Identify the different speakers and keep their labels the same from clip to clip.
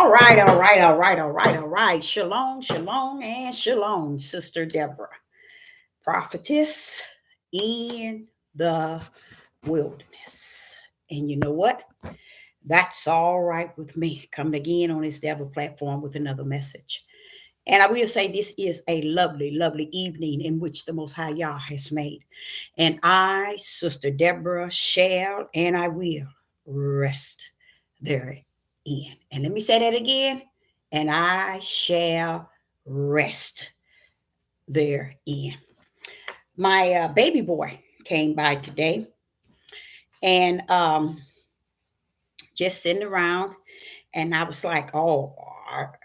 Speaker 1: All right. Shalom, shalom, and shalom, Sister Deborah, prophetess in the wilderness. And you know what? That's all right with me. Coming again on this Deborah platform with another message. And I will say this is a lovely, lovely evening in which the Most High Yah has made. And I, Sister Deborah, shall and I will rest therein. And let me say that again. And I shall rest therein. My baby boy came by today and just sitting around. And I was like, oh,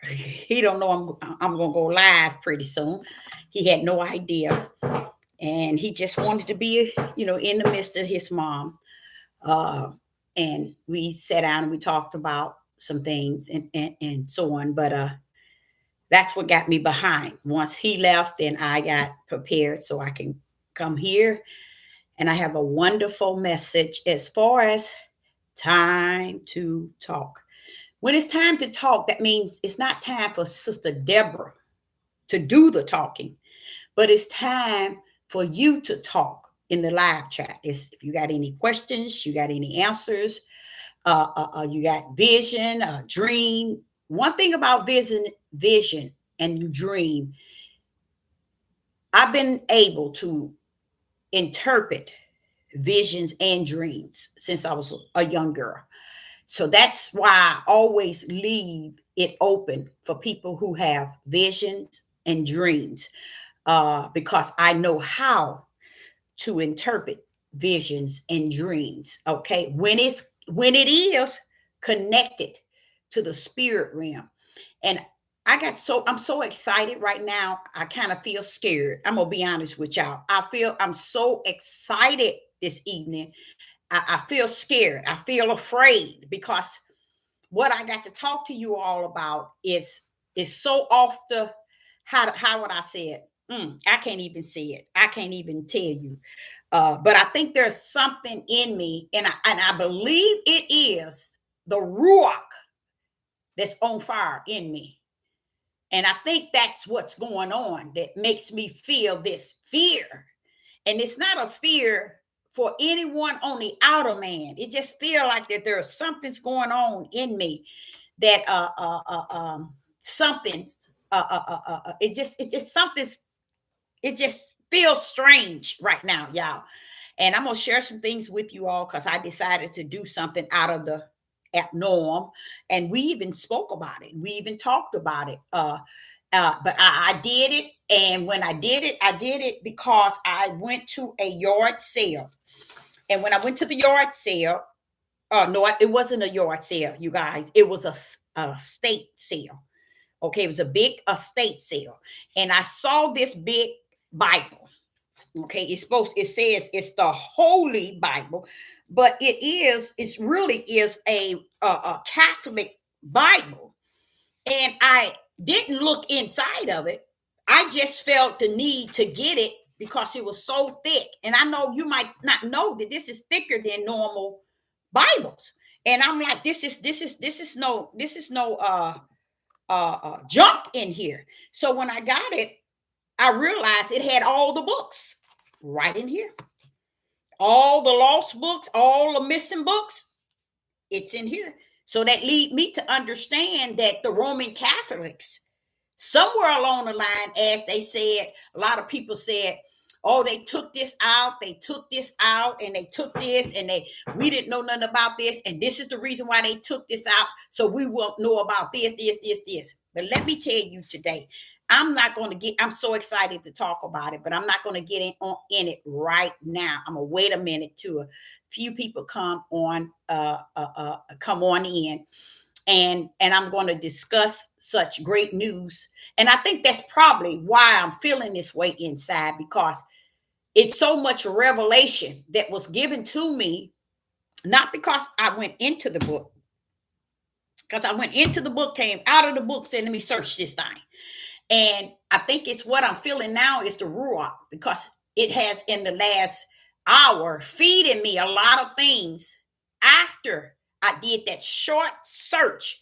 Speaker 1: he don't know I'm gonna go live pretty soon. He had no idea, and he just wanted to be, in the midst of his mom. Uh, and we sat down and we talked about some things and so on. But that's what got me behind. Once he left, then I got prepared so I can come here. And I have a wonderful message as far as time to talk. When it's time to talk, that means it's not time for Sister Deborah to do the talking, but it's time for you to talk in the live chat. If you got any questions, you got any answers, you got vision, dream. One thing about vision and dream, I've been able to interpret visions and dreams since I was a young girl. So that's why I always leave it open for people who have visions and dreams, because I know how to interpret visions and dreams. Okay, when it is connected to the spirit realm, and I'm so excited right now. I kind of feel scared. I'm gonna be honest with y'all. I'm so excited this evening. I feel scared. I feel afraid because what I got to talk to you all about is so off the how would I say it? I can't even see it. I can't even tell you. But I think there's something in me, and I believe it is the ruach that's on fire in me. And I think that's what's going on that makes me feel this fear. And it's not a fear for anyone on the outer man. It just feel like that there's something's going on in me that something's it just something's it just feels strange right now, y'all. And I'm gonna share some things with you all because I decided to do something out of the norm, and we even spoke about it. We even talked about it. But I did it, and when I did it because I went to a yard sale, and when I went to the yard sale, no, it wasn't a yard sale, you guys. It was a state sale. Okay, it was a big estate sale, and I saw this big Bible. Okay, it says it's the Holy Bible, but it's really is a Catholic Bible, and I didn't look inside of it. I just felt the need to get it because it was so thick, and I know you might not know that this is thicker than normal Bibles, and I'm like, this is no junk in here. So when I got it, I realized it had all the books right in here. All the lost books, all the missing books, it's in here. So that lead me to understand that the Roman Catholics, somewhere along the line, as they said, a lot of people said, oh, they took this out, and they took this, and we didn't know nothing about this, and this is the reason why they took this out, so we won't know about this. But let me tell you today, I'm so excited to talk about it, but I'm not going to get in it right now. I'm going to wait a minute till a few people come on in, and I'm going to discuss such great news. And I think that's probably why I'm feeling this way inside, because it's so much revelation that was given to me, not because I went into the book, because I went into the book, came out of the book, said, let me search this thing. And I think it's what I'm feeling now is the Ruach, because it has in the last hour feeding me a lot of things after I did that short search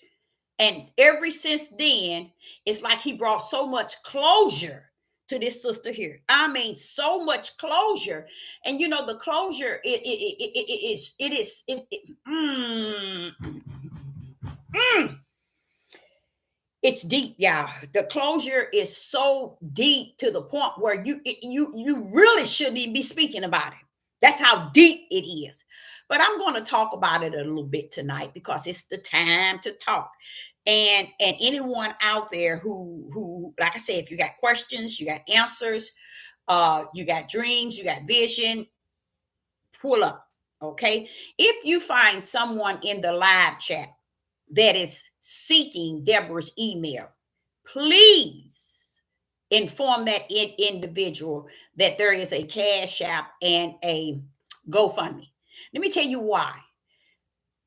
Speaker 1: And ever since then, it's like he brought so much closure to this sister here. I mean, so much closure. And you know, the closure it's deep, y'all. The closure is so deep to the point where you really shouldn't even be speaking about it. That's how deep it is. But I'm going to talk about it a little bit tonight because it's the time to talk. And anyone out there who, like I said, if you got questions, you got answers, you got dreams, you got vision, pull up. Okay. If you find someone in the live chat that is seeking Deborah's email, please inform that individual that there is a Cash App and a GoFundMe. Let me tell you why.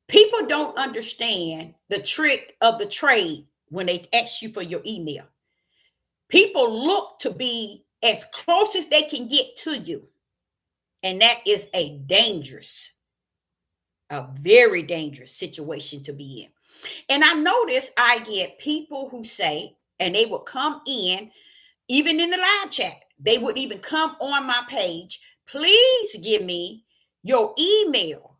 Speaker 1: People don't understand the trick of the trade when they ask you for your email. People look to be as close as they can get to you, and that is a very dangerous situation to be in. And I notice I get people who say, and they will come in, even in the live chat, they would even come on my page, please give me your email,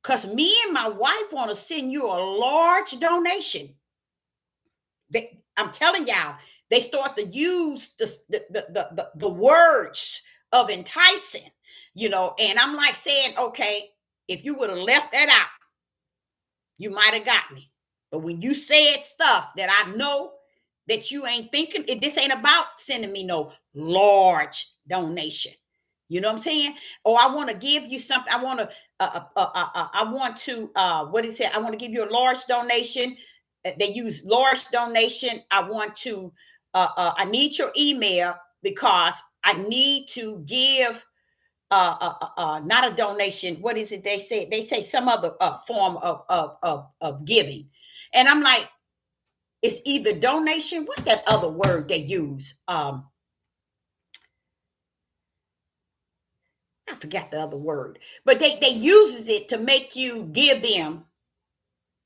Speaker 1: because me and my wife want to send you a large donation. I'm telling y'all, they start to use the words of enticing, and I'm like saying, okay, if you would have left that out, you might have got me. But when you said stuff that I know that you ain't thinking, this ain't about sending me no large donation. You know what I'm saying? Or I want to give you something. I want to, what is it? I want to give you a large donation. They use large donation. I need your email because I need to give not a donation. What is it they say? They say some other form of giving. And I'm like, it's either donation. What's that other word they use? I forgot the other word, but they uses it to make you give them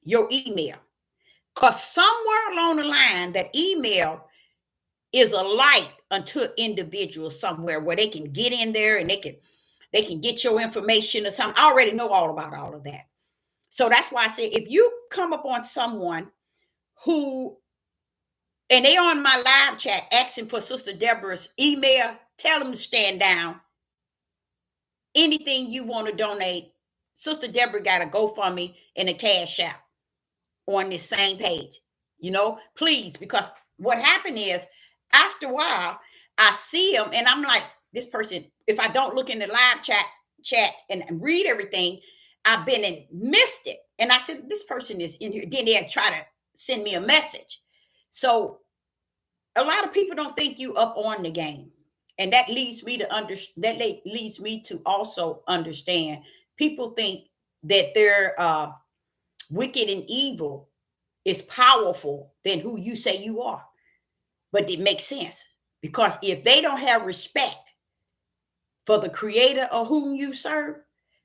Speaker 1: your email. Because somewhere along the line, that email is a light unto individuals somewhere where they can get in there and they can get your information or something. I already know all about all of that. So that's why I say, if you come upon someone who, and they on my live chat asking for Sister Deborah's email, tell them to stand down. Anything you want to donate, Sister Deborah got a GoFundMe and a Cash App on this same page. Please, because what happened is, after a while, I see them and I'm like, this person, if I don't look in the live chat and read everything, I've been and missed it. And I said, this person is in here. Then they try to send me a message. So a lot of people don't think you up on the game. And that leads me to also understand. People think that they're wicked and evil is powerful than who you say you are. But it makes sense, because if they don't have respect for the creator of whom you serve,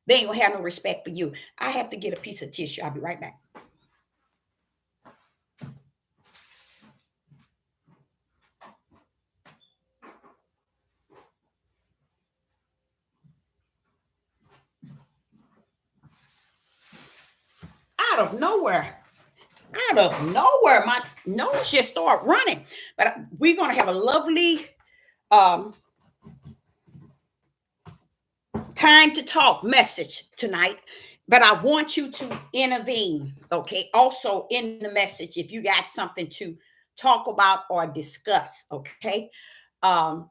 Speaker 1: they ain't gonna have no respect for you. I have to get a piece of tissue. I'll be right back. Out of nowhere, my nose just start running. But we're gonna have a lovely time to talk message tonight. But I want you to intervene, okay? Also in the message, if you got something to talk about or discuss, okay? And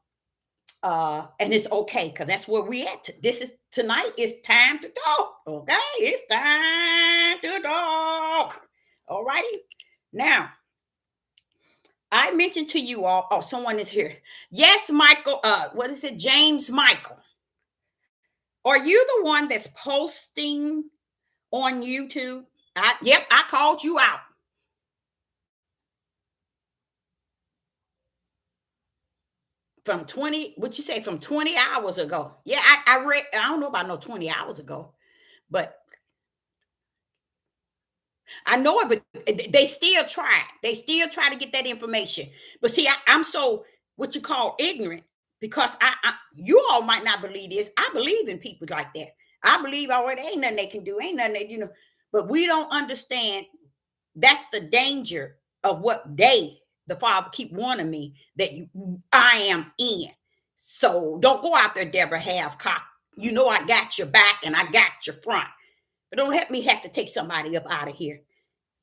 Speaker 1: it's okay, because that's where we at. Tonight is time to talk, okay? It's time to talk. All righty. Now, I mentioned to you all, oh, someone is here. Yes, Michael, what is it? James Michael. Are you the one that's posting on YouTube? Yep, I called you out. From 20, what you say, from 20 hours ago. Yeah, I read, I don't know about no 20 hours ago, but I know it, but they still try. They still try to get that information. But see, I'm so what you call ignorant because you all might not believe this. I believe in people like that. I believe already ain't nothing they can do, ain't nothing they. But we don't understand. That's the danger of what the Father, keep warning me that I am in. So don't go out there, Deborah, half cocked. You know I got your back and I got your front. But don't let me have to take somebody up out of here.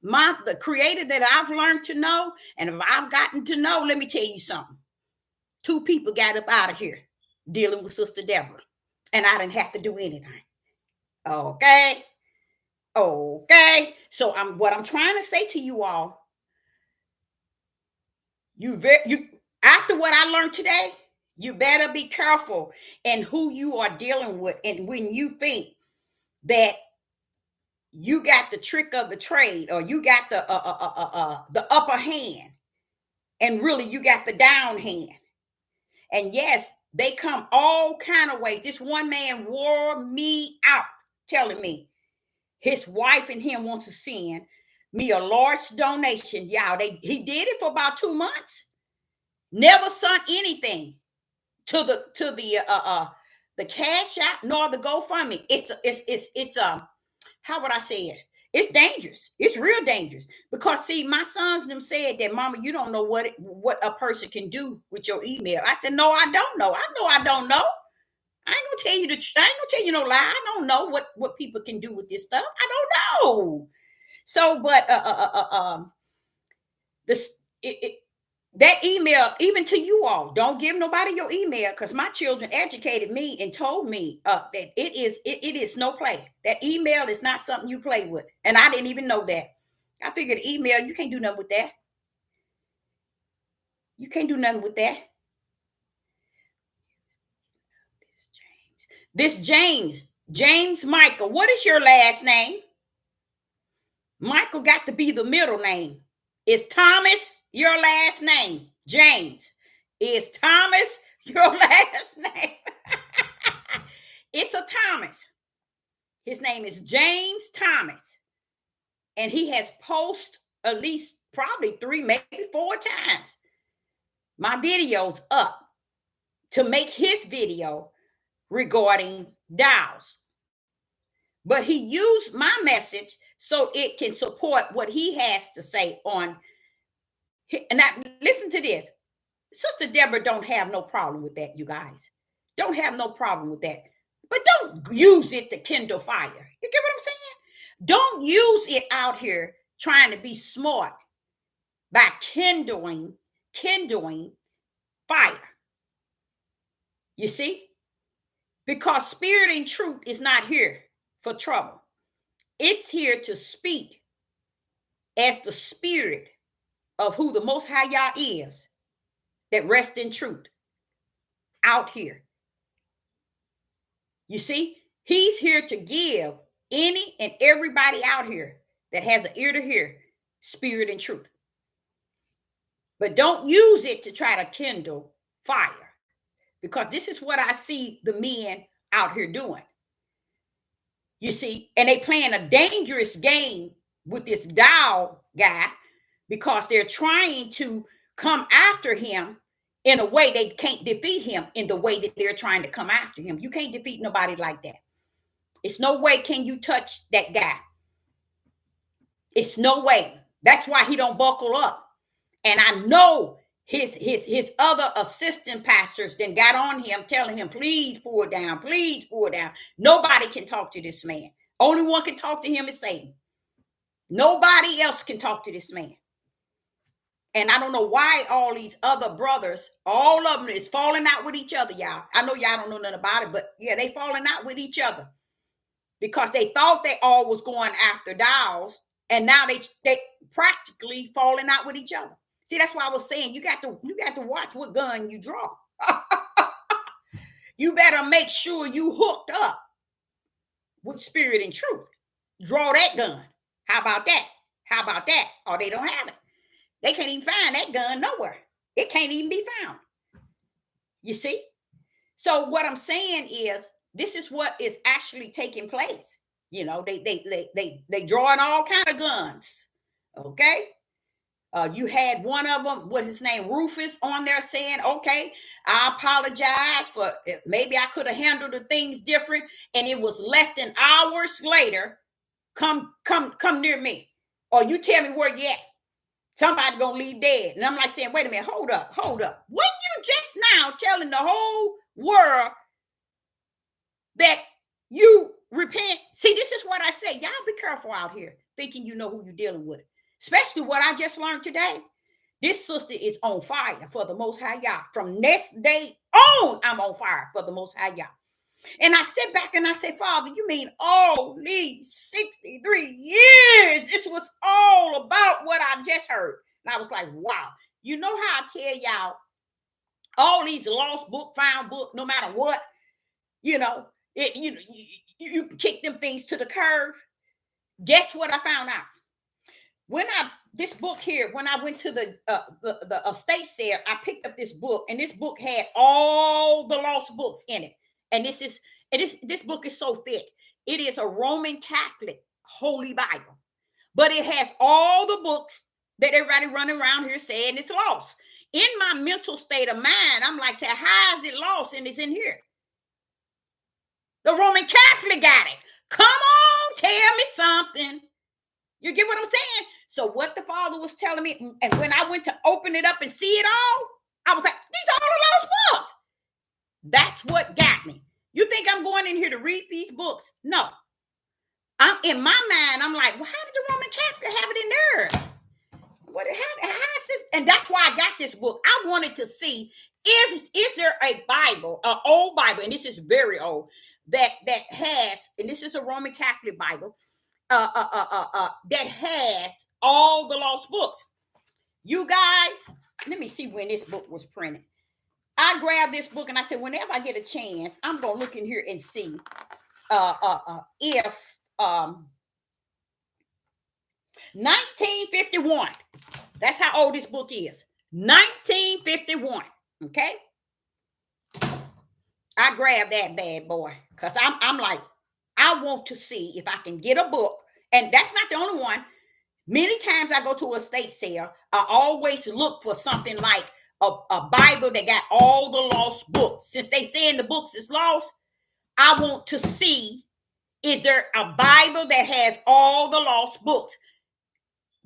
Speaker 1: The creator that I've learned to know, and if I've gotten to know, let me tell you something. 2 people got up out of here dealing with Sister Deborah, and I didn't have to do anything. Okay. Okay. So what I'm trying to say to you all, you after what I learned today, you better be careful in who you are dealing with. And when you think that you got the trick of the trade, or you got the upper hand, and really you got the down hand. And yes, they come all kind of ways. This one man wore me out, telling me his wife and him wants to send me a large donation. Y'all, he did it for about 2 months. Never sent anything to the cash app nor the GoFundMe. It's how would I say it? It's dangerous. It's real dangerous because see, my sons them said that, Mama, you don't know what a person can do with your email. I said, no, I don't know. I know I don't know. I ain't gonna tell you I ain't gonna tell you no lie. I don't know what people can do with this stuff. I don't know. So, but this that email, even to you all, don't give nobody your email, because my children educated me and told me that it is no play. That email is not something you play with, and I didn't even know that. I figured email, you can't do nothing with that. You can't do nothing with that. This James Michael, what is your last name? Michael got to be the middle name. Is Thomas your last name? James. Is Thomas your last name? It's a Thomas. His name is James Thomas. And he has posted at least probably 3, maybe 4 times my videos up to make his video regarding DAOs. But he used my message so it can support what he has to say on. And now, listen to this. Sister Deborah don't have no problem with that, you guys. Don't have no problem with that. But don't use it to kindle fire. You get what I'm saying? Don't use it out here trying to be smart by kindling fire. You see? Because spirit and truth is not here for trouble. It's here to speak as the spirit of who the Most High Yah is, that rests in truth out here. You see, he's here to give any and everybody out here that has an ear to hear spirit and truth. But don't use it to try to kindle fire, because this is what I see the men out here doing. You see, and they playing a dangerous game with this DAO guy, because they're trying to come after him in a way they can't defeat him in the way that they're trying to come after him. You can't defeat nobody like that. It's no way can you touch that guy. It's no way. That's why he don't buckle up. And I know his other assistant pastors then got on him telling him, please pull it down, please pull it down. Nobody can talk to this man. Only one can talk to him is Satan. Nobody else can talk to this man. And I don't know why all these other brothers, all of them is falling out with each other, y'all. I know y'all don't know nothing about it, but yeah, they falling out with each other because they thought they all was going after DAOs, and now they practically falling out with each other. See, that's why I was saying you got to watch what gun you draw. You better make sure you hooked up with spirit and truth. Draw that gun. How about that? How about that? Or they don't have it. They can't even find that gun nowhere. It can't even be found. You see? So what I'm saying is, this is what is actually taking place. You know, they drawing all kind of guns. Okay. You had one of them, what's his name, Rufus, on there saying, okay, I apologize for maybe I could have handled the things different. And it was less than hours later, come near me. Or you tell me where you at. Somebody gonna leave dead. And I'm like saying, wait a minute, hold up. When you just now telling the whole world that you repent. See, this is what I say. Y'all be careful out here thinking you know who you're dealing with. Especially what I just learned today. This sister is on fire for the Most High Yah. From next day on, I'm on fire for the Most High Yah. And I sit back and I say, Father, you mean all these 63 years? This was all about what I just heard. And I was like, wow. You know how I tell y'all, all these lost book, found book, no matter what, you know, you kick them things to the curve. Guess what I found out? This book here, when I went to the estate sale, I picked up this book, and this book had all the lost books in it. And this book is so thick. It is a Roman Catholic Holy Bible, but it has all the books that everybody running around here saying it's lost. In my mental state of mind, I'm like, say, how is it lost? And it's in here. The Roman Catholic got it. Come on, tell me something. You get what I'm saying? So what the Father was telling me, and when I went to open it up and see it all, I was like, these are all the lost books. That's what got me. You think I'm going in here to read these books? No. I'm in my mind, I'm like, well, how did the Roman Catholic have it in theirs? How is this? And that's why I got this book. I wanted to see is there a Bible, an old Bible, and this is very old, that has, and this is a Roman Catholic Bible, that has all the lost books. You guys, let me see when this book was printed. I grabbed this book and I said, whenever I get a chance, I'm gonna look in here and see if 1951. That's how old this book is. 1951. Okay. I grabbed that bad boy because I'm like, I want to see if I can get a book. And that's not the only one. Many times I go to a estate sale, I always look for something like a Bible that got all the lost books. Since they saying the books is lost, I want to see, is there a Bible that has all the lost books?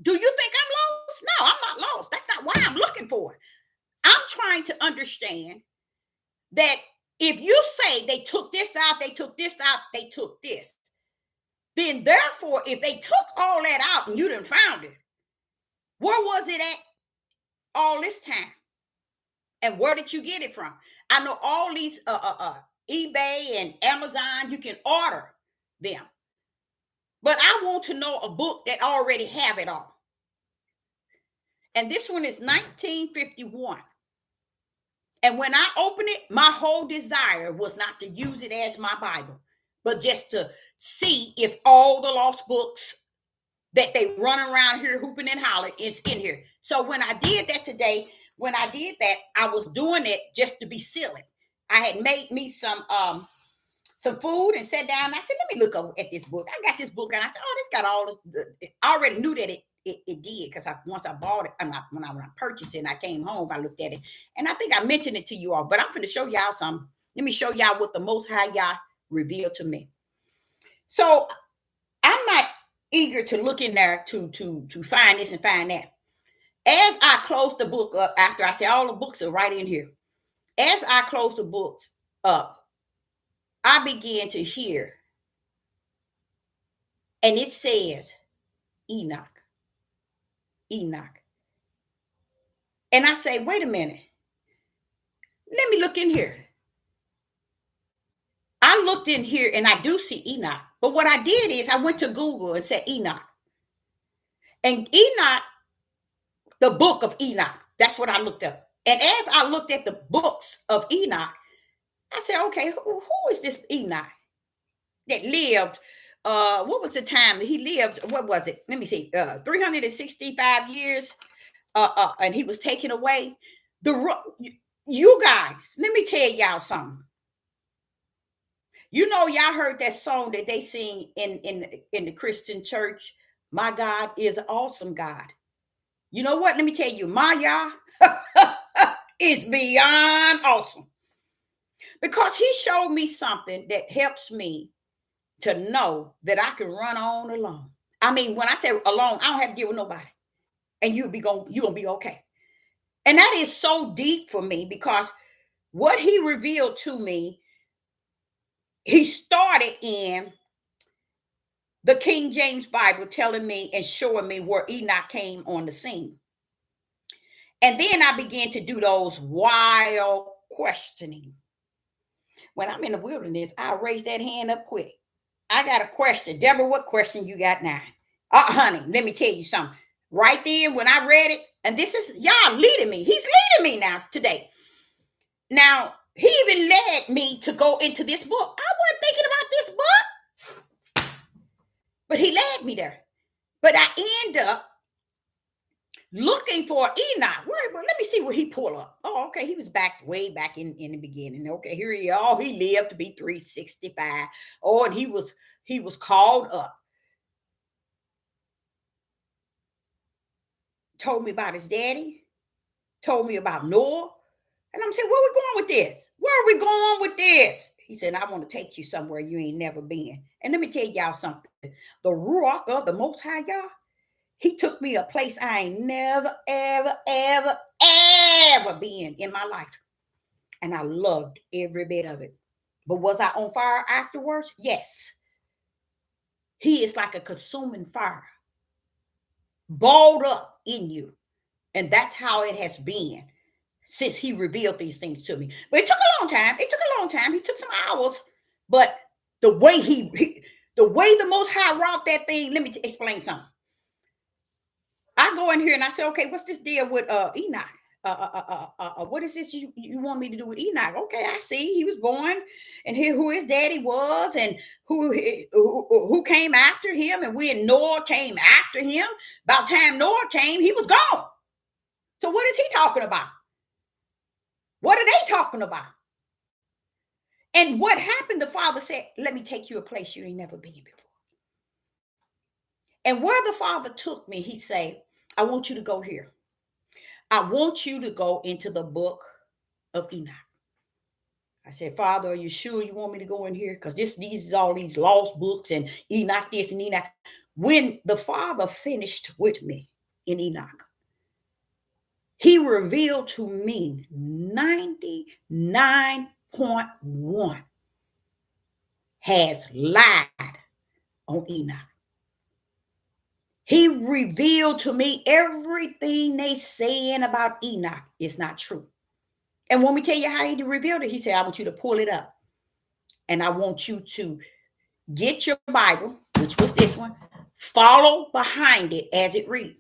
Speaker 1: Do you think I'm lost? No, I'm not lost. That's not why I'm looking for it. I'm trying to understand that if you say they took this out, they took this out, they took this, then therefore, if they took all that out and you didn't found it, where was it at all this time? And where did you get it from? I know all these eBay and Amazon, you can order them. But I want to know a book that already have it all. And this one is 1951. And when I opened it, my whole desire was not to use it as my Bible, but just to see if all the lost books that they run around here hooping and hollering is in here. So when I did that today, I was doing it just to be silly. I had made me some food and sat down. And I said, let me look at this book. I got this book and I said, oh, this got all this. I already knew that it did, because once I bought it, when I purchased it and I came home, I looked at it. And I think I mentioned it to you all, but I'm going to show y'all something. Let me show y'all what the Most High Yah revealed to me. So I'm not eager to look in there to find this and find that. As I closed the book up, after I said all the books are right in here, as I closed the books up, I began to hear, and it says Enoch. Enoch. And I say, wait a minute. Let me look in here. I looked in here and I do see Enoch. But what I did is I went to Google and said Enoch. And Enoch, the book of Enoch, that's what I looked up. And as I looked at the books of Enoch, I said, okay, who is this Enoch that lived? What was the time that he lived? What was it? Let me see. 365 years. And he was taken away. You guys, let me tell y'all something. You know, y'all heard that song that they sing in the Christian church. My God is an awesome God. You know what? Let me tell you, my Yah is beyond awesome because He showed me something that helps me to know that I can run on alone. I mean, when I say alone, I don't have to deal with nobody, and you're gonna be okay. And that is so deep for me because what He revealed to me, He started in the King James Bible telling me and showing me where Enoch came on the scene. And then I began to do those wild questioning. When I'm in the wilderness, I raise that hand up quick. I got a question. Deborah, what question you got now? Honey, let me tell you something. Right there, when I read it, and this is y'all leading me. He's leading me now today. Now, he even led me to go into this book. I wasn't thinking about this book, but he led me there. But I end up looking for Enoch. Well, let me see what he pulled up. Oh, okay. He was way back in the beginning. Okay, here he all he lived to be 365. Oh, and he was called up. Told me about his daddy, told me about Noah. And I'm saying, where we going with this? Where are we going with this? He said, I want to take you somewhere you ain't never been. And let me tell y'all something. The Ruach of the Most High, y'all, he took me a place I ain't never, ever, ever, ever been in my life. And I loved every bit of it. But was I on fire afterwards? Yes. He is like a consuming fire, balled up in you. And that's how it has been since he revealed these things to me. But it took a long time. It took a long time. It took some hours. But the way the way the Most High wrought that thing, let me explain something. I go in here and I say, okay, what's this deal with Enoch? What is this you want me to do with Enoch? Okay, I see he was born, and here who his daddy was, and who came after him, and when Noah came after him. About time Noah came, he was gone. So what is he talking about? What are they talking about? And what happened? The father said, "Let me take you a place you ain't never been before." And where the father took me, he said, "I want you to go here. I want you to go into the book of Enoch." I said, "Father, are you sure you want me to go in here? Because these is all these lost books and Enoch this and Enoch." When the father finished with me in Enoch, he revealed to me 99.1 has lied on Enoch. He revealed to me everything they saying about Enoch is not true. And when we tell you how he revealed it, he said, "I want you to pull it up. And I want you to get your Bible," which was this one, "follow behind it as it reads."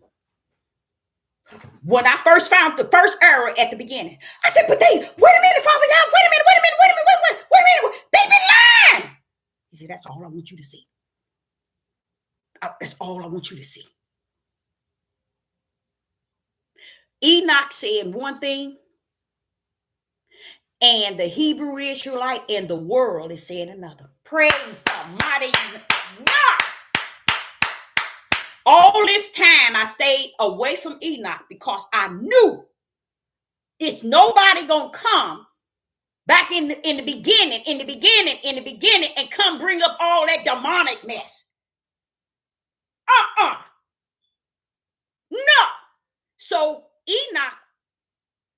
Speaker 1: When I first found the first error at the beginning, I said, "But wait a minute, Father God, wait a minute. They've been lying." He said, "That's all I want you to see. That's all I want you to see." Enoch said one thing, and the Hebrew Israelite and the world is saying another. Praise the mighty God. All this time I stayed away from Enoch because I knew it's nobody gonna come back in the beginning, and come bring up all that demonic mess. No. So Enoch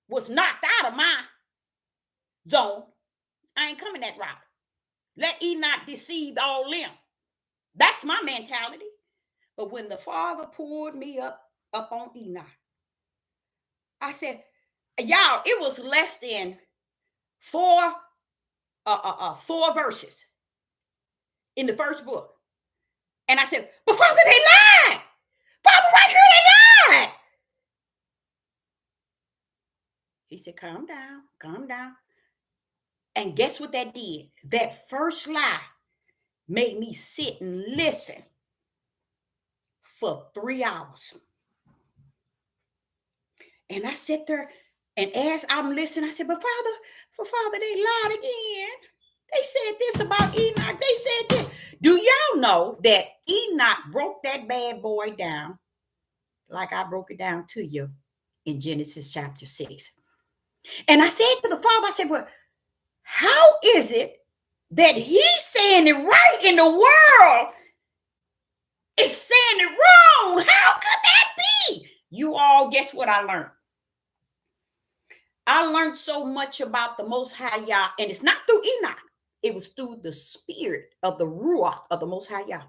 Speaker 1: was knocked out of my zone. I ain't coming that route. Let Enoch deceive all them. That's my mentality. But when the father pulled me up on Enoch, I said, y'all, it was less than four verses in the first book. And I said, "But Father, they lied. Father, right here, they lied." He said, "Calm down, calm down." And guess what that did? That first lie made me sit and listen for 3 hours. And I sat there, and as I'm listening, I said, "But Father, they lied again. They said this about Enoch. They said this. Do y'all know that Enoch broke that bad boy down like I broke it down to you in Genesis chapter 6? And I said to the father, I said, well, how is it that he's saying it right in the world is saying it wrong? How could that be? You all, guess what I learned? I learned so much about the Most High Yah, and it's not through Enoch. It was through the spirit of the Ruach of the Most High Yah.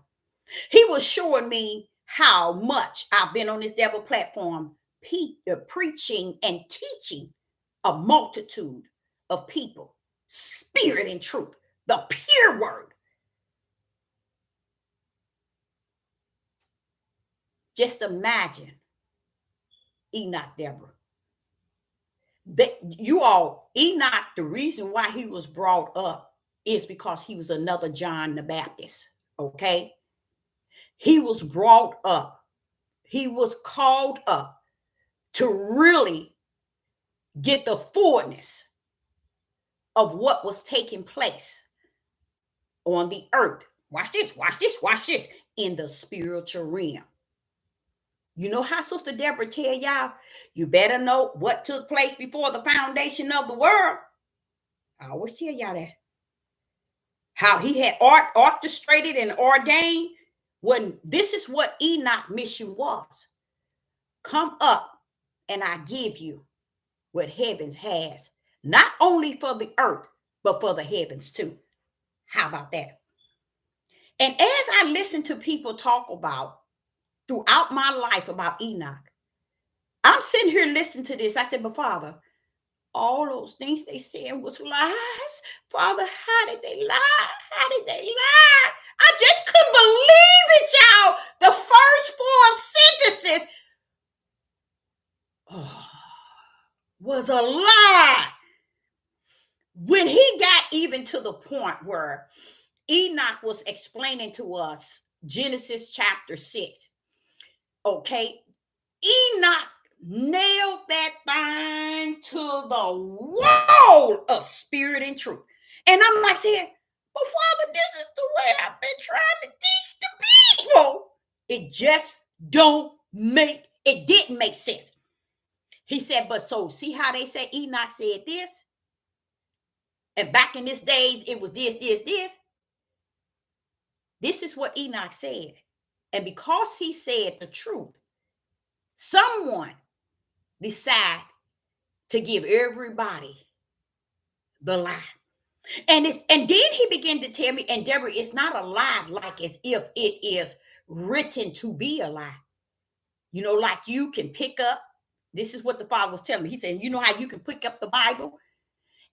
Speaker 1: He was showing me how much I've been on this devil platform preaching and teaching a multitude of people, spirit and truth, the pure word. Just imagine Enoch, Deborah. Enoch, the reason why he was brought up is because he was another John the Baptist, okay? He was brought up. He was called up to really get the fullness of what was taking place on the earth. Watch this, watch this, watch this, in the spiritual realm. You know how Sister Deborah tell y'all, you better know what took place before the foundation of the world. I always tell y'all that. How he had orchestrated and ordained when this is what Enoch's mission was. Come up and I give you what heavens has, not only for the earth, but for the heavens too. How about that? And as I listen to people talk about throughout my life about Enoch, I'm sitting here listening to this. I said, but Father, all those things they said was lies. Father, how did they lie? How did they lie? I just couldn't believe it, y'all. The first 4 sentences was a lie. When he got even to the point where Enoch was explaining to us Genesis chapter 6, okay, Enoch nailed that thing to the wall of spirit and truth. And I'm like saying, well, Father, this is the way I've been trying to teach the people. It just didn't make sense. He said, but so see how they say Enoch said this? And back in this days, it was this. This is what Enoch said. And because he said the truth, someone decide to give everybody the lie. And then he began to tell me, and Deborah, it's not a lie like as if it is written to be a lie. You know, like you can pick up, this is what the Father was telling me. He said, you know how you can pick up the Bible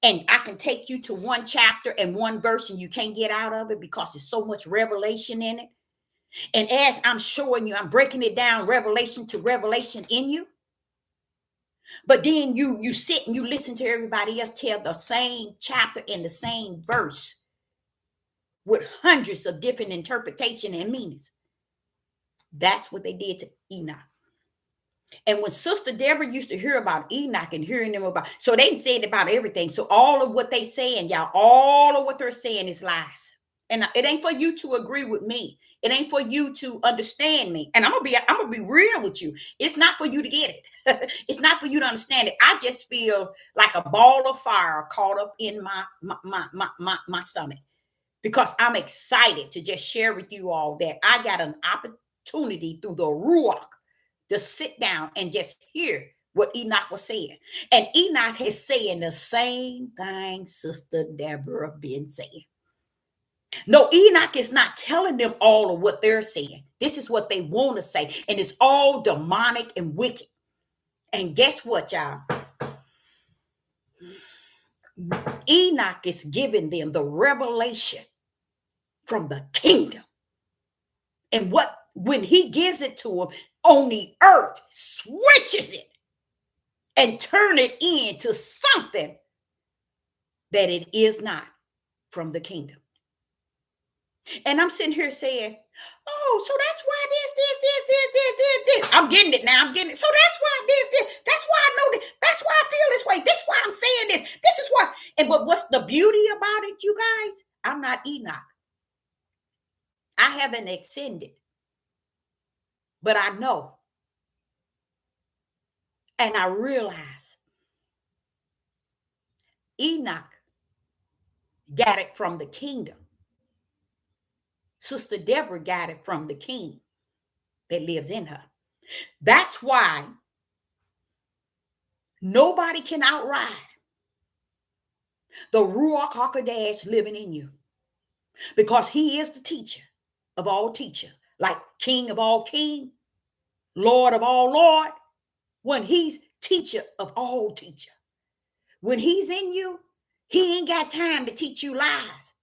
Speaker 1: and I can take you to one chapter and one verse and you can't get out of it because there's so much revelation in it. And as I'm showing you, I'm breaking it down revelation to revelation in you. But then you sit and you listen to everybody else tell the same chapter and the same verse with hundreds of different interpretation and meanings. That's what they did to Enoch. And when Sister Deborah used to hear about Enoch and hearing them about, so they said about everything. So all of what they saying, y'all, all of what they're saying is lies. And it ain't for you to agree with me. It ain't for you to understand me. And I'm gonna be real with you. It's not for you to get it. It's not for you to understand it. I just feel like a ball of fire caught up in my stomach because I'm excited to just share with you all that I got an opportunity through the Ruach to sit down and just hear what Enoch was saying. And Enoch is saying the same thing Sister Deborah been saying. No, Enoch is not telling them all of what they're saying. This is what they want to say. And it's all demonic and wicked. And guess what, y'all? Enoch is giving them the revelation from the kingdom. And when he gives it to them on the earth, switches it and turn it into something that it is not from the kingdom. And I'm sitting here saying, oh, so that's why this. I'm getting it now. I'm getting it. So that's why this. That's why I know this. That's why I feel this way. This is why I'm saying this. This is why. But what's the beauty about it, you guys? I'm not Enoch. I haven't ascended, but I know and I realize Enoch got it from the kingdom. Sister Deborah got it from the king that lives in her. That's why nobody can outride the Ruach HaKodesh living in you, because he is the teacher of all teachers, like King of all king, Lord of all Lord. When he's teacher of all teacher, when he's in you, he ain't got time to teach you lies,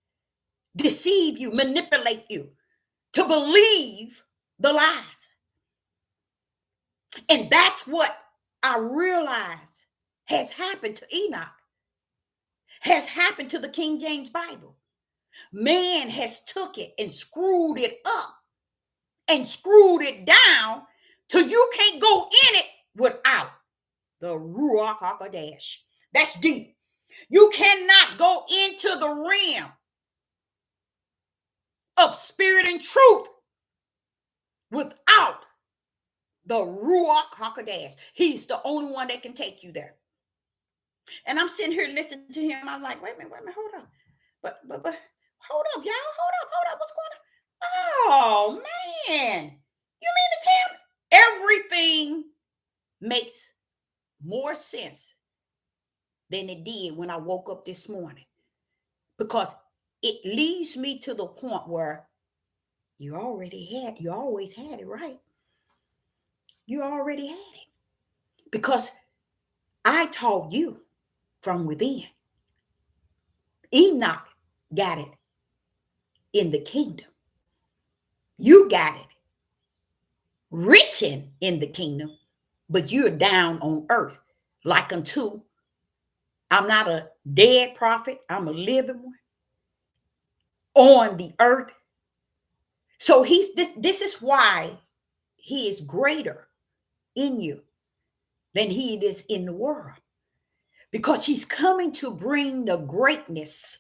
Speaker 1: deceive you, manipulate you to believe the lies. And that's what I realize has happened to Enoch, has happened to the King James Bible. Man has took it and screwed it up and screwed it down till you can't go in it without the Ruach HaKodesh. That's deep. You cannot go into the realm of spirit and truth without the Ruach HaKodesh. He's the only one that can take you there. And I'm sitting here listening to him. I'm like, wait a minute, hold up. But hold up, y'all. Hold up. What's going on? Oh, man. You mean to tell me everything makes more sense than it did when I woke up this morning? Because it leads me to the point where you always had it, right? You already had it. Because I taught you from within. Enoch got it in the kingdom. You got it written in the kingdom, but you're down on earth. Like unto, I'm not a dead prophet, I'm a living one on the earth. So this is why he is greater in you than he is in the world. Because he's coming to bring the greatness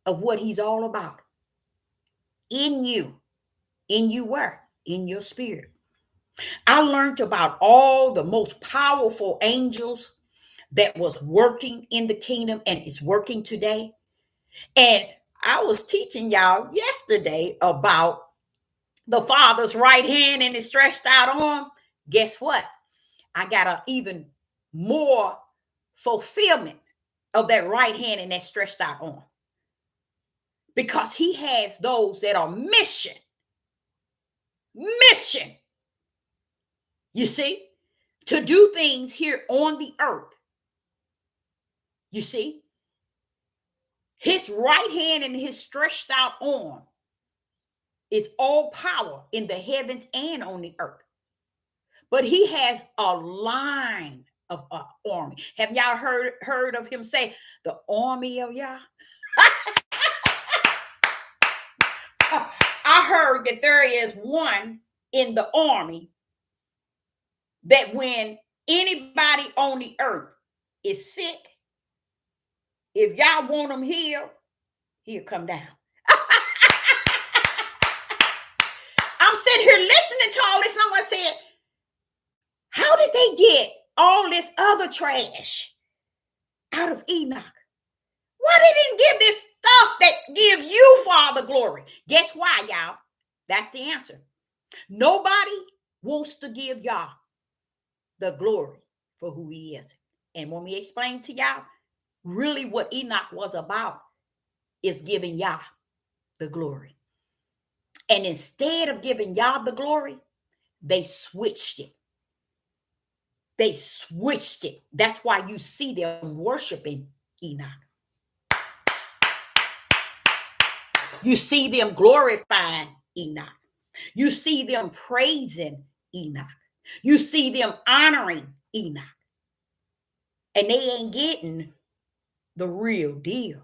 Speaker 1: of what he's all about in you. In you where? In your spirit. I learned about all the most powerful angels that was working in the kingdom and is working today. And I was teaching y'all yesterday about the Father's right hand and his stretched out arm. Guess what? I got an even more fulfillment of that right hand and that stretched out arm. Because he has those that are mission. You see, to do things here on the earth. You see, his right hand and his stretched out arm is all power in the heavens and on the earth. But he has a line of army. Have y'all heard of him say the army of Yah? I heard that there is one in the army that when anybody on the earth is sick, if y'all want him healed, he'll come down. I'm sitting here listening to all this. Someone said, how did they get all this other trash out of Enoch? Why they didn't give this stuff that give you, Father, glory? Guess why, y'all? That's the answer. Nobody wants to give y'all the glory for who he is. And when we explain to y'all, really what Enoch was about is giving Yah the glory. And instead of giving Yah the glory, they switched it. That's why you see them worshiping Enoch. You see them glorifying Enoch. You see them praising Enoch. You see them honoring Enoch. And they ain't getting the real deal.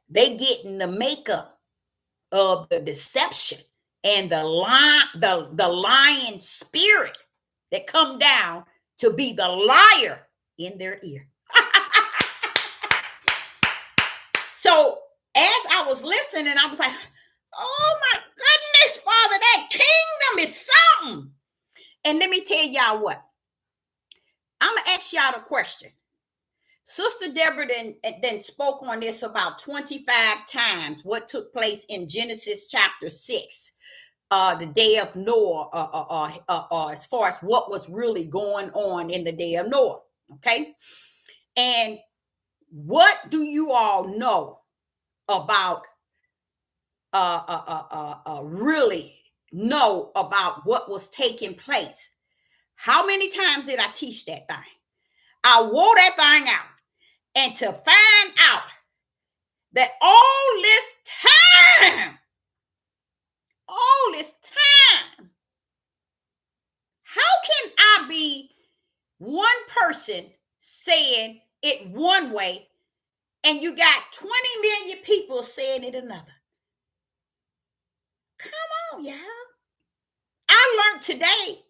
Speaker 1: They getting the makeup of the deception and the lying spirit that come down to be the liar in their ear. So as I was listening, I was like, oh my goodness, Father, that kingdom is something. And let me tell y'all what. I'm going to ask y'all a question. Sister Deborah then spoke on this about 25 times, what took place in Genesis chapter 6, the day of Noah, as far as what was really going on in the day of Noah. Okay. And what do you all know about, really know about what was taking place? How many times did I teach that thing? I wore that thing out. And to find out that all this time, how can I be one person saying it one way and you got 20 million people saying it another? Come on, y'all. I learned today.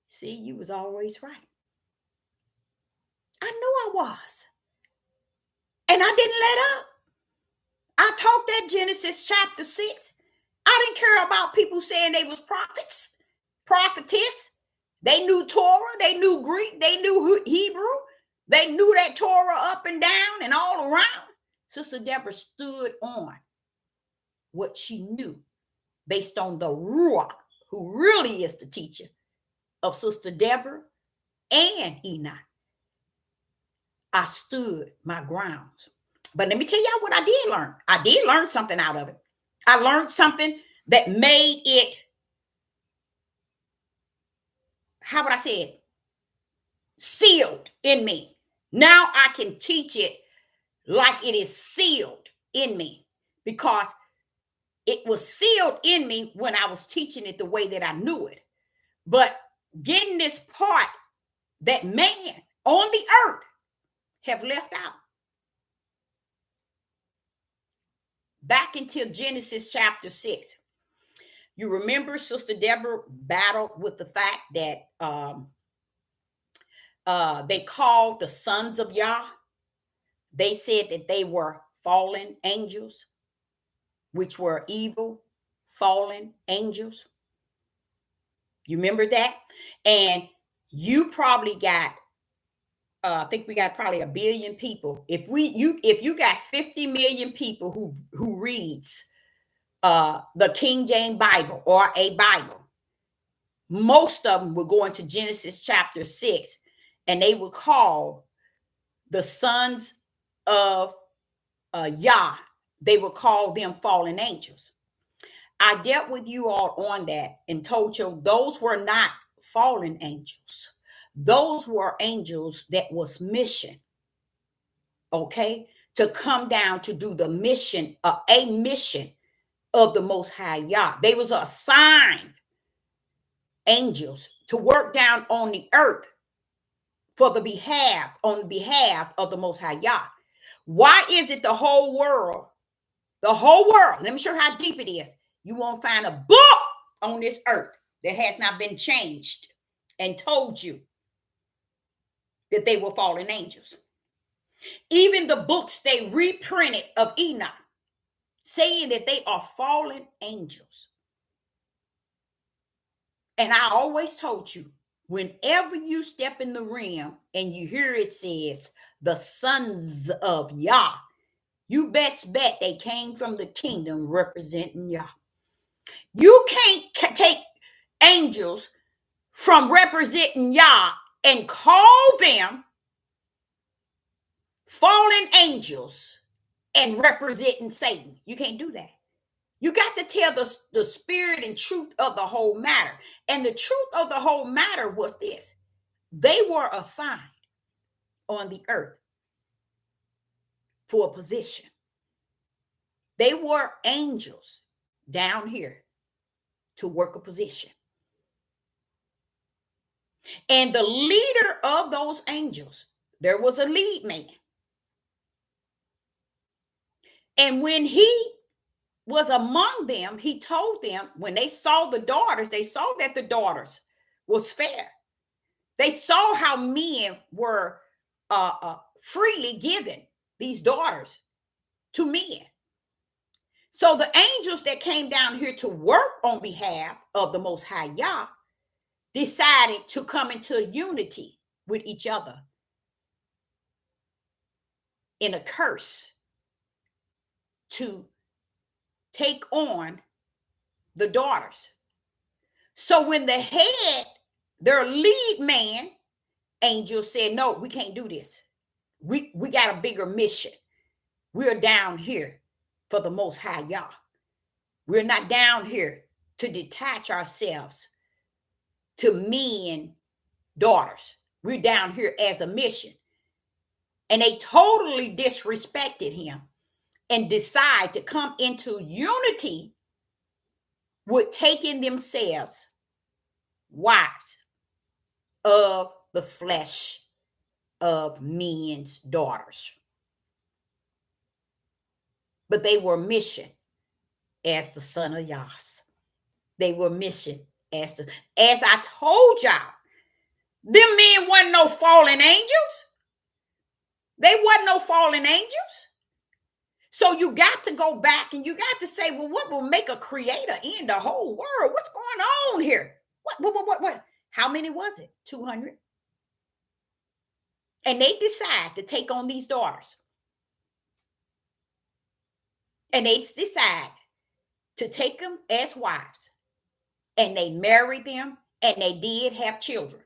Speaker 1: See, you was always right. I knew I was. And I didn't let up. I taught that Genesis chapter 6. I didn't care about people saying they was prophets, prophetess. They knew Torah, they knew Greek, they knew Hebrew. They knew that Torah up and down and all around. Sister Deborah stood on what she knew based on the Ruach, who really is the teacher of Sister Deborah and Enoch. I stood my grounds. But let me tell y'all what I did learn. I did learn something out of it. I learned something that made it, how would I say it, sealed in me. Now I can teach it like it is sealed in me, because it was sealed in me when I was teaching it the way that I knew it. But getting this part that man on the earth have left out. Back into Genesis chapter 6. You remember Sister Deborah battled with the fact that they called the sons of Yah. They said that they were fallen angels, which were evil, fallen angels. You remember that? And you probably got, I think we got probably 1 billion people. If you got 50 million people who reads the King James Bible or a Bible, most of them will go into Genesis chapter 6, and they will call the sons of Yah, they will call them fallen angels. I dealt with you all on that and told you those were not fallen angels. Those were angels that was mission, okay, to come down to do the mission, a mission of the Most High Yah. They was assigned angels to work down on the earth on the behalf of the Most High Yah. Why is it the whole world, let me show you how deep it is. You won't find a book on this earth that has not been changed and told you that they were fallen angels. Even the books they reprinted of Enoch, saying that they are fallen angels. And I always told you, whenever you step in the realm and you hear it says the sons of Yah, you bet they came from the kingdom representing Yah. You can't take angels from representing Yah and call them fallen angels and representing Satan. You can't do that. You got to tell the spirit and truth of the whole matter. And the truth of the whole matter was this: they were assigned on the earth for a position. They were angels down here to work a position. And the leader of those angels, there was a lead man. And when he was among them, he told them, when they saw the daughters, they saw that the daughters was fair. They saw how men were freely given these daughters to men. So the angels that came down here to work on behalf of the Most High Yah decided to come into unity with each other in a curse to take on the daughters. So when the head, their lead man, angel said, no, we can't do this. We got a bigger mission. We're down here for the Most High Yah. We're not down here to detach ourselves to men, daughters. We're down here as a mission. And they totally disrespected him and decide to come into unity with taking themselves wives of the flesh of men's daughters. But they were mission as the son of Yahs. They were mission as I told y'all, them men wasn't no fallen angels. They wasn't no fallen angels. So you got to go back and you got to say, well, what will make a creator in the whole world? What's going on here? What? How many was it? 200. And they decide to take on these daughters. And they decide to take them as wives. And they married them and they did have children.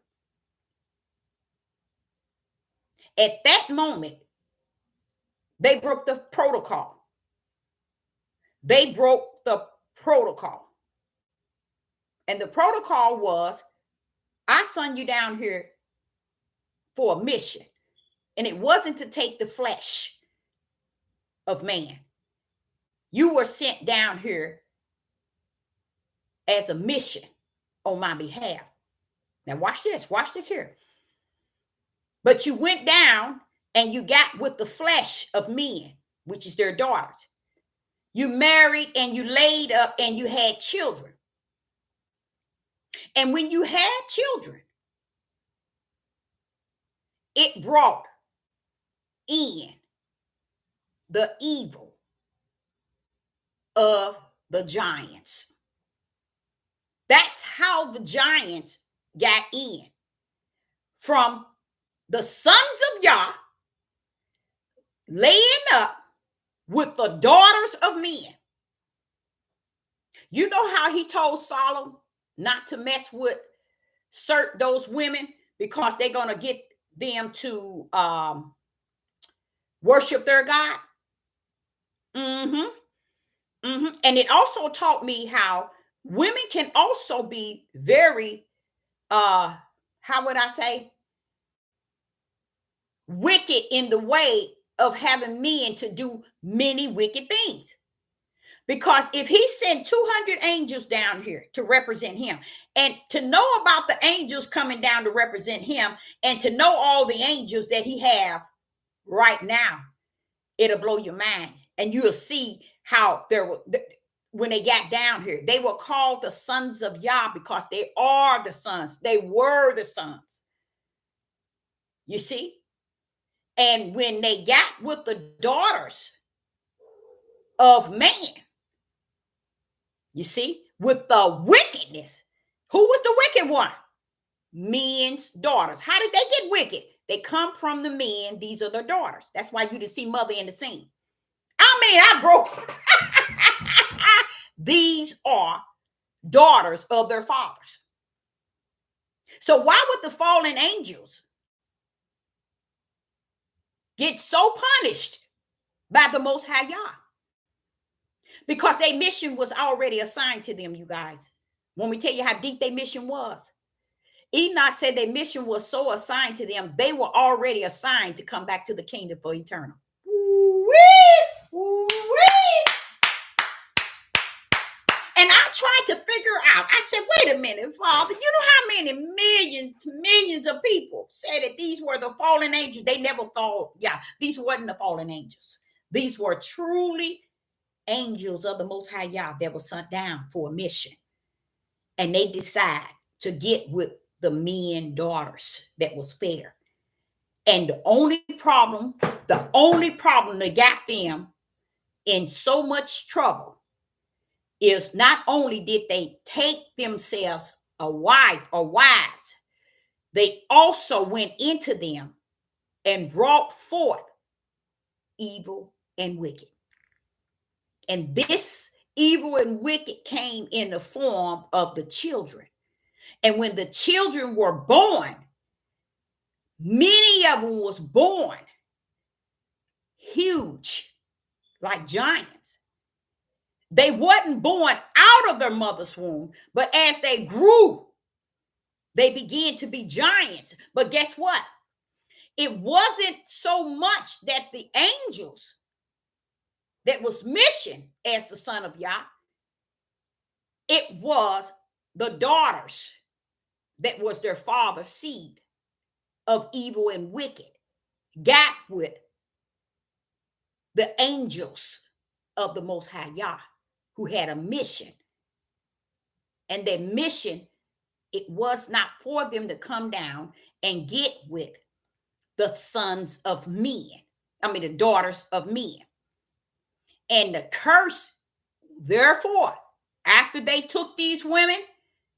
Speaker 1: At that moment, they broke the protocol. They broke the protocol. And the protocol was, I sent you down here for a mission. And it wasn't to take the flesh of man. You were sent down here as a mission on my behalf. Now watch this here. But you went down and you got with the flesh of men, which is their daughters. You married and you laid up and you had children. And when you had children, it brought in the evil of the giants. That's how the giants got in. From the sons of Yah laying up with the daughters of men. You know how he told Solomon not to mess with those women because they're going to get them to worship their God? And it also taught me how women can also be very, how would I say, wicked in the way of having men to do many wicked things. Because if he sent 200 angels down here to represent him, and to know about the angels coming down to represent him, and to know all the angels that he have right now, it'll blow your mind. And you'll see how when they got down here, they were called the sons of Yah because they are the sons. They were the sons. You see? And when they got with the daughters of man, you see, with the wickedness, who was the wicked one? Men's daughters. How did they get wicked? They come from the men. These are their daughters. That's why you didn't see mother in the scene. I broke. These are daughters of their fathers. So why would the fallen angels get so punished by the Most High Yah? Because their mission was already assigned to them, you guys. When we tell you how deep their mission was, Enoch said their mission was so assigned to them, they were already assigned to come back to the kingdom for eternal. And I tried to figure out, I said, wait a minute, Father, you know how many millions of people said that these were the fallen angels? They never fall. Yeah, these weren't the fallen angels. These were truly angels of the Most High Yah that were sent down for a mission. And they decide to get with the men daughters that was fair. And the only problem that got them in so much trouble is not only did they take themselves a wife or wives, they also went into them and brought forth evil and wicked. And this evil and wicked came in the form of the children. And when the children were born, many of them was born huge, like giants. They wasn't born out of their mother's womb, but as they grew, they began to be giants. But guess what? It wasn't so much that the angels that was mission as the son of Yah, it was the daughters that was their father's seed of evil and wicked got with the angels of the Most High Yah, who had a mission. And their mission, it was not for them to come down and get with the sons of men. I mean, the daughters of men. And the curse, therefore, after they took these women,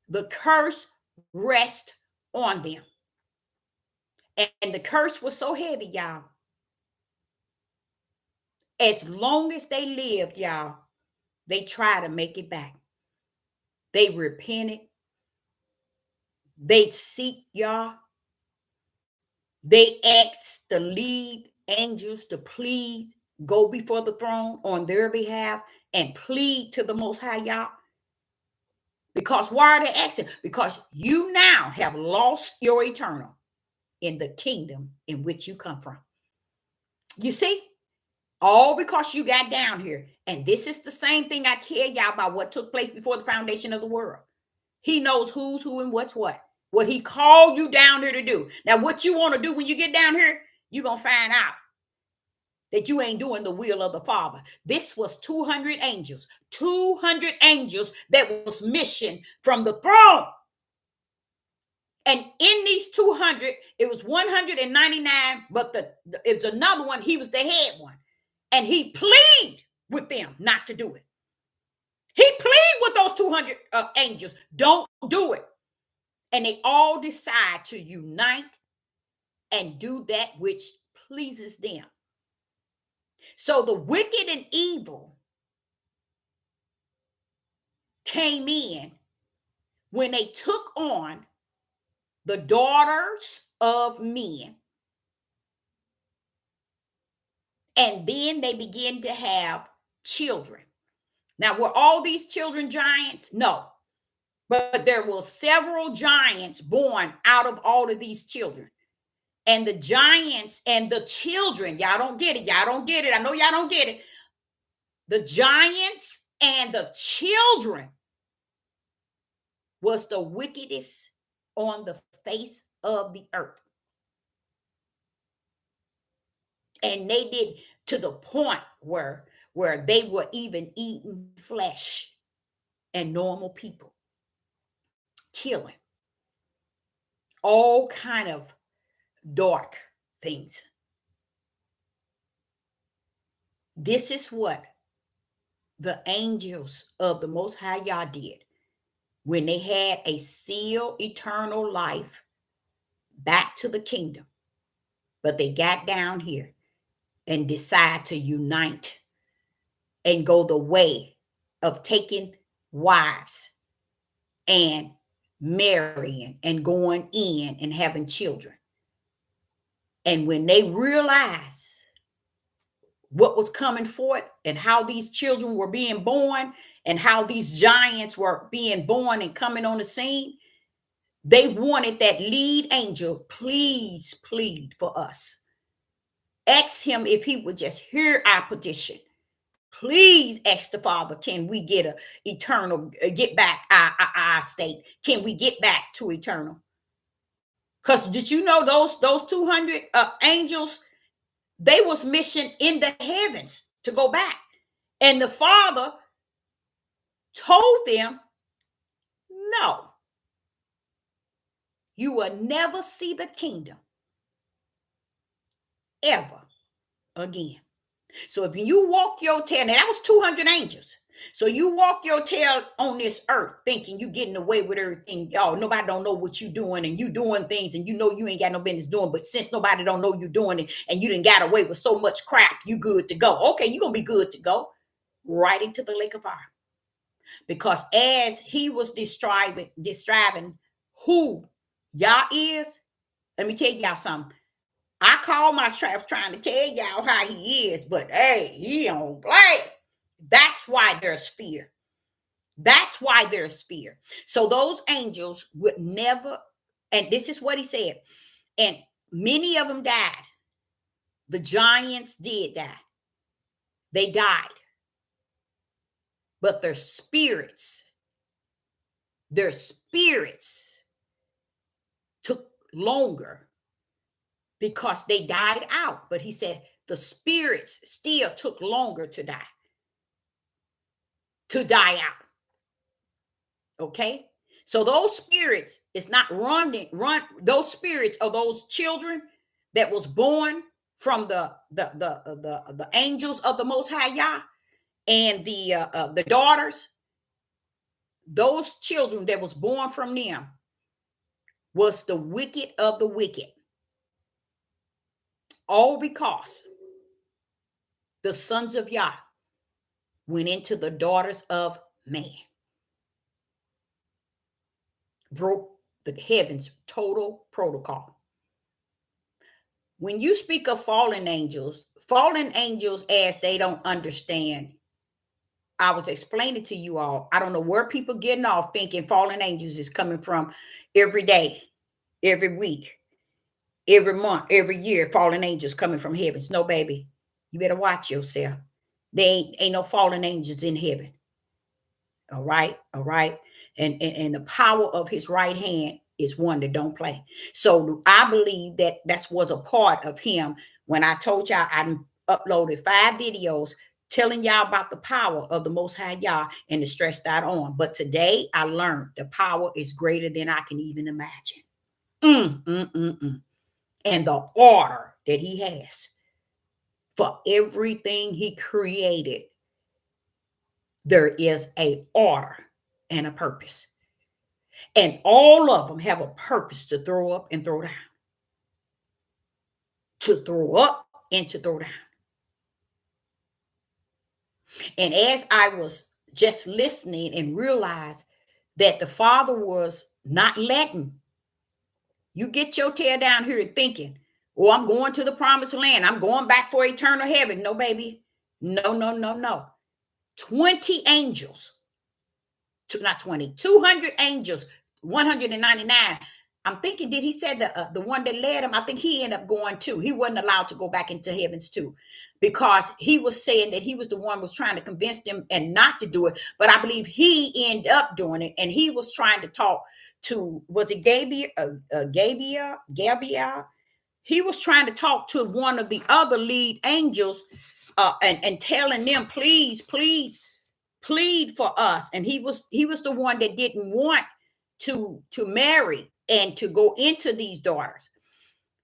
Speaker 1: the curse rest on them. And the curse was so heavy, y'all. As long as they lived, y'all, they tried to make it back. They repented. They seek y'all. They asked the lead angels to please go before the throne on their behalf and plead to the Most High Yah. Because why are they asking? Because you now have lost your eternal in the kingdom in which you come from. You see? All because you got down here. And this is the same thing I tell y'all about what took place before the foundation of the world. He knows who's who and what's what he called you down here to do. Now, what you want to do when you get down here, you're going to find out that you ain't doing the will of the Father. This was 200 angels that was mission from the throne. And in these 200, it was 199, but it was another one. He was the head one. And he pleaded with them not to do it. He pleaded with those 200 angels, don't do it. And they all decide to unite and do that which pleases them. So the wicked and evil came in when they took on the daughters of men. And then they began to have children. Now, were all these children giants? No. But there were several giants born out of all of these children. And the giants and the children, y'all don't get it. Y'all don't get it. I know y'all don't get it. The giants and the children was the wickedest on the face of the earth. And they did to the point where they were even eating flesh and normal people, killing all kind of dark things. This is what the angels of the Most High Yah did when they had a sealed eternal life back to the kingdom. But they got down here and decide to unite and go the way of taking wives and marrying and going in and having children. And when they realized what was coming forth and how these children were being born and how these giants were being born and coming on the scene, they wanted that lead angel, please plead for us. Ask him if he would just hear our petition. Please ask the Father, can we get a eternal, get back our state? Can we get back to eternal? Because did you know those 200 angels, they was mission in the heavens to go back. And the Father told them, no, you will never see the kingdom ever again. So if you walk your tail, now that was 200 angels. So you walk your tail on this earth thinking you getting away with everything. Y'all, nobody don't know what you doing, and you doing things and you know you ain't got no business doing. But since nobody don't know you doing it and you didn't got away with so much crap, you good to go. Okay, you gonna be good to go right into the lake of fire. Because as he was describing who Yah is, let me tell y'all something. I call myself trying to tell y'all how he is, but hey, he don't play. That's why there's fear. That's why there's fear. So those angels would never, and this is what he said, and many of them died. The giants did die. They died. But their spirits took longer because they died out. But he said the spirits still took longer to die out. Okay, so those spirits is not those spirits are those children that was born from the angels of the Most High Yah and the daughters. Those children that was born from them was the wicked of the wicked, all because the sons of Yah went into the daughters of man, broke the heavens total protocol. When you speak of fallen angels as they don't understand, I was explaining to you all, I don't know where people getting off thinking fallen angels is coming from every day, every week, every month, every year, fallen angels coming from heavens. No, baby, you better watch yourself. There ain't no fallen angels in heaven. All right. And the power of his right hand is one that don't play. So I believe that was a part of him. When I told y'all I uploaded 5 videos telling y'all about the power of the Most High Yah and to stress that on. But today I learned the power is greater than I can even imagine. And the order that he has for everything he created, there is a order and a purpose. And all of them have a purpose to throw up and throw down. To throw up and to throw down. And as I was just listening and realized that the Father was not letting you get your tail down here and thinking, oh, I'm going to the promised land. I'm going back for eternal heaven. No, baby. No. 20 angels. Not 20, 200 angels, 199. I'm thinking, did he say the one that led him? I think he ended up going too. He wasn't allowed to go back into heavens too, because he was saying that he was the one was trying to convince them and not to do it. But I believe he ended up doing it, and he was trying to talk to, was it Gabriel? He was trying to talk to one of the other lead angels, and telling them, plead for us. And he was the one that didn't want to marry and to go into these daughters.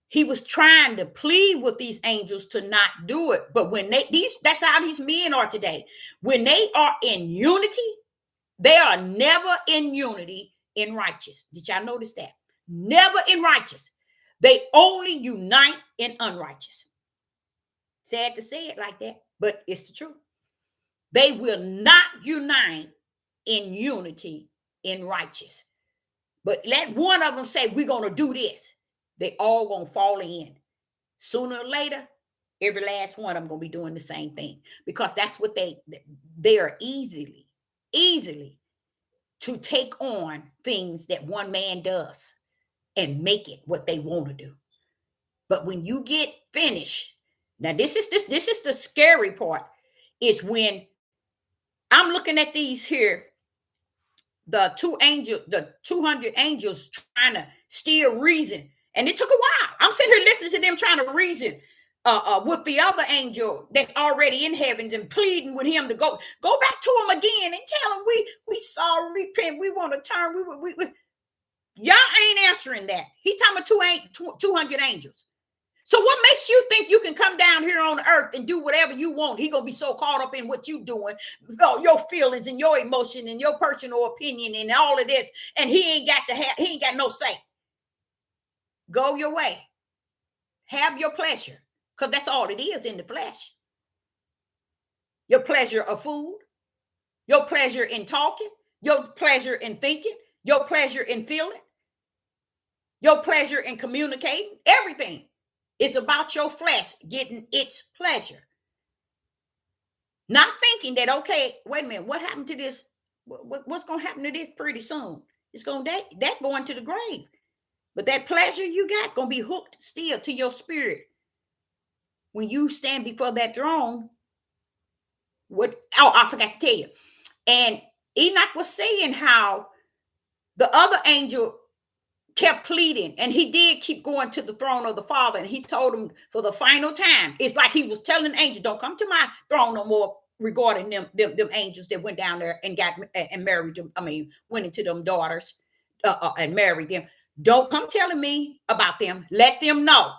Speaker 1: He was trying to plead with these angels to not do it. But when that's how these men are today. When they are in unity, they are never in unity in righteous. Did y'all notice that? Never in righteous. They only unite in unrighteous. Sad to say it like that, but it's the truth. They will not unite in unity in righteous. But let one of them say, we're going to do this. They all going to fall in. Sooner or later, every last one of them going to be doing the same thing. Because that's what they are easily to take on things that one man does and make it what they want to do. But when you get finished, now this is the scary part, is when I'm looking at these here, the 200 angels trying to steal reason. And it took a while. I'm sitting here listening to them trying to reason with the other angel that's already in heavens and pleading with him to go back to him again and tell him we sorry, repent, we want to turn. Y'all ain't answering that. He talking about 200 angels. So what makes you think you can come down here on earth and do whatever you want? He gonna be so caught up in what you doing, your feelings and your emotion and your personal opinion and all of this, and he ain't got no say. Go your way. Have your pleasure, because that's all it is in the flesh. Your pleasure of food, your pleasure in talking, your pleasure in thinking, your pleasure in feeling, your pleasure in communicating, everything. It's about your flesh getting its pleasure. Not thinking that, okay, wait a minute, what happened to this? What's going to happen to this pretty soon? It's going to that going to the grave. But that pleasure you got going to be hooked still to your spirit. When you stand before that throne, I forgot to tell you. And Enoch was saying how the other angel kept pleading, and he did keep going to the throne of the Father, and he told him for the final time. It's like he was telling the angel, don't come to my throne no more, regarding them angels that went down there and got and married them. I mean, went into them daughters and married them. Don't come telling me about them. Let them know.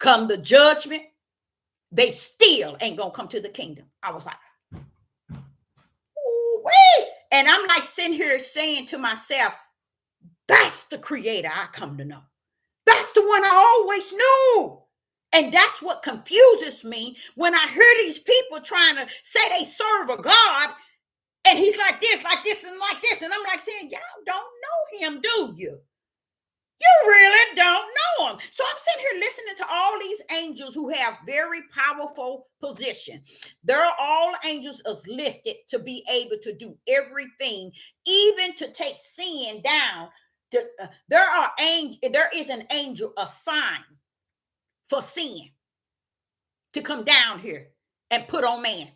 Speaker 1: Come the judgment, they still ain't gonna come to the kingdom. I was like, ooh, wait. And I'm like sitting here saying to myself, that's the creator I come to know. That's the one I always knew. And that's what confuses me when I hear these people trying to say they serve a God, and he's like this, and like this. And I'm like saying, y'all don't know him, do you? You really don't know him. So I'm sitting here listening to all these angels who have very powerful position. They're all angels as listed to be able to do everything, even to take sin down. There is an angel assigned for sin to come down here and put on man.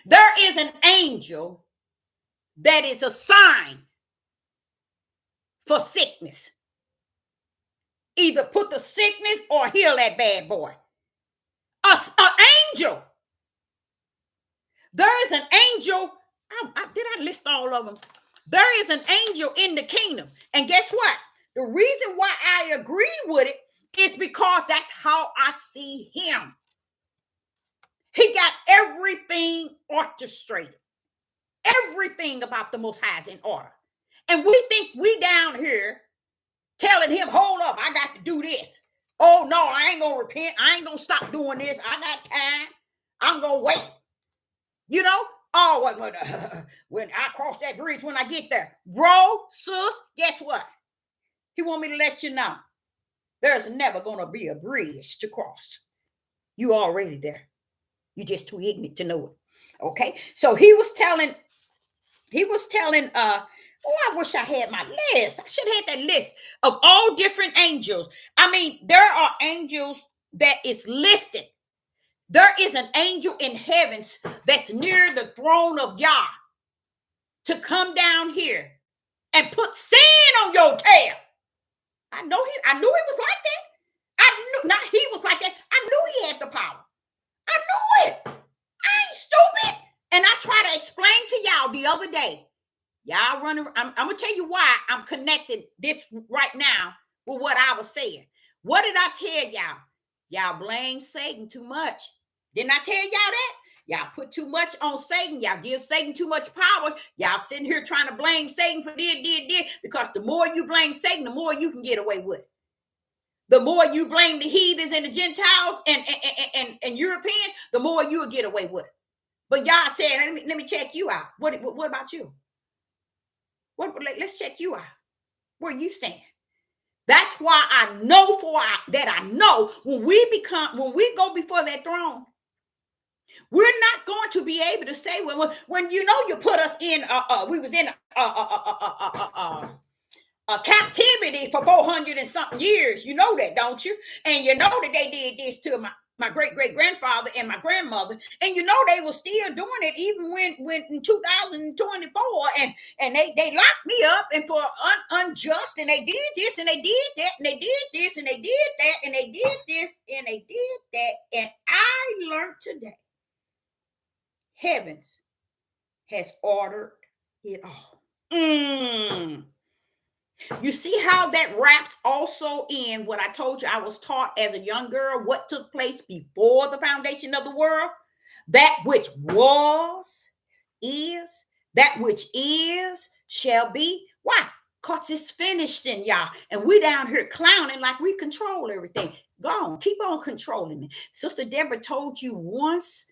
Speaker 1: There is an angel that is assigned for sickness. Either put the sickness or heal that bad boy. An angel. There is an angel. Did I list all of them? There is an angel in the kingdom. And guess what? The reason why I agree with it is because that's how I see him. He got everything orchestrated. Everything about the Most High is in order. And we think we down here telling him, hold up, I got to do this. Oh, no, I ain't going to repent. I ain't going to stop doing this. I got time. I'm going to wait. You know? Oh, when I cross that bridge, when I get there. Bro, sis, guess what? He want me to let you know. There's never going to be a bridge to cross. You already there. You just too ignorant to know it. Okay? So he was telling, I wish I had my list. I should have had that list of all different angels. I mean, there are angels that is listed. There is an angel in heavens that's near the throne of Yah to come down here and put sand on your tail. I knew he was like that. Not he was like that. I knew he had the power. I knew it. I ain't stupid. And I tried to explain to y'all the other day. Y'all running. I'm gonna tell you why I'm connecting this right now with what I was saying. What did I tell y'all? Y'all blame Satan too much. Didn't I tell y'all that? Y'all put too much on Satan. Y'all give Satan too much power. Y'all sitting here trying to blame Satan for this, because the more you blame Satan, the more you can get away with it. The more you blame the heathens and the Gentiles and Europeans, the more you'll get away with it. But y'all said, let me check you out. What about you? Let's check you out. Where you stand. That's why I know that I know when we go before that throne, we're not going to be able to say when you know you put us in we was in captivity for 400 and something years. You know that, don't you? And you know that they did this to my great-great-grandfather and my grandmother, and you know they were still doing it even when in 2024, and they locked me up and for unjust, and they did this and they did that and they did this and they did that and they did this and they did that. And I learned today, heavens has ordered it all. Mm. You see how that wraps also in what I told you I was taught as a young girl, what took place before the foundation of the world? That which was, is, that which is, shall be. Why? Because it's finished in y'all. And we down here clowning like we control everything. Go on, keep on controlling it. Sister Deborah told you once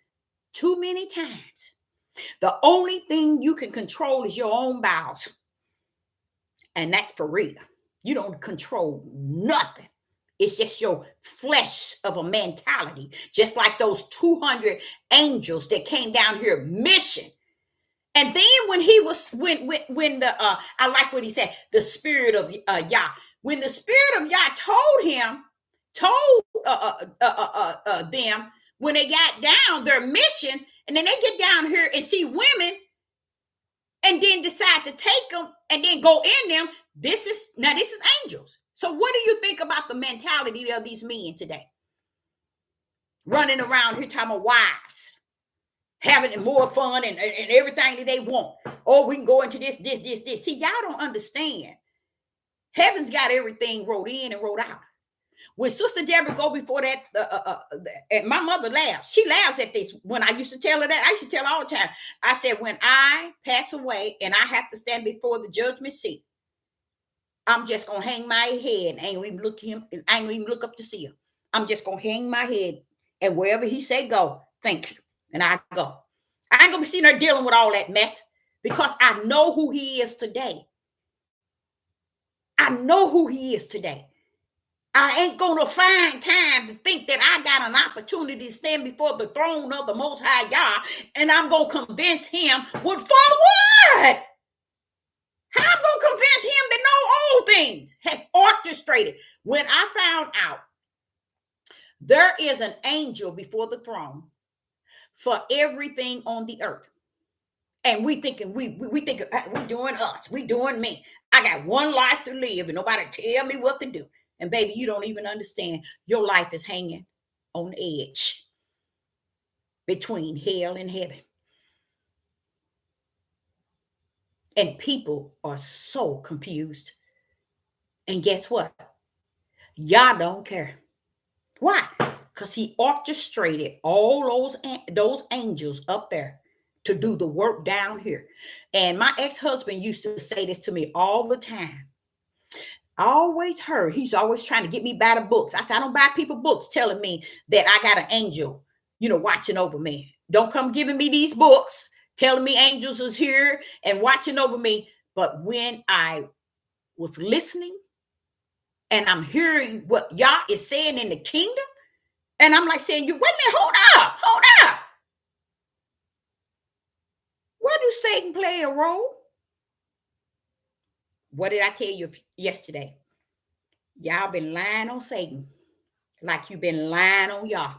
Speaker 1: too many times. The only thing you can control is your own bowels. And that's for real. You don't control nothing. It's just your flesh of a mentality, just like those 200 angels that came down here mission. And then when he was when the I like what he said, the spirit of Yah. When the spirit of Yah told them when they got down their mission, and then they get down here and see women and then decide to take them and then go in them. This is angels. So what do you think about the mentality of these men today? Running around here talking about wives, having more fun and everything that they want. Oh, we can go into this. See, y'all don't understand. Heaven's got everything wrote in and wrote out. When Sister Deborah go before that, and my mother laughs. She laughs at this. When I used to tell her that, I used to tell her all the time. I said, when I pass away and I have to stand before the judgment seat, I'm just gonna hang my head and I ain't even look up to see him. I'm just gonna hang my head, and wherever he say go, thank you, and I go. I ain't gonna be sitting there dealing with all that mess because I know who he is today. I know who he is today. I ain't gonna find time to think that I got an opportunity to stand before the throne of the Most High Yah, and I'm gonna convince him for what? How I'm gonna convince him to know all things has orchestrated? When I found out there is an angel before the throne for everything on the earth, and we thinking we doing us, we doing me. I got one life to live, and nobody tell me what to do. And baby, you don't even understand. Your life is hanging on the edge between hell and heaven. And people are so confused. And guess what? Y'all don't care. Why? Because he orchestrated all those angels up there to do the work down here. And my ex-husband used to say this to me all the time. I always heard he's always trying to get me by the books. I said, I don't buy people books telling me that I got an angel, watching over me. Don't come giving me these books telling me angels is here and watching over me. But when I was listening and I'm hearing what Yah is saying in the kingdom, and I'm like saying, wait a minute, hold up. Where do Satan play a role? What did I tell you yesterday? Y'all been lying on Satan like you've been lying on Yah.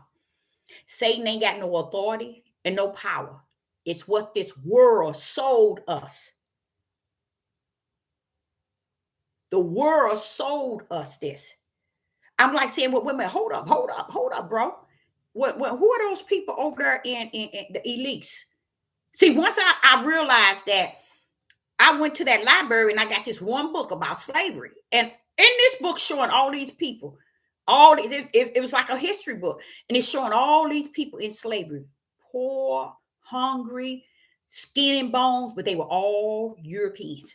Speaker 1: Satan ain't got no authority and no power. It's what this world sold us. The world sold us this. I'm like saying, well, wait a minute, hold up, bro. Who are those people over there in the elites? See, once I realized that, I went to that library and I got this one book about slavery. And in this book showing all these people, it was like a history book. And it's showing all these people in slavery, poor, hungry, skin and bones, but they were all Europeans.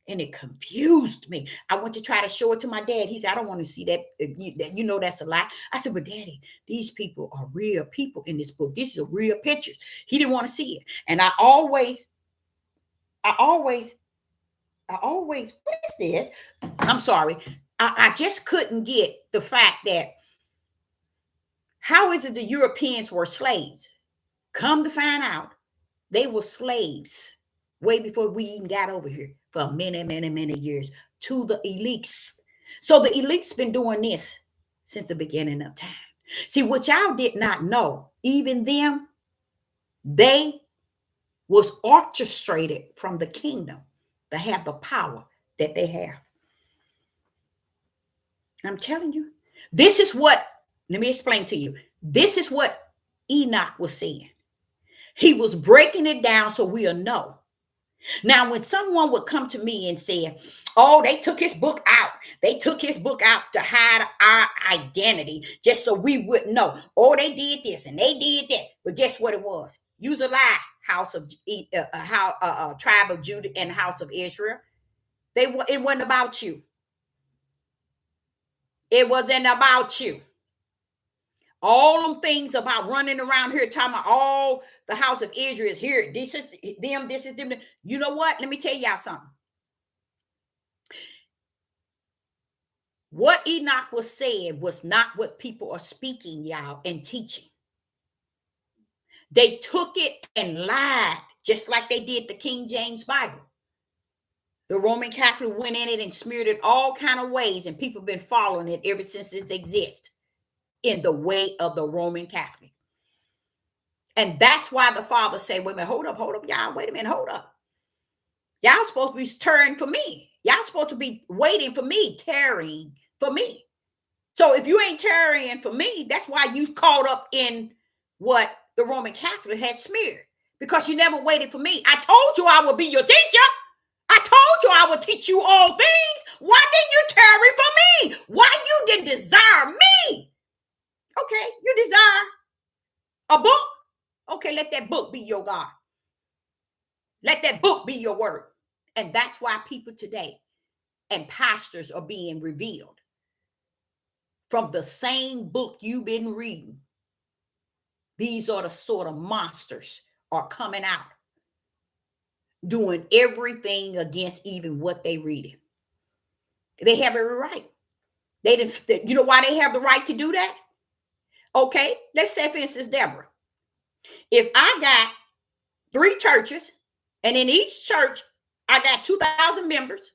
Speaker 1: And it confused me. I went to try to show it to my dad. He said, I don't want to see that. That's a lie. I said, but Daddy, these people are real people in this book. This is a real picture. He didn't want to see it. And I always, what is this? I'm sorry. I just couldn't get the fact that how is it the Europeans were slaves? Come to find out, they were slaves way before we even got over here for many years to the elites. So the elites been doing this since the beginning of time. See, what y'all did not know, even them, they was orchestrated from the kingdom to have the power that they have. I'm telling you, this is what, let me explain to you. This is what Enoch was saying. He was breaking it down so we'll know. Now, when someone would come to me and say, oh, they took his book out. They took his book out to hide our identity just so we wouldn't know. Oh, they did this and they did that. But guess what it was? Use a lie, tribe of Judah and house of Israel. It wasn't about you. It wasn't about you. All them things about running around here talking about all the house of Israel is here. This is them, this is them. You know what? Let me tell y'all something. What Enoch was saying was not what people are speaking, y'all, and teaching. They took it and lied, just like they did the King James Bible. The Roman Catholic went in it and smeared it all kind of ways, and people have been following it ever since it exists in the way of the Roman Catholic. And that's why the Father said, wait a minute, hold up, y'all. Wait a minute, hold up. Y'all supposed to be stirring for me. Y'all supposed to be waiting for me, tarrying for me. So if you ain't tarrying for me, that's why you caught up in what the Roman Catholic had smeared, because you never waited for me. I told you I would be your teacher. I told you I would teach you all things. Why didn't you tarry for me? Why you didn't desire me? Okay, you desire a book. Okay, let that book be your God. Let that book be your word. And that's why people today and pastors are being revealed from the same book you've been reading. These are the sort of monsters are coming out, doing everything against even what they reading. They have every right. They didn't. You know why they have the right to do that? Okay, let's say, for instance, Deborah. If I got 3 churches, and in each church I got 2,000 members,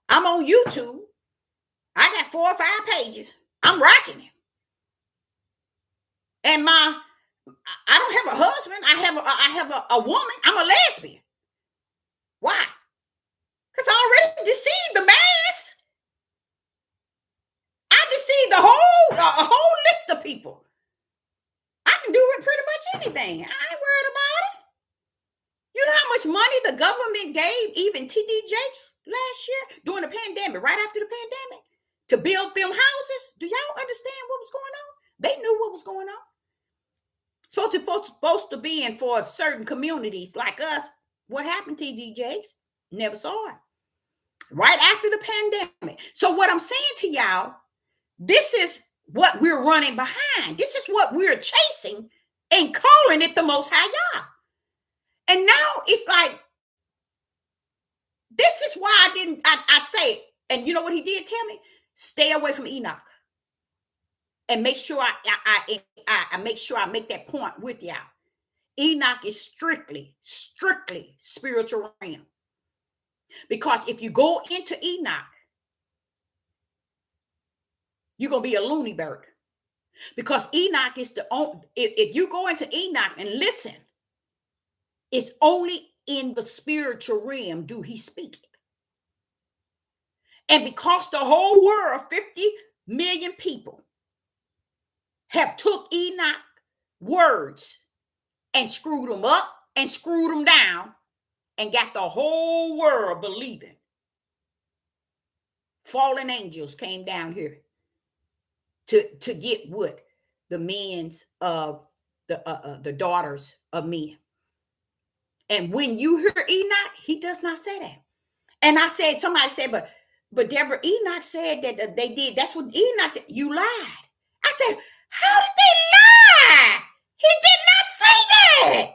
Speaker 1: I'm on YouTube. I got 4 or 5 pages. I'm rocking it. And I don't have a husband. I have a woman. I'm a lesbian. Why? Because I already deceived the mass. I deceived a whole list of people. I can do it pretty much anything. I ain't worried about it. You know how much money the government gave even TD Jakes last year during the pandemic, right after the pandemic, to build them houses? Do y'all understand what was going on? They knew what was going on. Supposed to be in for certain communities like us. What happened, TD Jakes? Never saw it. Right after the pandemic. So what I'm saying to y'all, this is what we're running behind. This is what we're chasing and calling it the Most High God. And now it's like, this is why I say it. And you know what he did tell me? Stay away from Enoch. And make sure I make sure I make that point with y'all. Enoch is strictly spiritual realm. Because if you go into Enoch, you're going to be a loony bird. Because Enoch is the only, if you go into Enoch and listen, it's only in the spiritual realm do he speak it. And because the whole world, 50 million people, have took Enoch words and screwed them up and screwed them down and got the whole world believing fallen angels came down here to get what? The men's of the daughters of men. And when you hear Enoch, he does not say that. And I said, somebody said, but Deborah, Enoch said that they did. That's what Enoch said. You lied. I said, how did they lie? He did not say that.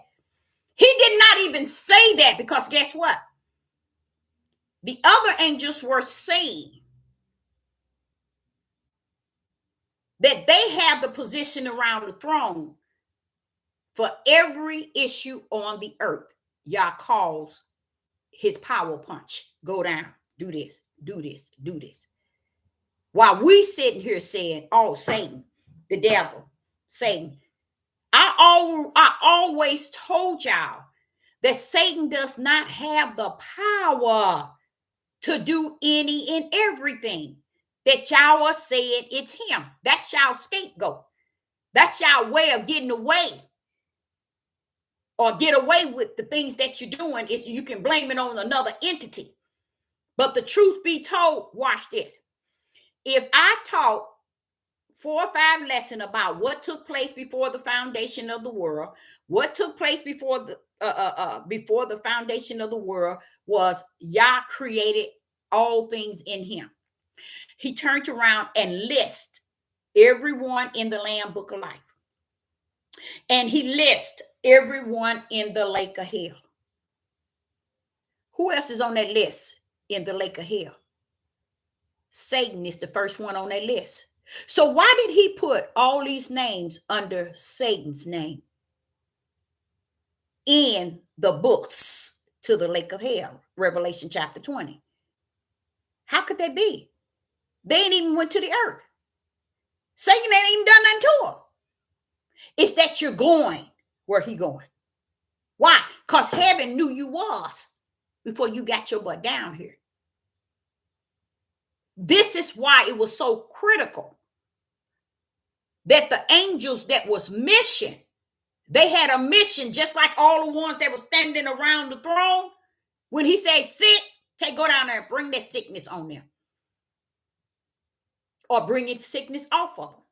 Speaker 1: He did not even say that, because guess what? The other angels were saying that they have the position around the throne for every issue on the earth. Yah calls his power punch. Go down, do this, do this, do this. While we sitting here saying, oh, Satan, the devil, Satan. I always told y'all that Satan does not have the power to do any and everything. That y'all are saying it's him. That's y'all scapegoat. That's y'all way of getting away or get away with the things that you're doing, is you can blame it on another entity. But the truth be told, watch this. If I taught 4 or 5 lessons about what took place before the foundation of the world, what took place before the foundation of the world was Yah created all things in him. He turned around and lists everyone in the Lamb Book of Life. And he lists everyone in the lake of hell. Who else is on that list in the lake of hell? Satan is the first one on that list. So why did he put all these names under Satan's name in the books to the lake of hell, Revelation chapter 20? How could that be? They ain't even went to the earth. Satan ain't even done nothing to them. It's that you're going where he going. Why? Because heaven knew you was before you got your butt down here. This is why it was so critical that the angels that was mission, they had a mission just like all the ones that were standing around the throne. When he said sit, go down there and bring that sickness on them. Or bring its sickness off of them.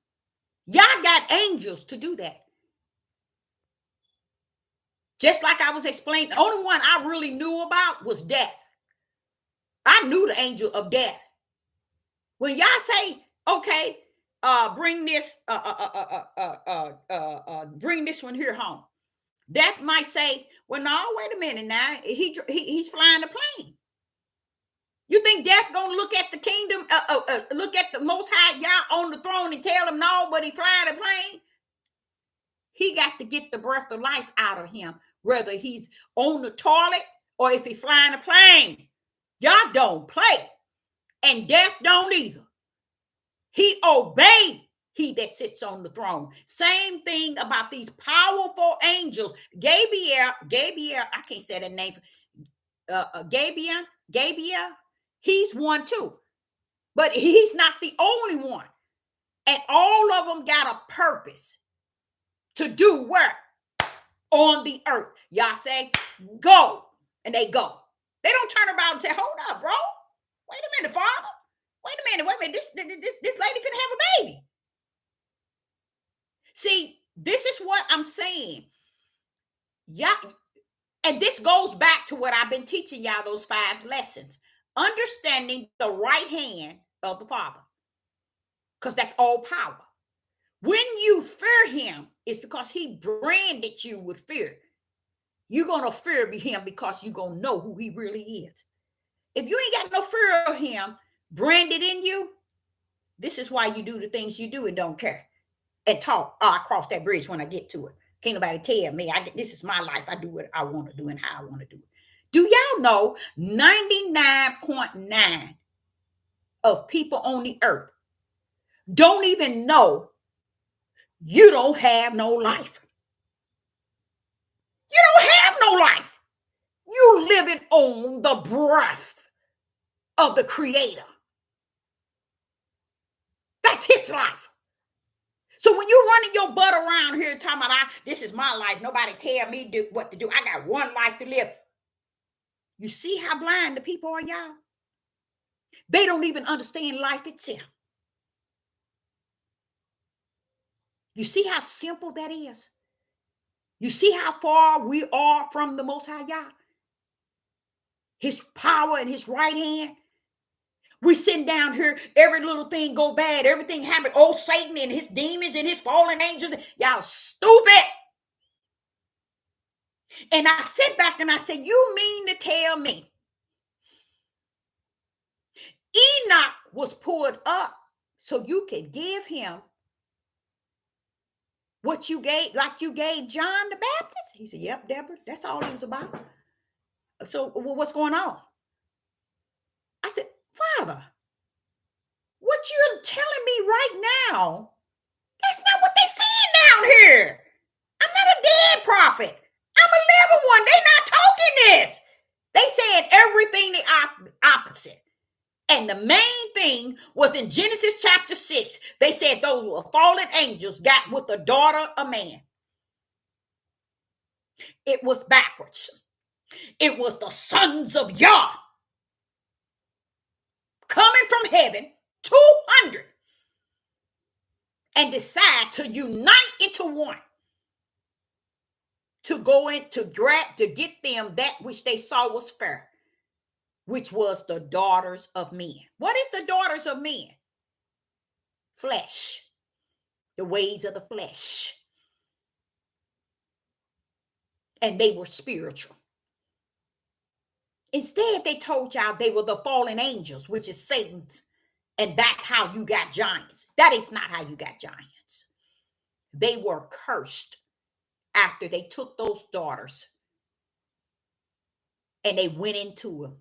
Speaker 1: Y'all got angels to do that. Just like I was explaining, the only one I really knew about was death. I knew the angel of death. When y'all say, okay, bring this one here home. Death might say, well, no, wait a minute now. He's flying a plane. You think Death's gonna look at the kingdom, look at the Most High Yah on the throne and tell him no, but he flying a plane? He got to get the breath of life out of him, whether he's on the toilet or if he's flying a plane. Y'all don't play. And Death don't either. He obeyed he that sits on the throne. Same thing about these powerful angels. Gabriel, I can't say that name. Gabriel, he's one too. But he's not the only one. And all of them got a purpose to do work on the earth. Y'all say, go. And they go. They don't turn around and say, hold up, bro. Wait a minute, Father. Wait a minute. This lady finna have a baby. See, this is what I'm saying. Yeah, and this goes back to what I've been teaching y'all, those 5 lessons. Understanding the right hand of the Father. Because that's all power. When you fear him, it's because he branded you with fear. You're going to fear him because you're going to know who he really is. If you ain't got no fear of him branded in you, this is why you do the things you do and don't care. And talk, I cross that bridge when I get to it. Can't nobody tell me, this is my life. I do what I want to do and how I want to do it. Do y'all know 99.9 of people on the earth don't even know you don't have no life? You don't have no life. You living on the breath of the Creator. That's his life. So when you're running your butt around here talking about, this is my life, nobody tell me what to do. I got one life to live. You see how blind the people are, y'all? They don't even understand life itself. You see how simple that is? You see how far we are from the Most High Yah? His power and his right hand. We sitting down here, every little thing go bad, everything happen. Oh, Satan and his demons and his fallen angels. Y'all stupid. And I sit back and I said, you mean to tell me Enoch was pulled up so you could give him what you gave, like you gave John the Baptist? He said, yep, Deborah, that's all it was about. So what's going on? I said, Father, what you're telling me right now, that's not what they saying down here. I'm not a dead prophet. I'm a living one. They not talking this. They said everything the opposite. And the main thing was in Genesis chapter 6. They said those were fallen angels got with the daughter of man. It was backwards. It was the sons of Yah coming from heaven, 200, and decide to unite into one, to go in to grab, to get them that which they saw was fair, which was the daughters of men. What is the daughters of men? Flesh, the ways of the flesh. And they were spiritual. Instead, they told y'all they were the fallen angels, which is Satan's. And that's how you got giants. That is not how you got giants. They were cursed after they took those daughters and they went into them.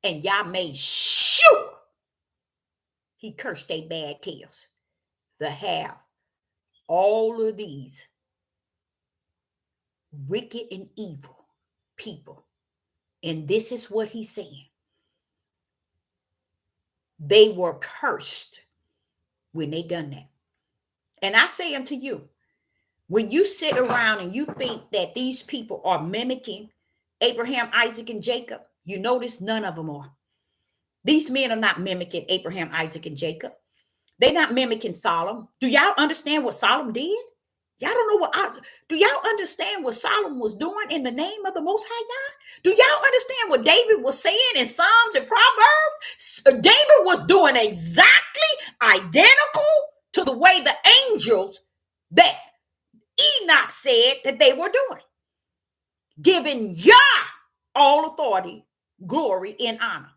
Speaker 1: And y'all made sure he cursed their bad tails to have all of these wicked and evil people. And this is what he's saying. They were cursed when they done that. And I say unto you, when you sit around and you think that these people are mimicking Abraham, Isaac, and Jacob, you notice none of them are. These men are not mimicking Abraham, Isaac, and Jacob. They're not mimicking Solomon. Do y'all understand what Solomon did? Y'all don't know what do y'all understand what Solomon was doing in the name of the Most High God? Do y'all understand what David was saying in Psalms and Proverbs? David was doing exactly identical to the way the angels that Enoch said that they were doing, giving Yah all authority, glory, and honor.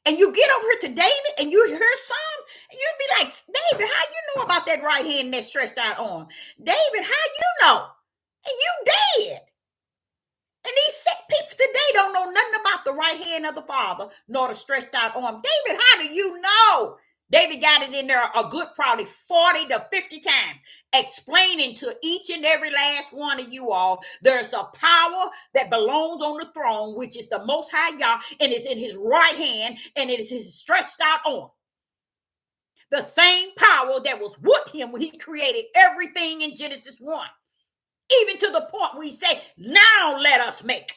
Speaker 1: And you get over here to David and you hear Psalms, and you'd be like, David, how you know about that right hand and that stretched out arm? David, how you know? And you dead. And these sick people today don't know nothing about the right hand of the Father, nor the stretched out arm. David, how do you know? David got it in there a good probably 40 to 50 times, explaining to each and every last one of you all, there's a power that belongs on the throne, which is the Most High Yah, and it's in his right hand, and it is his stretched out arm. The same power that was with him when he created everything in Genesis 1. Even to the point where he said, now let us make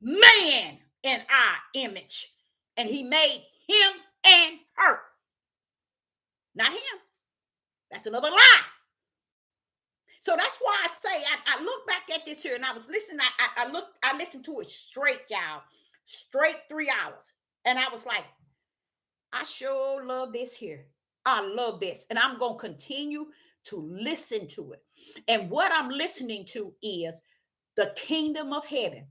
Speaker 1: man in our image. And he made him and her. Not him. That's another lie. So that's why I say, I look back at this here and I was listening. I listened to it straight, y'all. Straight 3 hours. And I was like, I sure love this here. I love this. And I'm going to continue to listen to it. And what I'm listening to is the kingdom of heaven.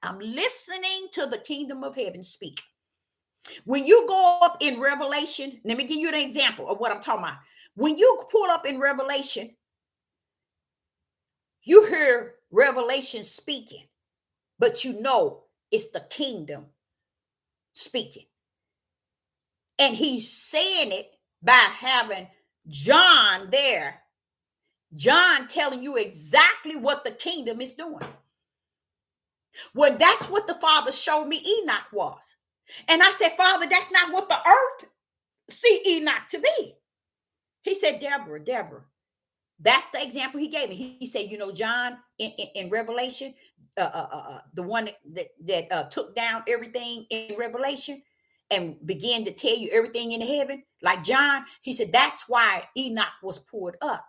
Speaker 1: I'm listening to the kingdom of heaven speak. When you go up in Revelation, let me give you an example of what I'm talking about. When you pull up in Revelation, you hear Revelation speaking, but you know it's the kingdom speaking. And he's saying it by having John there. John telling you exactly what the kingdom is doing. Well, that's what the Father showed me Enoch was. And I said, Father, that's not what the earth see Enoch to be. He said, Deborah, that's the example he gave me. He said, you know, John in Revelation, the one that took down everything in Revelation and began to tell you everything in heaven, like John, he said, that's why Enoch was pulled up.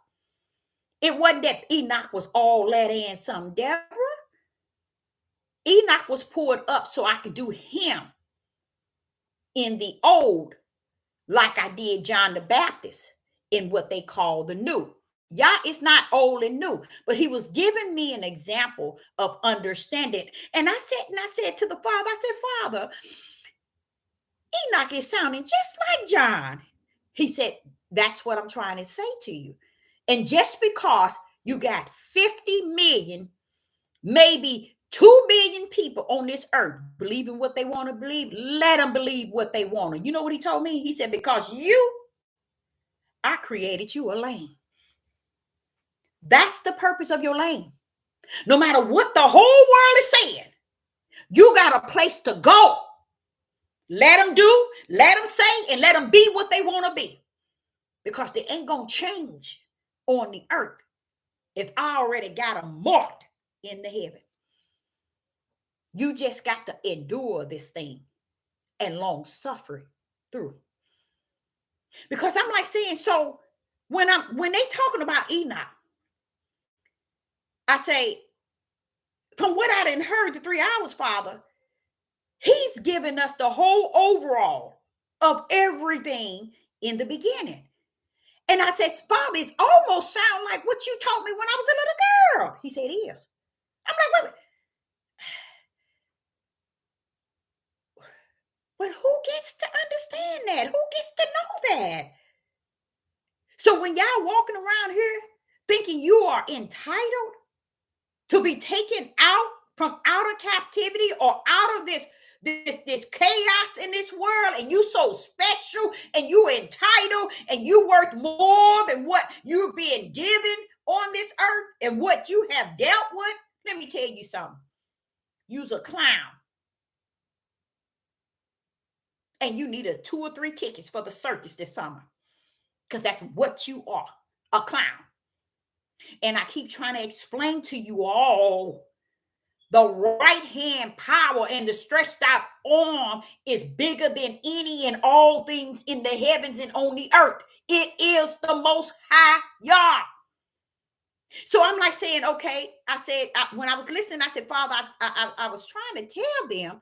Speaker 1: It wasn't that Enoch was all that and some, Deborah. Enoch was pulled up so I could do him in the old, like I did John the Baptist in what they call the new. Yeah, it's not old and new, but he was giving me an example of understanding. And I said to the Father, I said, Father, Enoch is sounding just like John. He said, that's what I'm trying to say to you. And just because you got 50 million, maybe 2 billion people on this earth believing what they want to believe, let them believe what they want to. You know what he told me? He said, because I created you a lane. That's the purpose of your lane. No matter what the whole world is saying, you got a place to go. Let them do, let them say, and let them be what they want to be. Because they ain't going to change on the earth. If I already got them marked in the heaven, you just got to endure this thing and long suffering through. Because I'm like saying, so when they talking about Enoch, I say, from what I didn't heard the 3 hours, Father, he's given us the whole overall of everything in the beginning. And I said, Father, it almost sound like what you told me when I was a little girl. He said, it is. I'm like, wait, but who gets to understand that? Who gets to know that? So when y'all walking around here thinking you are entitled to be taken out from outer captivity or out of this chaos in this world, and you so special and you entitled and you worth more than what you're being given on this earth and what you have dealt with, let me tell you something. You's a clown. And you need 2 or 3 tickets for the circus this summer. Because that's what you are, a clown. And I keep trying to explain to you all, the right hand power and the stretched out arm is bigger than any and all things in the heavens and on the earth. It is the most high Yah. So I'm like saying, okay, I said, when I was listening, I said, Father, I was trying to tell them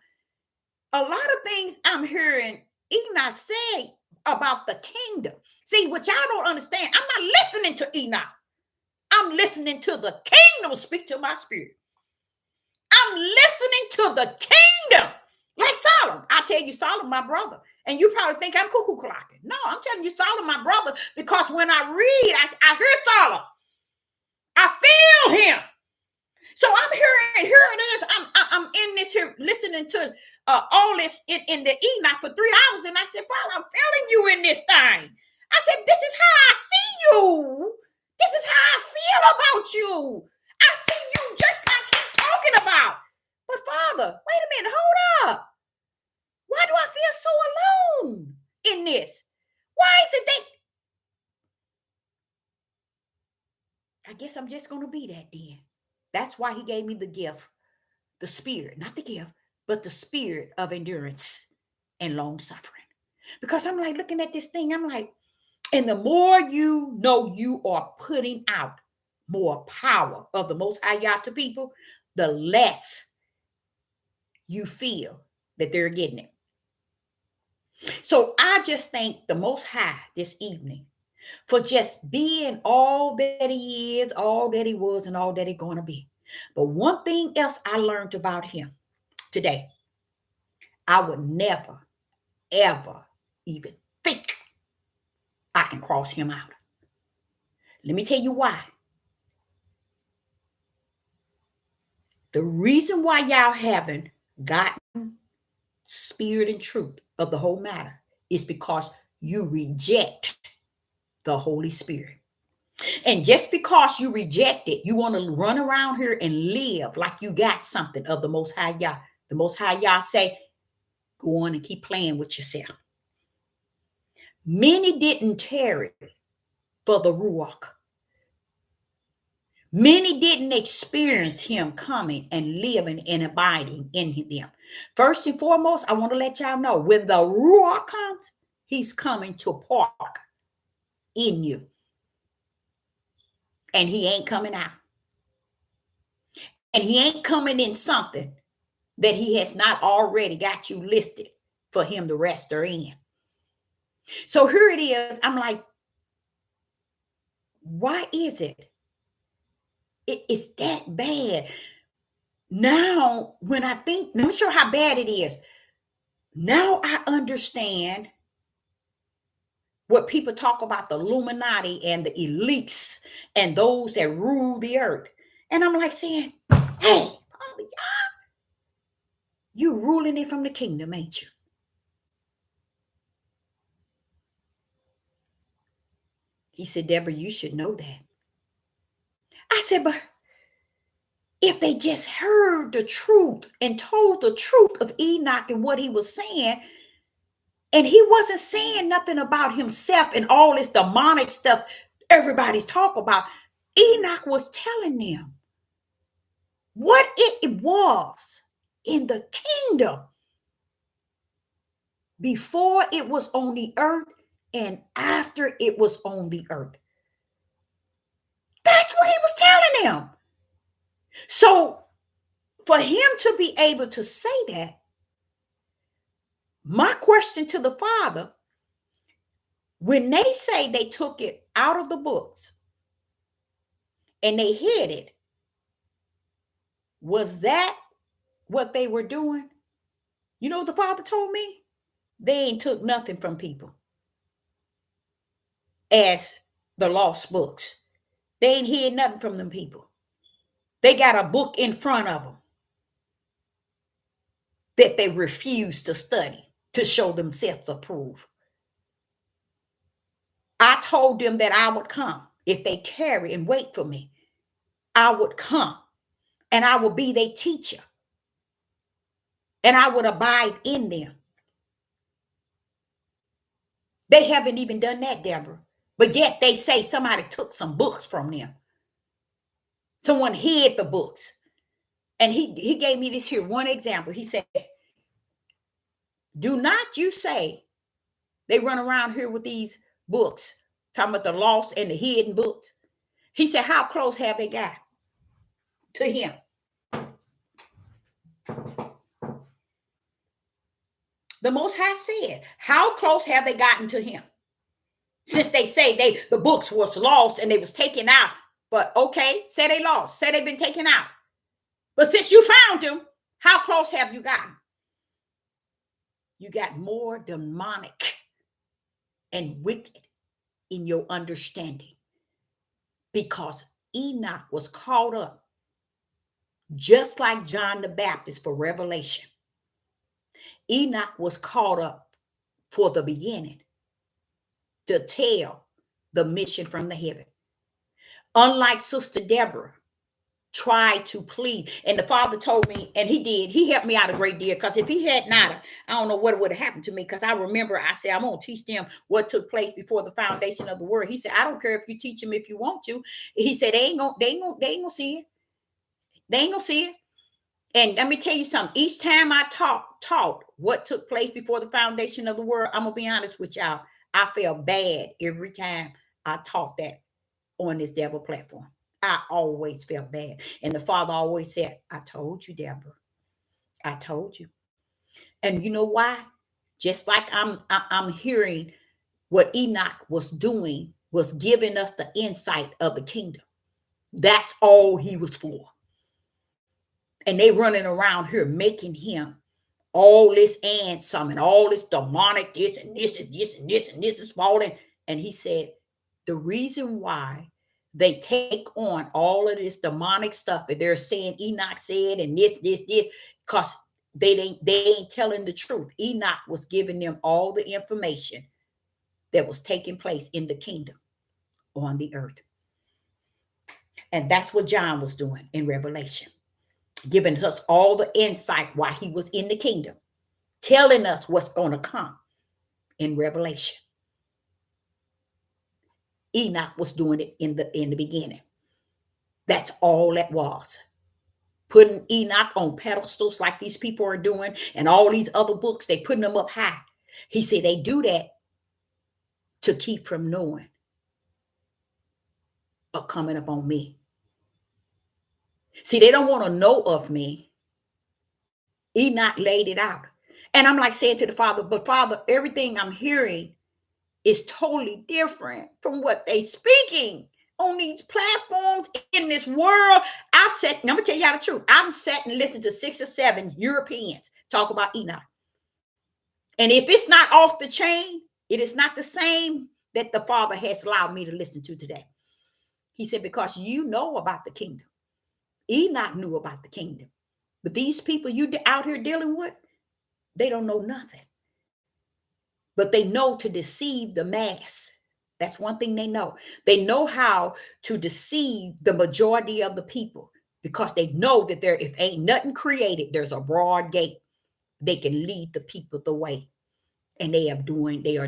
Speaker 1: a lot of things I'm hearing Enoch say about the kingdom. See, what y'all don't understand, I'm not listening to Enoch. I'm listening to the kingdom speak to my spirit. I'm listening to the kingdom. Like Solomon. I tell you, Solomon, my brother. And you probably think I'm cuckoo clocking. No, I'm telling you, Solomon, my brother, because when I read, I hear Solomon. I feel him. So I'm hearing, here it is. I'm in this here listening to all this in the Enoch for 3 hours. And I said, Father, I'm feeling you in this thing. I said, this is how I see you. This is how I feel about you. I see you just like he's talking about. But Father, wait a minute, hold up. Why do I feel so alone in this? Why is it that? I guess I'm just going to be that then. That's why he gave me the gift, the spirit, not the gift, but the spirit of endurance and long suffering. Because I'm like looking at this thing, I'm like, and the more you know you are putting out more power of the Most High Yah to people, the less you feel that they're getting it. So I just thank the Most High this evening for just being all that he is, all that he was, and all that he's going to be. But one thing else I learned about him today, I would never, ever even think I can cross him out. Let me tell you why. The reason why y'all haven't gotten spirit and truth of the whole matter is because you reject the Holy Spirit. And just because you reject it, you want to run around here and live like you got something of the Most High Yah. The Most High Yah say, go on and keep playing with yourself. Many didn't tarry for the Ruach. Many didn't experience him coming and living and abiding in them. First and foremost, I want to let y'all know, when the Ruach comes, he's coming to park in you. And he ain't coming out. And he ain't coming in something that he has not already got you listed for him to rester in. So here it is. I'm like, why is it? It's that bad. Now, when I think, I'm sure how bad it is. Now I understand what people talk about, the Illuminati and the elites and those that rule the earth. And I'm like saying, hey, you ruling it from the kingdom, ain't you? He said, Deborah, you should know that. I said, but if they just heard the truth and told the truth of Enoch and what he was saying, and he wasn't saying nothing about himself and all this demonic stuff everybody's talking about. Enoch was telling them what it was in the kingdom before it was on the earth and after it was on the earth. That's what he was telling them. So for him to be able to say that, my question to the Father, when they say they took it out of the books and they hid it, was that what they were doing? You know what the Father told me? They ain't took nothing from people as the lost books. They ain't hid nothing from them people. They got a book in front of them that they refuse to study to show themselves approved. I told them that I would come if they tarry and wait for me. I would come and I would be their teacher and I would abide in them. They haven't even done that, Deborah. But yet they say somebody took some books from them. Someone hid the books. And he gave me this here one example. He said, do not you say they run around here with these books, talking about the lost and the hidden books. He said, how close have they got to him? The Most High said, how close have they gotten to him? Since they say the books was lost and they was taken out. But okay, say they lost, say they've been taken out. But since you found them, how close have you gotten? You got more demonic and wicked in your understanding, because Enoch was caught up just like John the Baptist for Revelation. Enoch was caught up for the beginning to tell the mission from the heaven. Unlike Sister Deborah tried to plead, and the Father told me, and he helped me out a great deal, because if he had not, I don't know what would have happened to me, because I remember I said, I'm going to teach them what took place before the foundation of the world. He said, I don't care if you teach them if you want to. He said, they ain't gonna see it. They ain't gonna see it. And let me tell you something. Each time I taught what took place before the foundation of the world, I'm gonna be honest with y'all, I felt bad every time I taught that on this Deborah platform. I always felt bad. And the Father always said, I told you, Deborah. I told you. And you know why? Just like I'm hearing what Enoch was doing, was giving us the insight of the kingdom. That's all he was for. And they running around here making him all this and some, and all this demonic, this and this and this and this and this is falling. And he said, the reason why they take on all of this demonic stuff that they're saying Enoch said and this, because they ain't telling the truth. Enoch was giving them all the information that was taking place in the kingdom on the earth. And that's what John was doing in Revelation, giving us all the insight why he was in the kingdom, telling us what's going to come in Revelation. Enoch was doing it in the beginning. That's all that was. Putting Enoch on pedestals like these people are doing, and all these other books, they putting them up high. He said they do that to keep from knowing or coming up on me. See, they don't want to know of me. Enoch laid it out. And I'm like saying to the Father, but Father, everything I'm hearing is totally different from what they speaking on these platforms in this world. I've sat, and I'm gonna tell y'all the truth, I've sat and listened to 6 or 7 Europeans talk about Enoch. And if it's not off the chain, it is not the same that the Father has allowed me to listen to today. He said, because you know about the kingdom. Enoch knew about the kingdom. But these people you out here dealing with, they don't know nothing. But they know to deceive the mass. That's one thing they know. They know how to deceive the majority of the people, because they know that if ain't nothing created, there's a broad gate. They can lead the people the way. And they are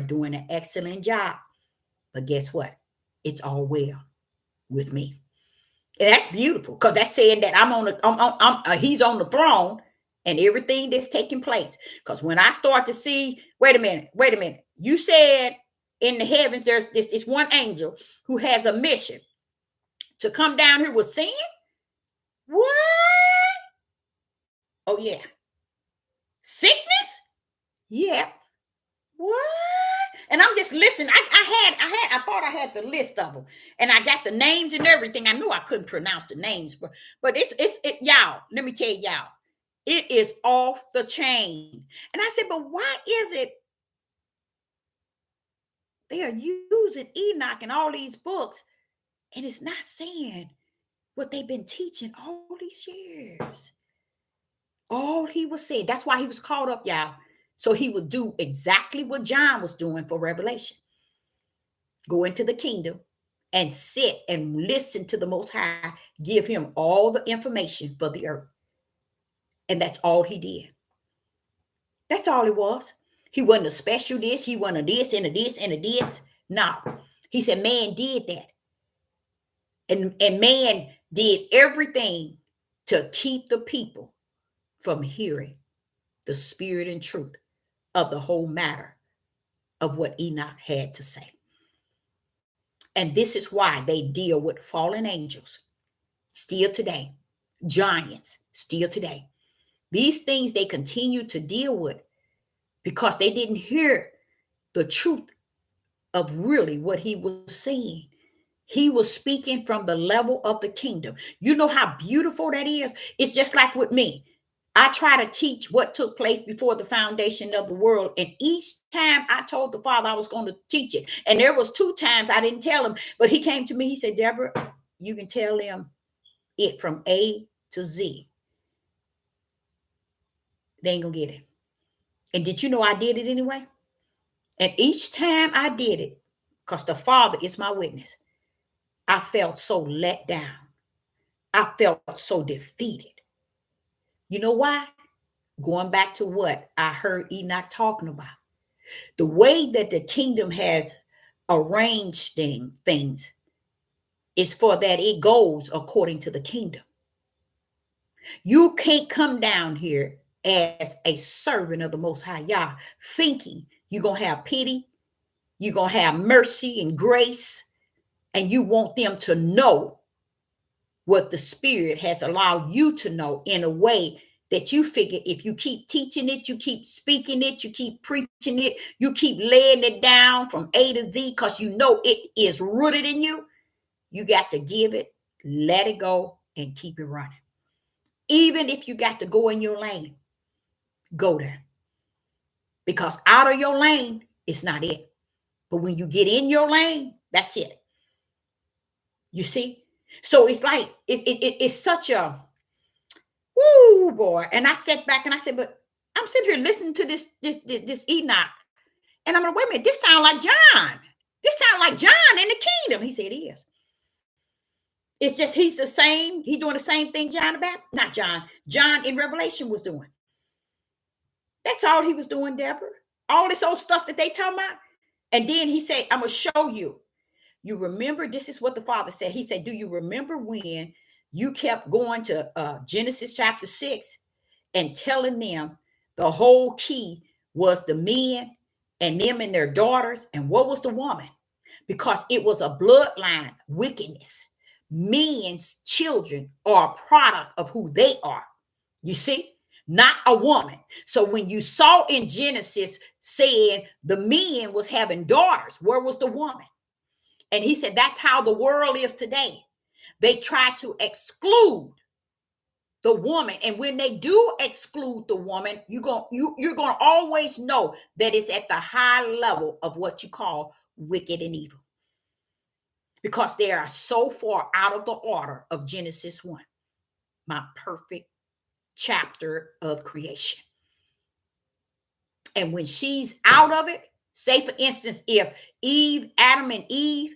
Speaker 1: doing an excellent job. But guess what? It's all well with me. And that's beautiful because that's saying that he's on the throne and everything that's taking place. Because when I start to see, wait a minute, you said in the heavens there's this one angel who has a mission to come down here with sin. What? Oh yeah, sickness. Yeah. What? And I'm just listening. I thought I had the list of them, and I got the names and everything. I knew I couldn't pronounce the names, but y'all. Let me tell y'all, it is off the chain. And I said, but why is it they are using Enoch and all these books, and it's not saying what they've been teaching all these years? All he was saying. That's why he was caught up, y'all. So he would do exactly what John was doing for Revelation. Go into the kingdom and sit and listen to the Most High, give him all the information for the earth. And that's all he did. That's all it was. He wasn't a special this, he wasn't a this and a this and a this. No. He said man did that. And man did everything to keep the people from hearing the spirit and truth of the whole matter of what Enoch had to say. And this is why they deal with fallen angels still today, giants still today. These things they continue to deal with because they didn't hear the truth of really what he was saying. He was speaking from the level of the kingdom. You know how beautiful that is? It's just like with me. I try to teach what took place before the foundation of the world. And each time I told the Father I was going to teach it. And there was 2 times I didn't tell him. But he came to me. He said, Deborah, you can tell them it from A to Z. They ain't going to get it. And did you know I did it anyway? And each time I did it, because the Father is my witness, I felt so let down. I felt so defeated. You know why? Going back to what I heard Enoch talking about. The way that the kingdom has arranged things is for that it goes according to the kingdom. You can't come down here as a servant of the Most High Yah thinking you're going to have pity, you're going to have mercy and grace, and you want them to know what the Spirit has allowed you to know in a way that you figure if you keep teaching it, you keep speaking it, you keep preaching it, you keep laying it down from A to Z because you know it is rooted in you, you got to give it, let it go, and keep it running. Even if you got to go in your lane, go there. Because out of your lane, it's not it. But when you get in your lane, that's it. You see? So it's like, it's such a, woo, boy. And I sat back and I said, but I'm sitting here listening to this Enoch. And I'm like, wait a minute, this sounds like John. This sounds like John in the kingdom. He said, it is. It's just he's the same. He's doing the same thing John John in Revelation was doing. That's all he was doing, Deborah. All this old stuff that they talking about. And then he said, I'm going to show you. You remember, this is what the Father said. He said, do you remember when you kept going to Genesis chapter 6 and telling them the whole key was the men and them and their daughters? And what was the woman? Because it was a bloodline wickedness. Men's children are a product of who they are. You see? Not a woman. So when you saw in Genesis saying the men was having daughters, where was the woman? And he said, that's how the world is today. They try to exclude the woman. And when they do exclude the woman, you're going to always know that it's at the high level of what you call wicked and evil. Because they are so far out of the order of Genesis 1, my perfect chapter of creation. And when she's out of it, say for instance, if Adam and Eve,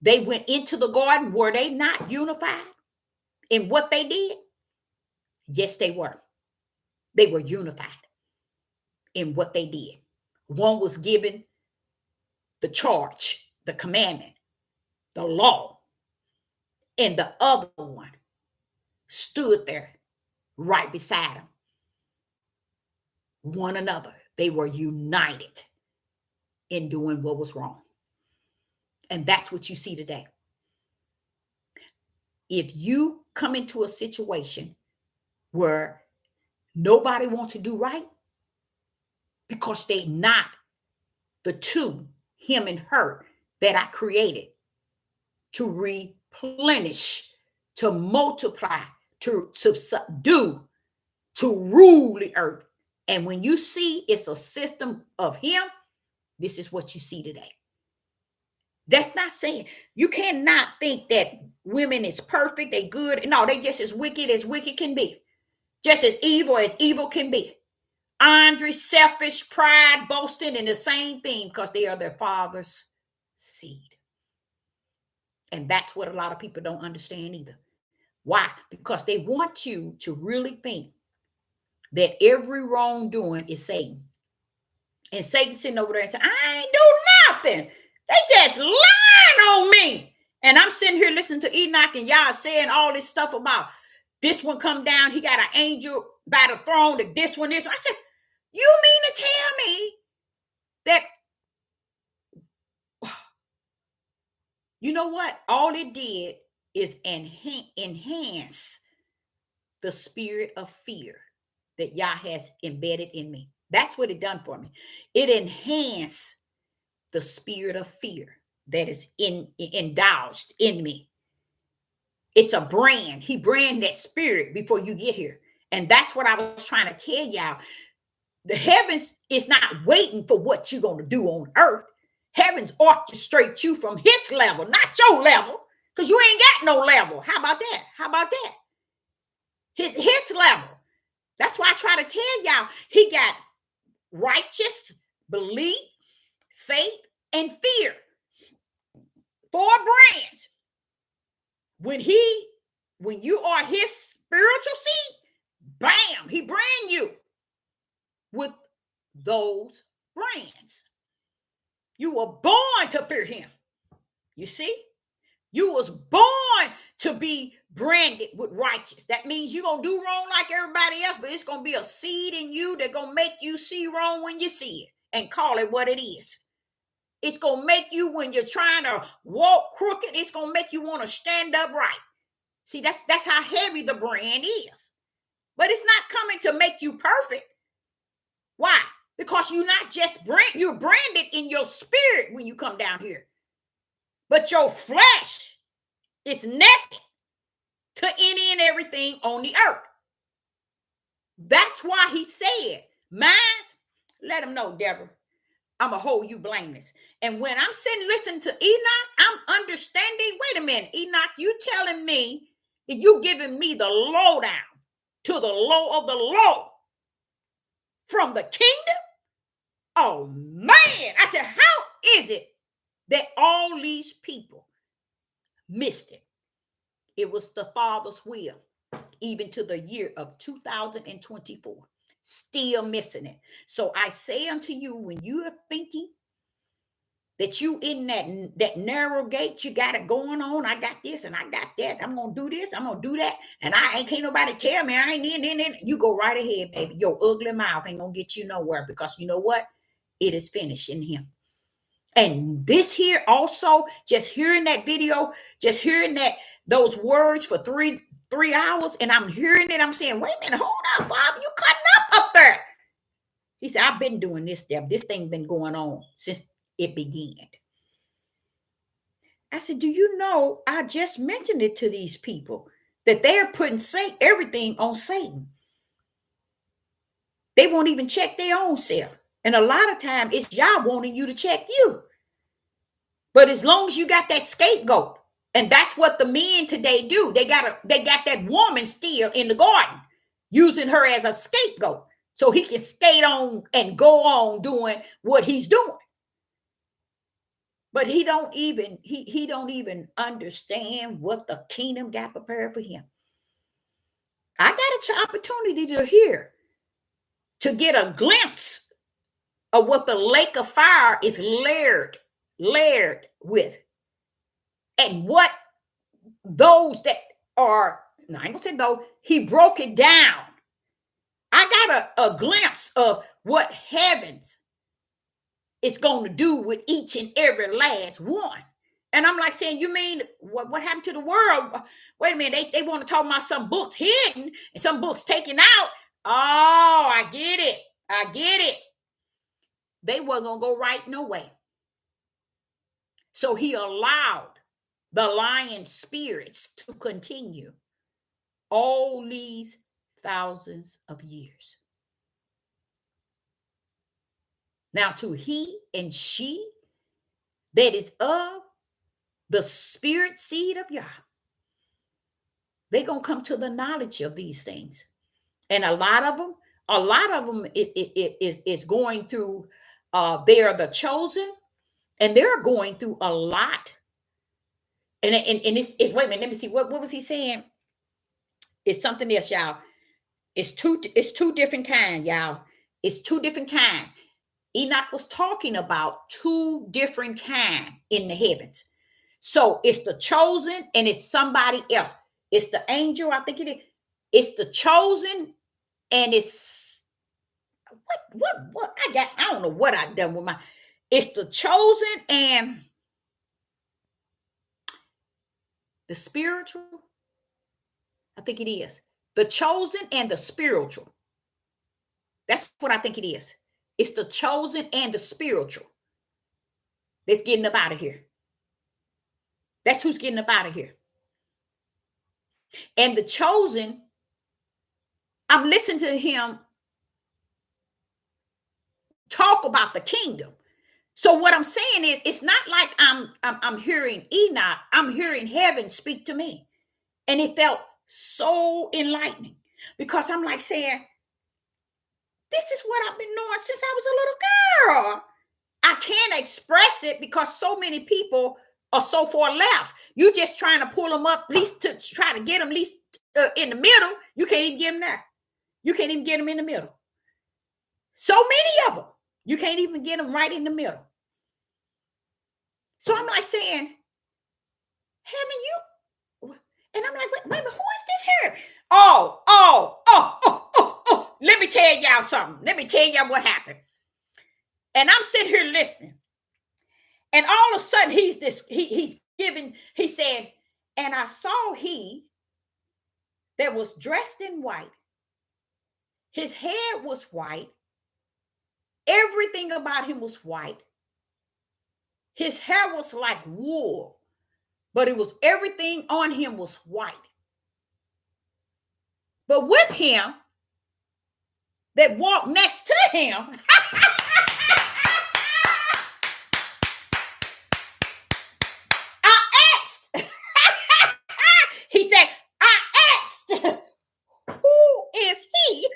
Speaker 1: they went into the garden, were they not unified in what they did? Yes, they were. They were unified in what they did. One was given the charge, the commandment, the law, and the other one stood there right beside him. One another. They were united in doing what was wrong. And that's what you see today. If you come into a situation where nobody wants to do right because they're not the two, him and her, that I created to replenish, to multiply, to subdue, to rule the earth. And when you see it's a system of him, this is what you see today. That's not saying you cannot think that women is perfect, they good. No, they just as wicked can be. Just as evil can be. Andre, selfish, pride, boasting, and the same thing because they are their father's seed. And that's what a lot of people don't understand either. Why? Because they want you to really think that every wrongdoing is Satan. And Satan sitting over there and saying, I ain't do nothing. They just lying on me. And I'm sitting here listening to Enoch and y'all saying all this stuff about this one come down. He got an angel by the throne. That this one. I said, you mean to tell me that, you know what? All it did is enhance the spirit of fear that Yah has embedded in me. That's what it done for me. It enhanced the spirit of fear that is indulged in me. It's a brand. He branded that spirit before you get here. And that's what I was trying to tell y'all. The heavens is not waiting for what you're going to do on earth. Heavens orchestrate you from his level, not your level, because you ain't got no level. How about that? How about that? His level. That's why I try to tell y'all, he got righteous, belief, faith, and fear. 4 brands. When you are his spiritual seed, bam, he brand you with those brands. You were born to fear him. You see? You was born to be branded with righteous. That means you're going to do wrong like everybody else, but it's going to be a seed in you that's going to make you see wrong when you see it and call it what it is. It's going to make you, when you're trying to walk crooked, it's going to make you want to stand upright. See, that's how heavy the brand is. But it's not coming to make you perfect. Why? Because you're not just you're branded in your spirit when you come down here. But your flesh is naked to any and everything on the earth. That's why he said, minds, let him know, Deborah, I'm going to hold you blameless. And when I'm sitting listening to Enoch, I'm understanding, wait a minute, Enoch, you telling me that you giving me the lowdown to the low of the low from the kingdom? Oh, man. I said, how is it that all these people missed it? It was the Father's will, even to the year of 2024. Still missing it. So I say unto you, when you are thinking that you in that narrow gate, you got it going on. I got this and I got that. I'm going to do this. I'm going to do that. And can't nobody tell me I ain't in. You go right ahead, baby. Your ugly mouth ain't going to get you nowhere, because you know what? It is finished in him. And this here also, just hearing that video, just hearing those words for three hours, and I'm hearing it, I'm saying, wait a minute, hold up, Father, you cutting up there. He said, I've been doing this, Deb. This thing been going on since it began. I said, do you know, I just mentioned it to these people, that they're putting everything on Satan. They won't even check their own self. And a lot of times it's Yah wanting you to check you. But as long as you got that scapegoat, and that's what the men today do. They got that woman still in the garden, using her as a scapegoat so he can skate on and go on doing what he's doing. But he don't even understand what the kingdom got prepared for him. I got an opportunity to hear, to get a glimpse of what the lake of fire is layered with, and what those that are, no, I ain't gonna say though, he broke it down. I got a glimpse of what heavens is going to do with each and every last one. And I'm like saying, you mean what happened to the world? Wait a minute, they want to talk about some books hidden and some books taken out. Oh, I get it. I get it. They weren't going to go right no way. So he allowed the lion spirits to continue all these thousands of years. Now, to he and she that is of the spirit seed of Yah, they're going to come to the knowledge of these things. And a lot of them is going through, they are the chosen, and they're going through a lot. And it's wait a minute, let me see, what was he saying? It's something else, y'all. It's two different kinds, y'all. It's two different kinds. Enoch was talking about two different kinds in the heavens. So it's the chosen and it's somebody else. It's the angel, I think it is. It's the chosen and it's what I don't know what I done with my. It's the chosen and the spiritual. I think it is. The chosen and the spiritual. That's what I think it is. It's the chosen and the spiritual that's getting up out of here. That's who's getting up out of here. And the chosen, I'm listening to him talk about the kingdom. So what I'm saying is, it's not like I'm hearing Enoch. I'm hearing heaven speak to me, and it felt so enlightening because I'm like saying, this is what I've been knowing since I was a little girl. I can't express it because so many people are so far left. You just trying to pull them up, at least to try to get them, at least in the middle. You can't even get them there. You can't even get them in the middle. So many of them, you can't even get them right in the middle. So I'm like saying, haven't you? And I'm like, wait a minute, who is this here? Oh. Let me tell y'all something. Let me tell y'all what happened. And I'm sitting here listening. And all of a sudden, he said, and I saw he that was dressed in white. His hair was white. Everything about him was white. His hair was like wool, but it was everything on him was white. But with him, that walked next to him, I asked. He said, I asked, who is he?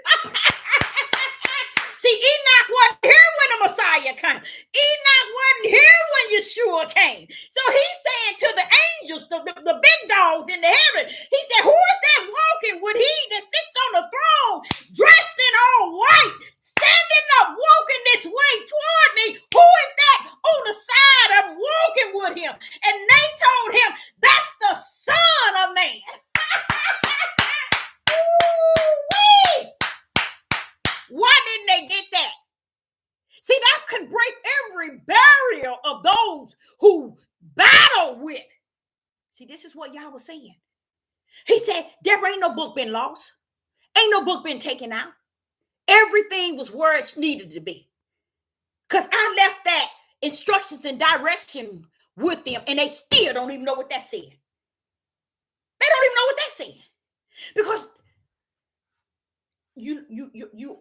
Speaker 1: See, Enoch wasn't here when the Messiah came. Enoch wasn't here when Yeshua came. So he's saying to the angels, the big dogs in the heaven, he said, who is that walking with he that sits on the throne, dressed in all white, standing up, walking this way toward me? Who is that on the side? I'm walking with him. And they told him, that's the Son of Man. Ooh-wee. Why didn't they get that? See, that can break every barrier of those who battle with. See, this is what y'all was saying. He said, there ain't no book been lost. Ain't no book been taken out. Everything was where it needed to be. Because I left that instructions and direction with them, and they still don't even know what that said. They don't even know what that's saying. Because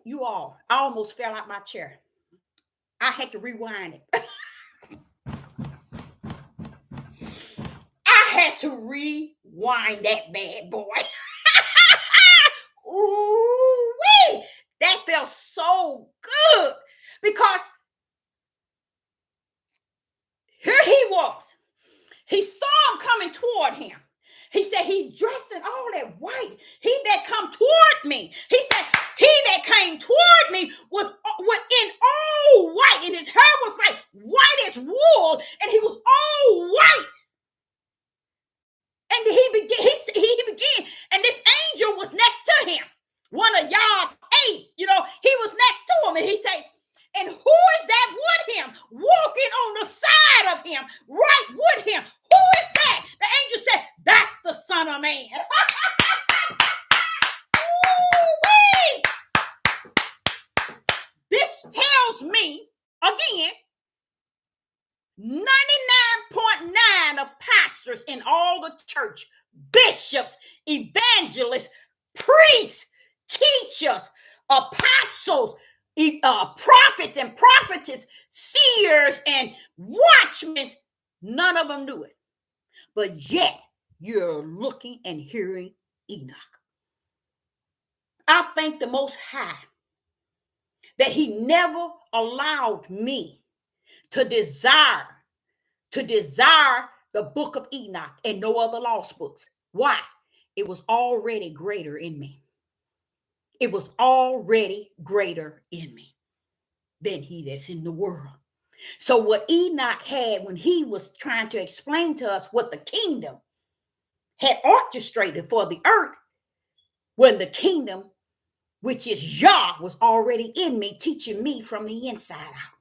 Speaker 1: you all, I almost fell out my chair. I had to rewind it. I had to rewind that bad boy. Ooh-wee. That felt so good because here he was. He saw him coming toward him. He said, he's dressed in all that white. He that come toward me. He said, he that came toward me was in all white. And his hair was like white as wool. And he was all white. And he began, and this angel was next to him. One of Yah's aides, he was next to him, and he said, and who is that with him, walking on the side of him, right with him? Who is that? The angel said, that's the Son of Man. This tells me, again, 99.9 of pastors in all the church, bishops, evangelists, priests, teachers, apostles, prophets and prophetess, seers and watchmen, none of them knew it. But yet you're looking and hearing Enoch. I thank the Most High that he never allowed me to desire the Book of Enoch and no other lost books. Why? It was already greater in me. It was already greater in me than he that's in the world. So what Enoch had when he was trying to explain to us what the kingdom had orchestrated for the earth, when the kingdom, which is Yah, was already in me, teaching me from the inside out.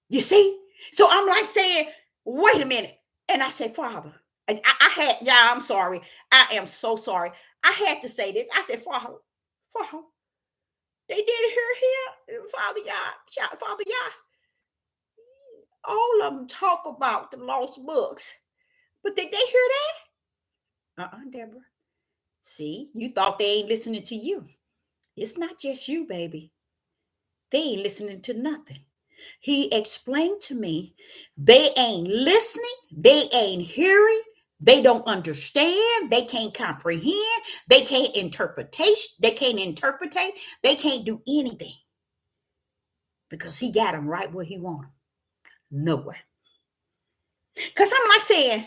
Speaker 1: You see? So I'm like saying, wait a minute. And I said, Father, I'm sorry. I am so sorry. I had to say this. I said, Father, they didn't hear him. Father Yah. All of them talk about the lost books. But did they hear that? Deborah. See, you thought they ain't listening to you. It's not just you, baby. They ain't listening to nothing. He explained to me, they ain't listening, they ain't hearing, they don't understand, they can't comprehend, they can't interpret, they can't do anything. Because he got them right where he want them. Nowhere. Because I'm like saying,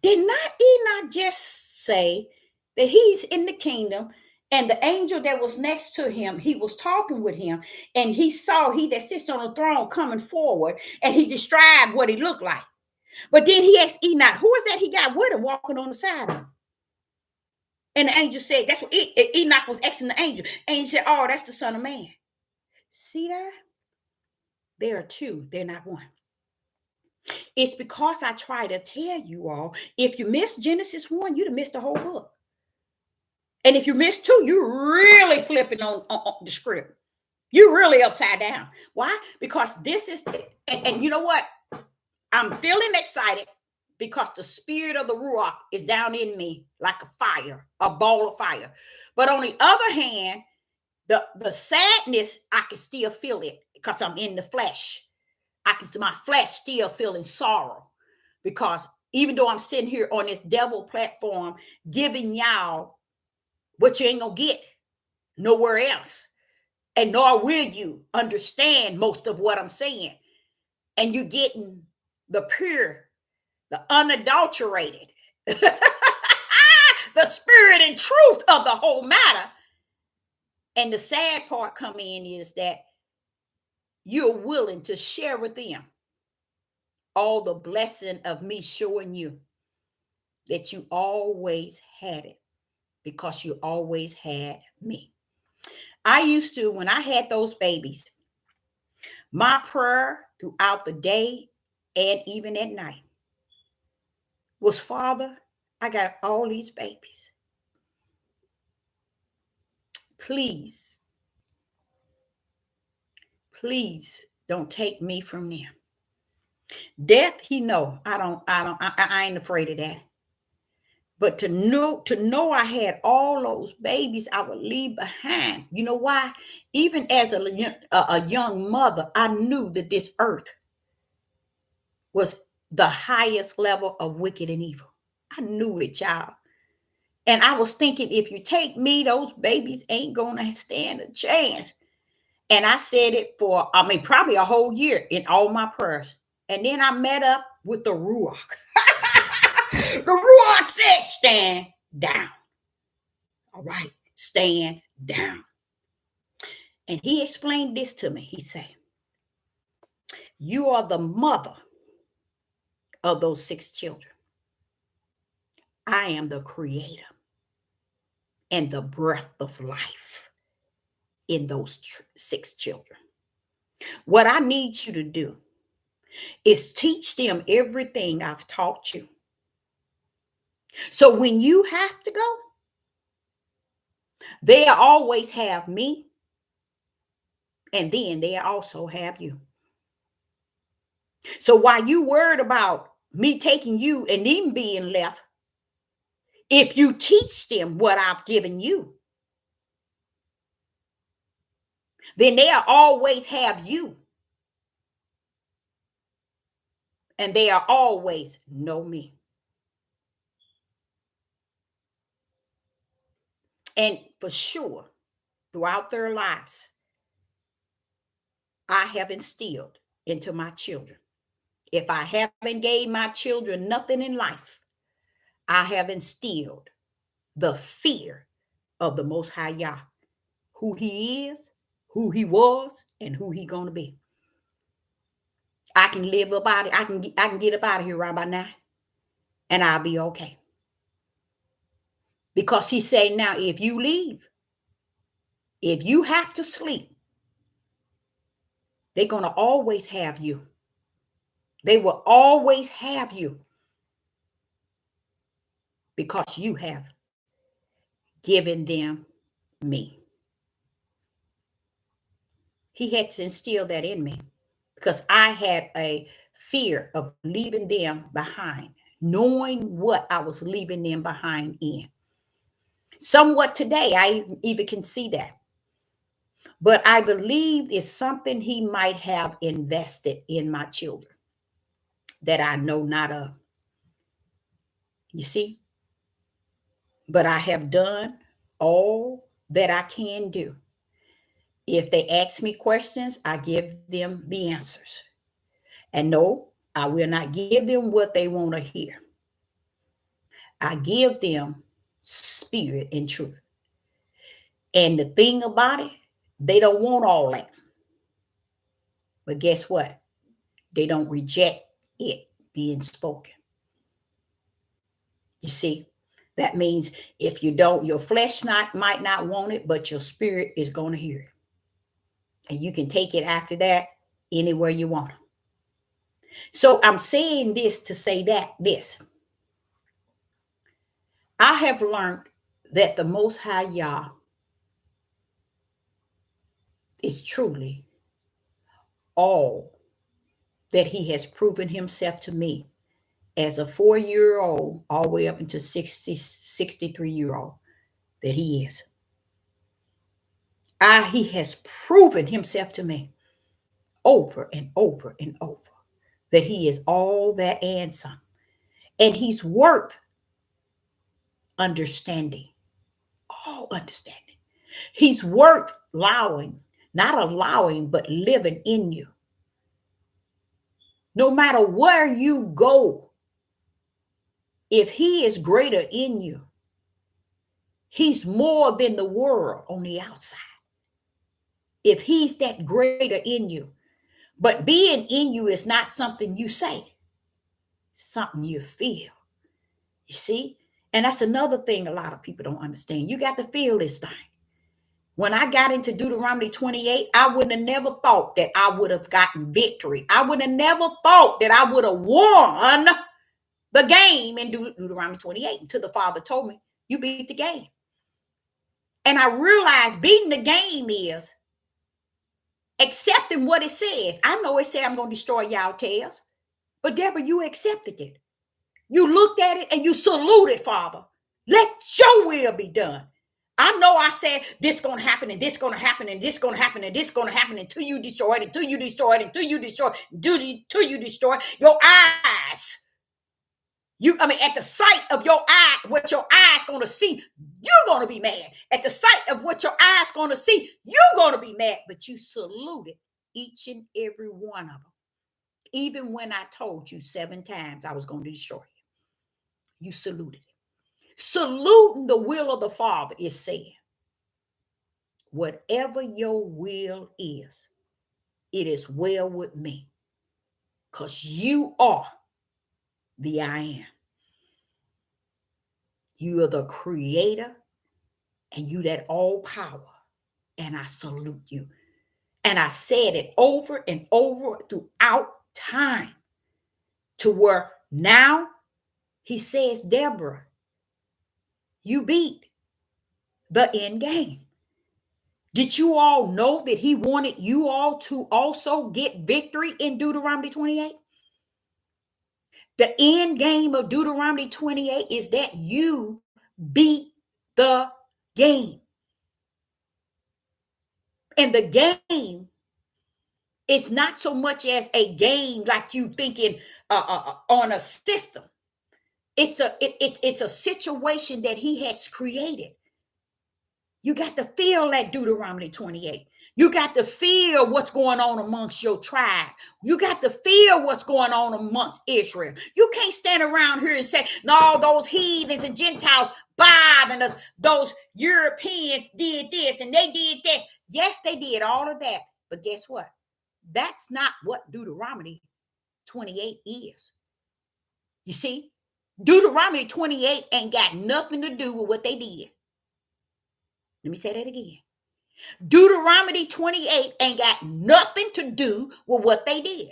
Speaker 1: did not Enoch just say that he's in the kingdom, and the angel that was next to him, he was talking with him, and he saw he that sits on the throne coming forward, and he described what he looked like. But then he asked Enoch, who is that he got with him walking on the side of him? And the angel said, that's what Enoch was asking the angel. And he said, oh, that's the Son of Man. See that? There are two, they're not one. It's because I try to tell you all, if you miss Genesis 1, you'd have missed the whole book. And if you miss 2, you're really flipping on the script. You're really upside down. Why? Because this is, and you know what? I'm feeling excited because the spirit of the Ruach is down in me like a fire, a ball of fire. But on the other hand, the sadness, I can still feel it because I'm in the flesh. I can see my flesh still feeling sorrow, because even though I'm sitting here on this devil platform giving y'all what you ain't gonna get nowhere else, and nor will you understand most of what I'm saying, and you're getting the pure, the unadulterated, the spirit and truth of the whole matter. And the sad part come in is that you're willing to share with them all the blessing of me showing you that you always had it, because you always had me. I used to, when I had those babies, my prayer throughout the day and even at night was, Father, I got all these babies. Please don't take me from them. Death, he know. I ain't afraid of that. But to know I had all those babies I would leave behind. You know why? Even as a young mother, I knew that this earth was the highest level of wicked and evil. I knew it, y'all. And I was thinking, if you take me, those babies ain't gonna stand a chance. And I said it for, probably a whole year in all my prayers. And then I met up with the Ruach. The Ruach said, stand down. All right, stand down. And he explained this to me. He said, you are the mother of those 6 children. I am the creator and the breath of life in those six children. What I need you to do is teach them everything I've taught you. So when you have to go, they always have me, and then they also have you. So while you worried about me taking you and them being left, if you teach them what I've given you, then they'll always have you, and they'll always know me. And for sure, throughout their lives, I have instilled into my children. If I haven't gave my children nothing in life, I have instilled the fear of the Most High Yah, who He is, who He was, and who He gonna be. I can live up out of, I can get up out of here right by now, and I'll be okay. Because He said, now if you leave, if you have to sleep, they're gonna always have you. They will always have you because you have given them me. He had to instill that in me because I had a fear of leaving them behind, knowing what I was leaving them behind in. Somewhat today, I even can see that. But I believe it's something He might have invested in my children that I know not of. You see? But I have done all that I can do. If they ask me questions, I give them the answers. And no, I will not give them what they want to hear. I give them spirit and truth. And the thing about it, they don't want all that. But guess what? They don't reject it being spoken. You see, that means if you don't, your flesh might not want it, but your spirit is going to hear it. And you can take it after that anywhere you want. So I'm saying this to say that this. I have learned that the Most High Yah is truly all that He has proven Himself to me as a 4-year-old all the way up into 63-year-old that He is. He has proven Himself to me over and over and over that He is all that and some. And He's worth understanding, all understanding. He's worth allowing, not allowing, but living in you. No matter where you go, if He is greater in you, He's more than the world on the outside. If He's that greater in you, but being in you is not something you say, something you feel. You see? And that's another thing a lot of people don't understand. You got to feel this thing. When I got into Deuteronomy 28, I would have never thought that I would have gotten victory. I would have never thought that I would have won the game in Deuteronomy 28 until the Father told me, you beat the game. And I realized beating the game is accepting what it says. I know it said I'm going to destroy y'all tails, but Deborah, you accepted it. You looked at it and you saluted, Father. Let your will be done. I know I said this going to happen and this going to happen and this going to happen and this going to happen until you destroy it, until you destroy it, until you destroy it, until you destroy it. Your eyes. At the sight of your eye, what your eyes going to see, you're going to be mad. At the sight of what your eyes going to see, you're going to be mad. But you saluted each and every one of them. Even when I told you 7 times I was going to destroy you, you saluted it. Saluting the will of the Father is saying, whatever your will is, it is well with me. Because you are the I am. You are the creator and you that all power. And I salute you. And I said it over and over throughout time to where now he says, Deborah, you beat the end game. Did you all know that he wanted you all to also get victory in Deuteronomy 28? The end game of Deuteronomy 28 is that you beat the game. And the game is not so much as a game like you thinking on a system. It's a situation that he has created. You got to feel that Deuteronomy 28. You got to feel what's going on amongst your tribe. You got to feel what's going on amongst Israel. You can't stand around here and say, no, those heathens and Gentiles bothering us. Those Europeans did this and they did this. Yes, they did all of that. But guess what? That's not what Deuteronomy 28 is. You see, Deuteronomy 28 ain't got nothing to do with what they did. Let me say that again. Deuteronomy 28 ain't got nothing to do with what they did.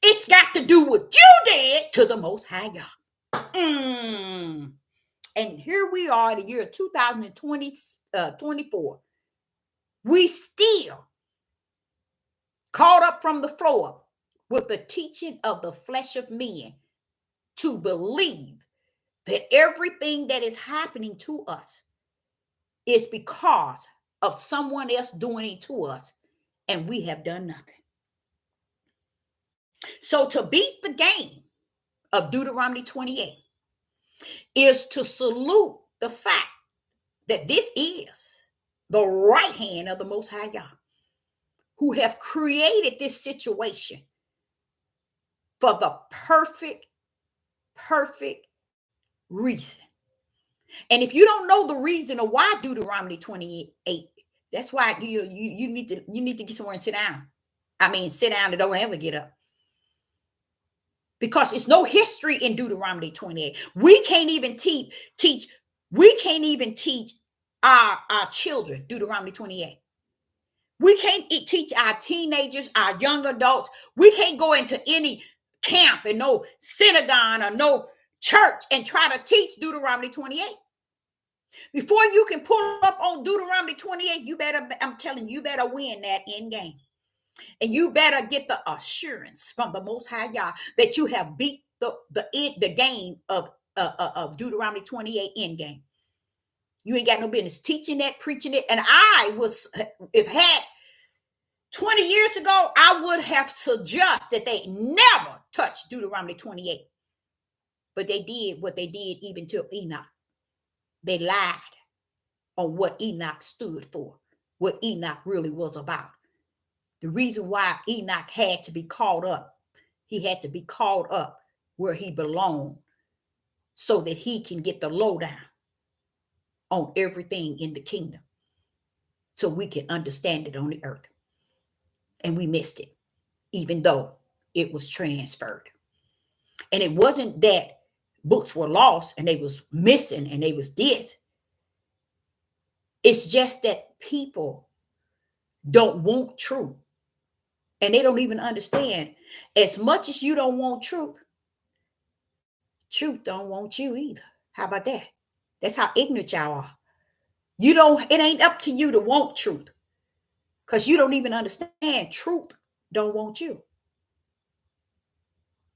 Speaker 1: It's got to do with you did to the Most High God. And here we are in the year 2024. We still caught up from the floor with the teaching of the flesh of men to believe that everything that is happening to us is because of someone else doing it to us, and we have done nothing. So to beat the game of Deuteronomy 28 is to salute the fact that this is the right hand of the Most High God, who have created this situation for the perfect reason. And if you don't know the reason of why Deuteronomy 28, that's why you need to get somewhere and sit down. I mean, sit down and don't ever get up. Because it's no history in Deuteronomy 28. We can't even teach our children Deuteronomy 28. We can't teach our teenagers, our young adults. We can't go into any camp and no synagogue or no church and try to teach Deuteronomy 28. Before you can pull up on Deuteronomy 28, I'm telling you, you better win that end game. And you better get the assurance from the Most High God that you have beat the game of Deuteronomy 28 end game. You ain't got no business teaching that, preaching it. And if had 20 years ago, I would have suggested they never touch Deuteronomy 28. But they did what they did even to Enoch. They lied on what Enoch stood for, what Enoch really was about. The reason why Enoch had to be called up, he had to be called up where he belonged so that he can get the lowdown on everything in the kingdom so we can understand it on the earth. And we missed it, even though it was transferred. And it wasn't that books were lost and they was missing and they was this. It's just that people don't want truth. And they don't even understand. As much as you don't want truth don't want you either. How about that? That's how ignorant y'all are. It ain't up to you to want truth. Because you don't even understand truth don't want you.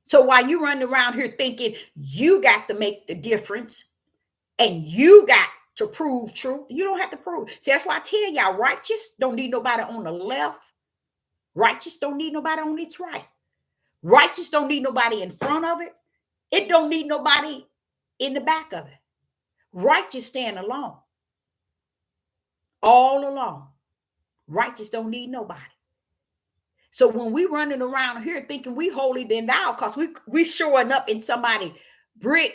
Speaker 1: So while you running around here thinking you got to make the difference and you got to prove truth, you don't have to prove. See, that's why I tell y'all, righteous don't need nobody on the left. Righteous don't need nobody on its right. Righteous don't need nobody in front of it. It don't need nobody in the back of it. Righteous stand alone. All alone. Righteous don't need nobody. So when we running around here thinking we holier than thou, because we showing up in somebody brick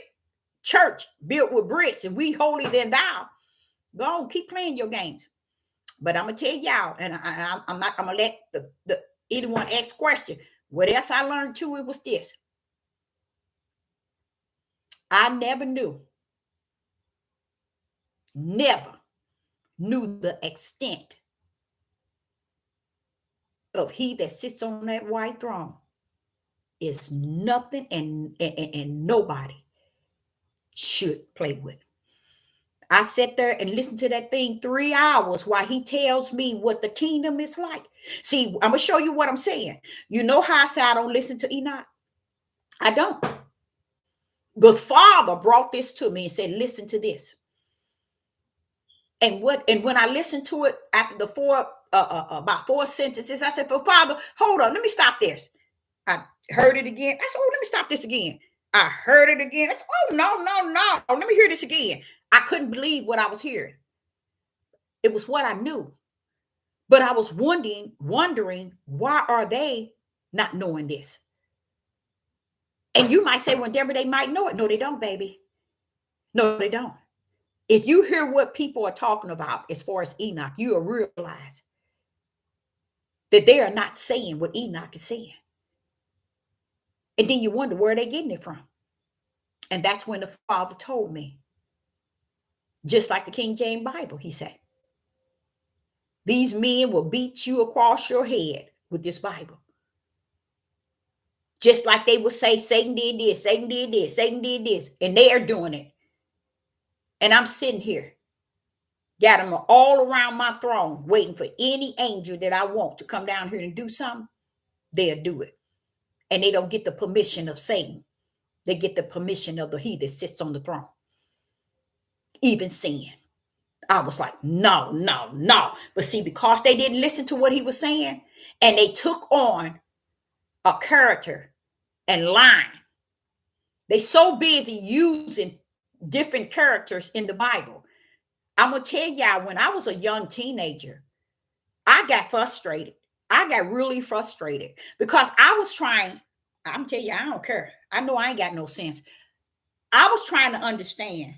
Speaker 1: church built with bricks and we holier than thou, go on, keep playing your games. But I'm gonna tell y'all, and I'm not gonna let anyone ask question. What else I learned too, it was this. I never knew never knew the extent of he that sits on that white throne is nothing and nobody should play with. I sat there and listened to that thing 3 hours while he tells me what the kingdom is like. See, I'm gonna show you what I'm saying. You know how I say I don't listen to Enoch? I don't. The Father brought this to me and said, listen to this. And when I listened to it after the about four sentences, I said, but Father, hold on, let me stop this. I heard it again. I said, oh, let me stop this again. I heard it again. I said, oh, no. Let me hear this again. I couldn't believe what I was hearing. It was what I knew. But I was wondering, why are they not knowing this? And you might say, well, Deborah, they might know it. No, they don't, baby. No, they don't. If you hear what people are talking about as far as Enoch, you will realize that they are not saying what Enoch is saying. And then you wonder where they're getting it from. And that's when the Father told me, just like the King James Bible, he said, these men will beat you across your head with this Bible. Just like they would say, Satan did this, Satan did this, Satan did this, and they are doing it. And I'm sitting here, got them all around my throne, waiting for any angel that I want to come down here and do something. They'll do it. And they don't get the permission of Satan. They get the permission of the he that sits on the throne. Even sin. I was like, no. But see, because they didn't listen to what he was saying, and they took on a character and line. They so busy using different characters in the Bible. I'm going to tell y'all, when I was a young teenager, I got frustrated. I got really frustrated because I was trying, I'm telling you, I don't care. I know I ain't got no sense. I was trying to understand,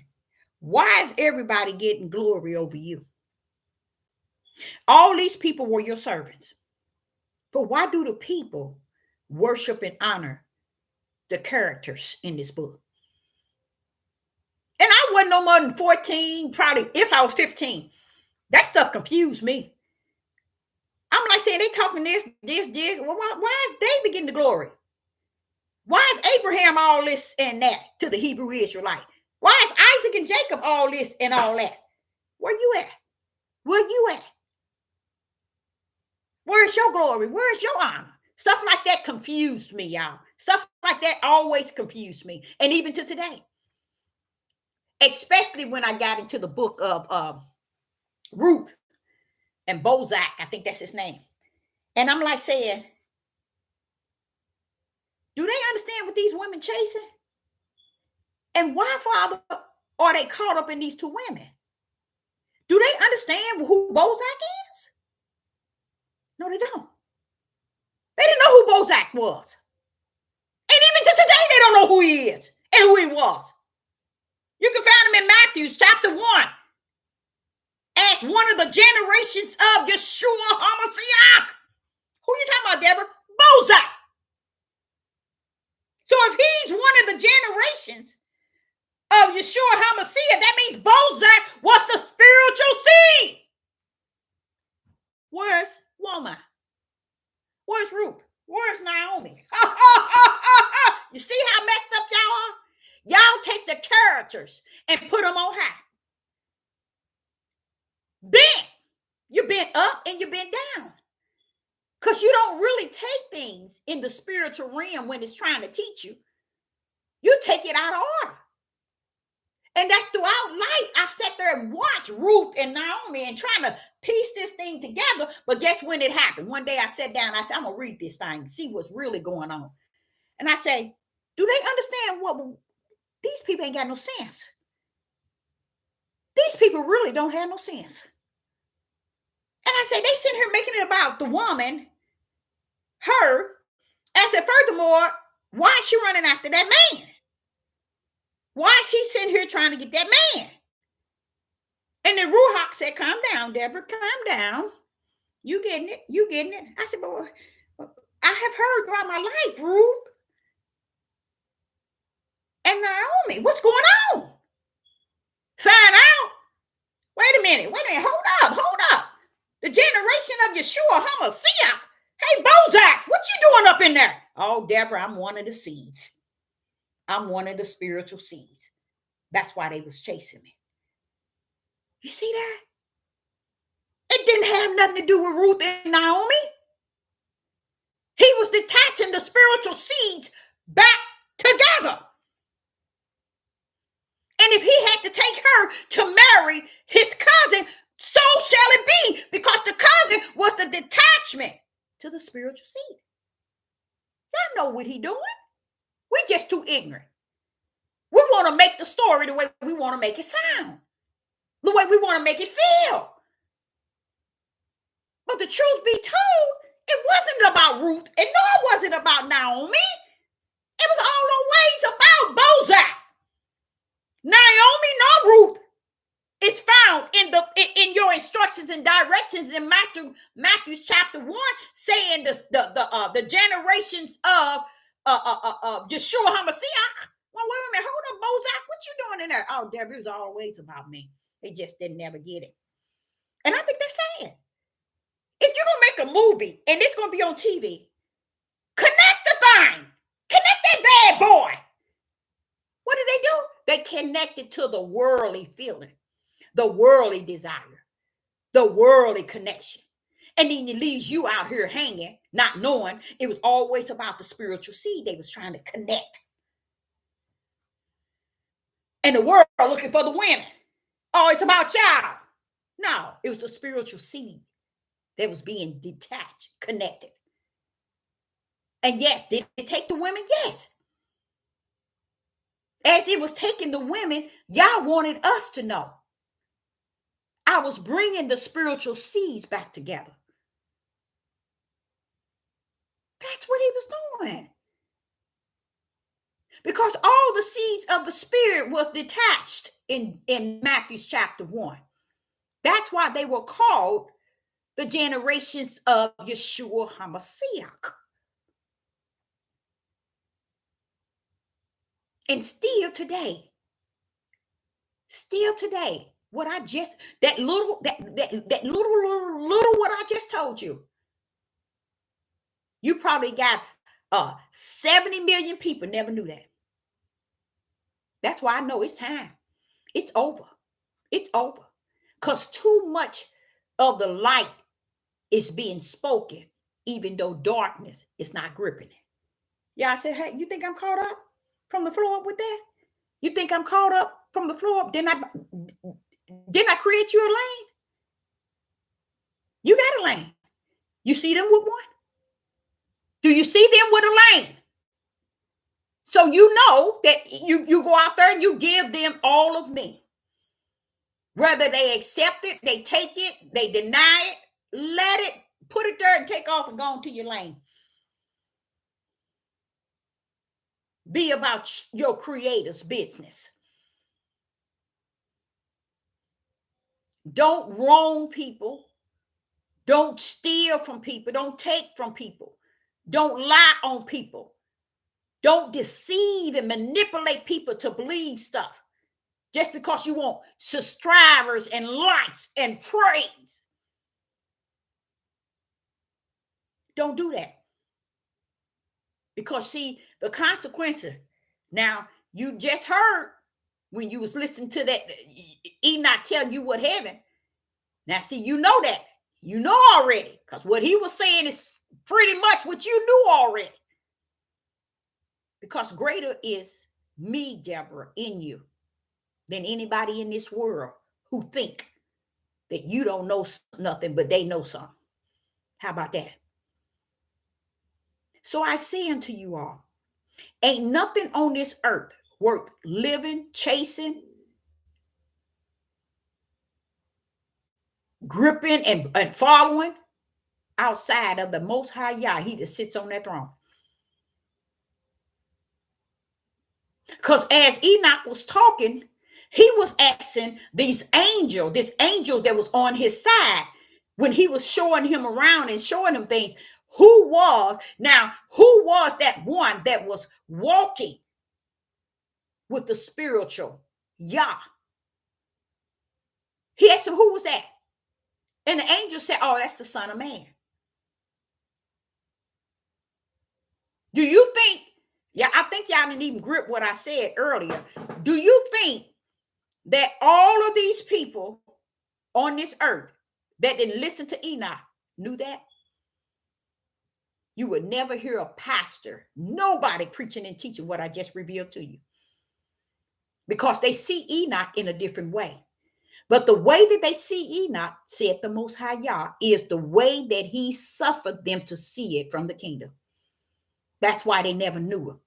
Speaker 1: why is everybody getting glory over you? All these people were your servants. But why do the people worship and honor the characters in this book? And I wasn't no more than 14, probably if I was 15. That stuff confused me. I'm like saying, they talking this. Well, why is David getting the glory? Why is Abraham all this and that to the Hebrew Israelite? Why is Isaac and Jacob all this and all that? Where you at? Where you at? Where's your glory? Where's your honor? Stuff like that confused me, y'all. Stuff like that always confused me. And even to today. Especially when I got into the book of Ruth and Bozak. I think that's his name. And I'm like saying, do they understand what these women chasing? And why, Father, are they caught up in these two women? Do they understand who Bozak is? No, they don't. They didn't know who Bozak was. And even to today, they don't know who he is and who he was. You can find him in Matthew chapter 1 as one of the generations of Yeshua HaMashiach. Who you talking about, Deborah? Bozak. So if he's one of the generations of Yeshua HaMashiach, that means Bozak was the spiritual seed. Where's Woman? Where's Ruth? Where's Naomi? You see how messed up y'all are? Y'all take the characters and put them on high. Bent. You've been up and you've been down. Because you don't really take things in the spiritual realm when it's trying to teach you. You take it out of order. And that's throughout life. I've sat there and watched Ruth and Naomi and trying to piece this thing together. But guess when it happened? One day I sat down, I said, I'm going to read this thing, see what's really going on. And I say, do they understand what these people ain't got no sense? These people really don't have no sense. And I said, they sitting here making it about the woman, her. And I said, furthermore, why is she running after that man? Why is she sitting here trying to get that man? And the Ruach said, calm down, Deborah, calm down. You getting it? You getting it? I said, but I have heard throughout my life, Ruth and Naomi, what's going on? Find out Yeshua HaMashiach. Hey, Bozak, what you doing up in there? Oh, Deborah, I'm one of the seeds. I'm one of the spiritual seeds. That's why they was chasing me. You see that? It didn't have nothing to do with Ruth and Naomi. He was detaching the spiritual seeds back together. And if he had to take her to marry his cousin, so shall it be, because the cousin was the detachment to the spiritual seed. Y'all know what he doing. We just too ignorant. We want to make the story the way we want to make it sound, the way we want to make it feel. But the truth be told, it wasn't about Ruth, and no, it wasn't about Naomi. It was all the ways about Bozak. Naomi, no Ruth is found in your instructions and directions in Matthew's chapter 1, saying the generations of Yeshua HaMashiach. Well, wait a minute, hold up, Bozak, what you doing in there? Oh, Deborah, it was always about me. They just didn't never get it. And I think that's sad. If you're gonna make a movie and it's gonna be on TV, connect the thing. Connect that bad boy. What do? They connected to the worldly feeling, the worldly desire, the worldly connection. And then it leaves you out here hanging, not knowing it was always about the spiritual seed they was trying to connect. And the world looking for the women. Oh, it's about y'all. No, it was the spiritual seed that was being detached, connected. And yes, did it take the women? Yes. As it was taking the women, y'all wanted us to know. I was bringing the spiritual seeds back together. That's what he was doing. Because all the seeds of the spirit was detached in Matthew's chapter 1. That's why they were called the generations of Yeshua HaMashiach. And still today, what I just, that little what I just told you, you probably got 70 million people never knew that. That's why I know it's time. It's over. It's over. Because too much of the light is being spoken, even though darkness is not gripping it. Yeah, I said, hey, you think I'm caught up from the floor up with that? You think I'm caught up from the floor up? Didn't I create you a lane? You got a lane. You see them with one? Do you see them with a lane? So you know that you go out there and you give them all of me. Whether they accept it, they take it, they deny it, let it, put it there and take off and go on to your lane. Be about your creator's business. Don't wrong people. Don't steal from people. Don't take from people. Don't lie on people. Don't deceive and manipulate people to believe stuff just because you want subscribers and likes and praise. Don't do that. Because see, the consequences. Now, you just heard when you was listening to that Enoch tell you what heaven. Now, see, you know that. You know already. Because what he was saying is pretty much what you knew already. Because greater is me, Deborah, in you than anybody in this world who think that you don't know nothing, but they know something. How about that? So I say unto you all, ain't nothing on this earth worth living, chasing, gripping, and following outside of the Most High Yah. He just sits on that throne. Because as Enoch was talking, he was asking this angel that was on his side, when he was showing him around and showing him things, who was that one that was walking with the spiritual Yah? He asked him, who was that? And the angel said, oh, that's the Son of Man. Do you think, yeah, I think y'all didn't even grip what I said earlier. Do you think that all of these people on this earth that didn't listen to Enoch knew that? You would never hear a pastor, nobody preaching and teaching what I just revealed to you, because they see Enoch in a different way. But the way that they see Enoch, said the Most High Yah, is the way that he suffered them to see it from the kingdom. That's why they never knew him.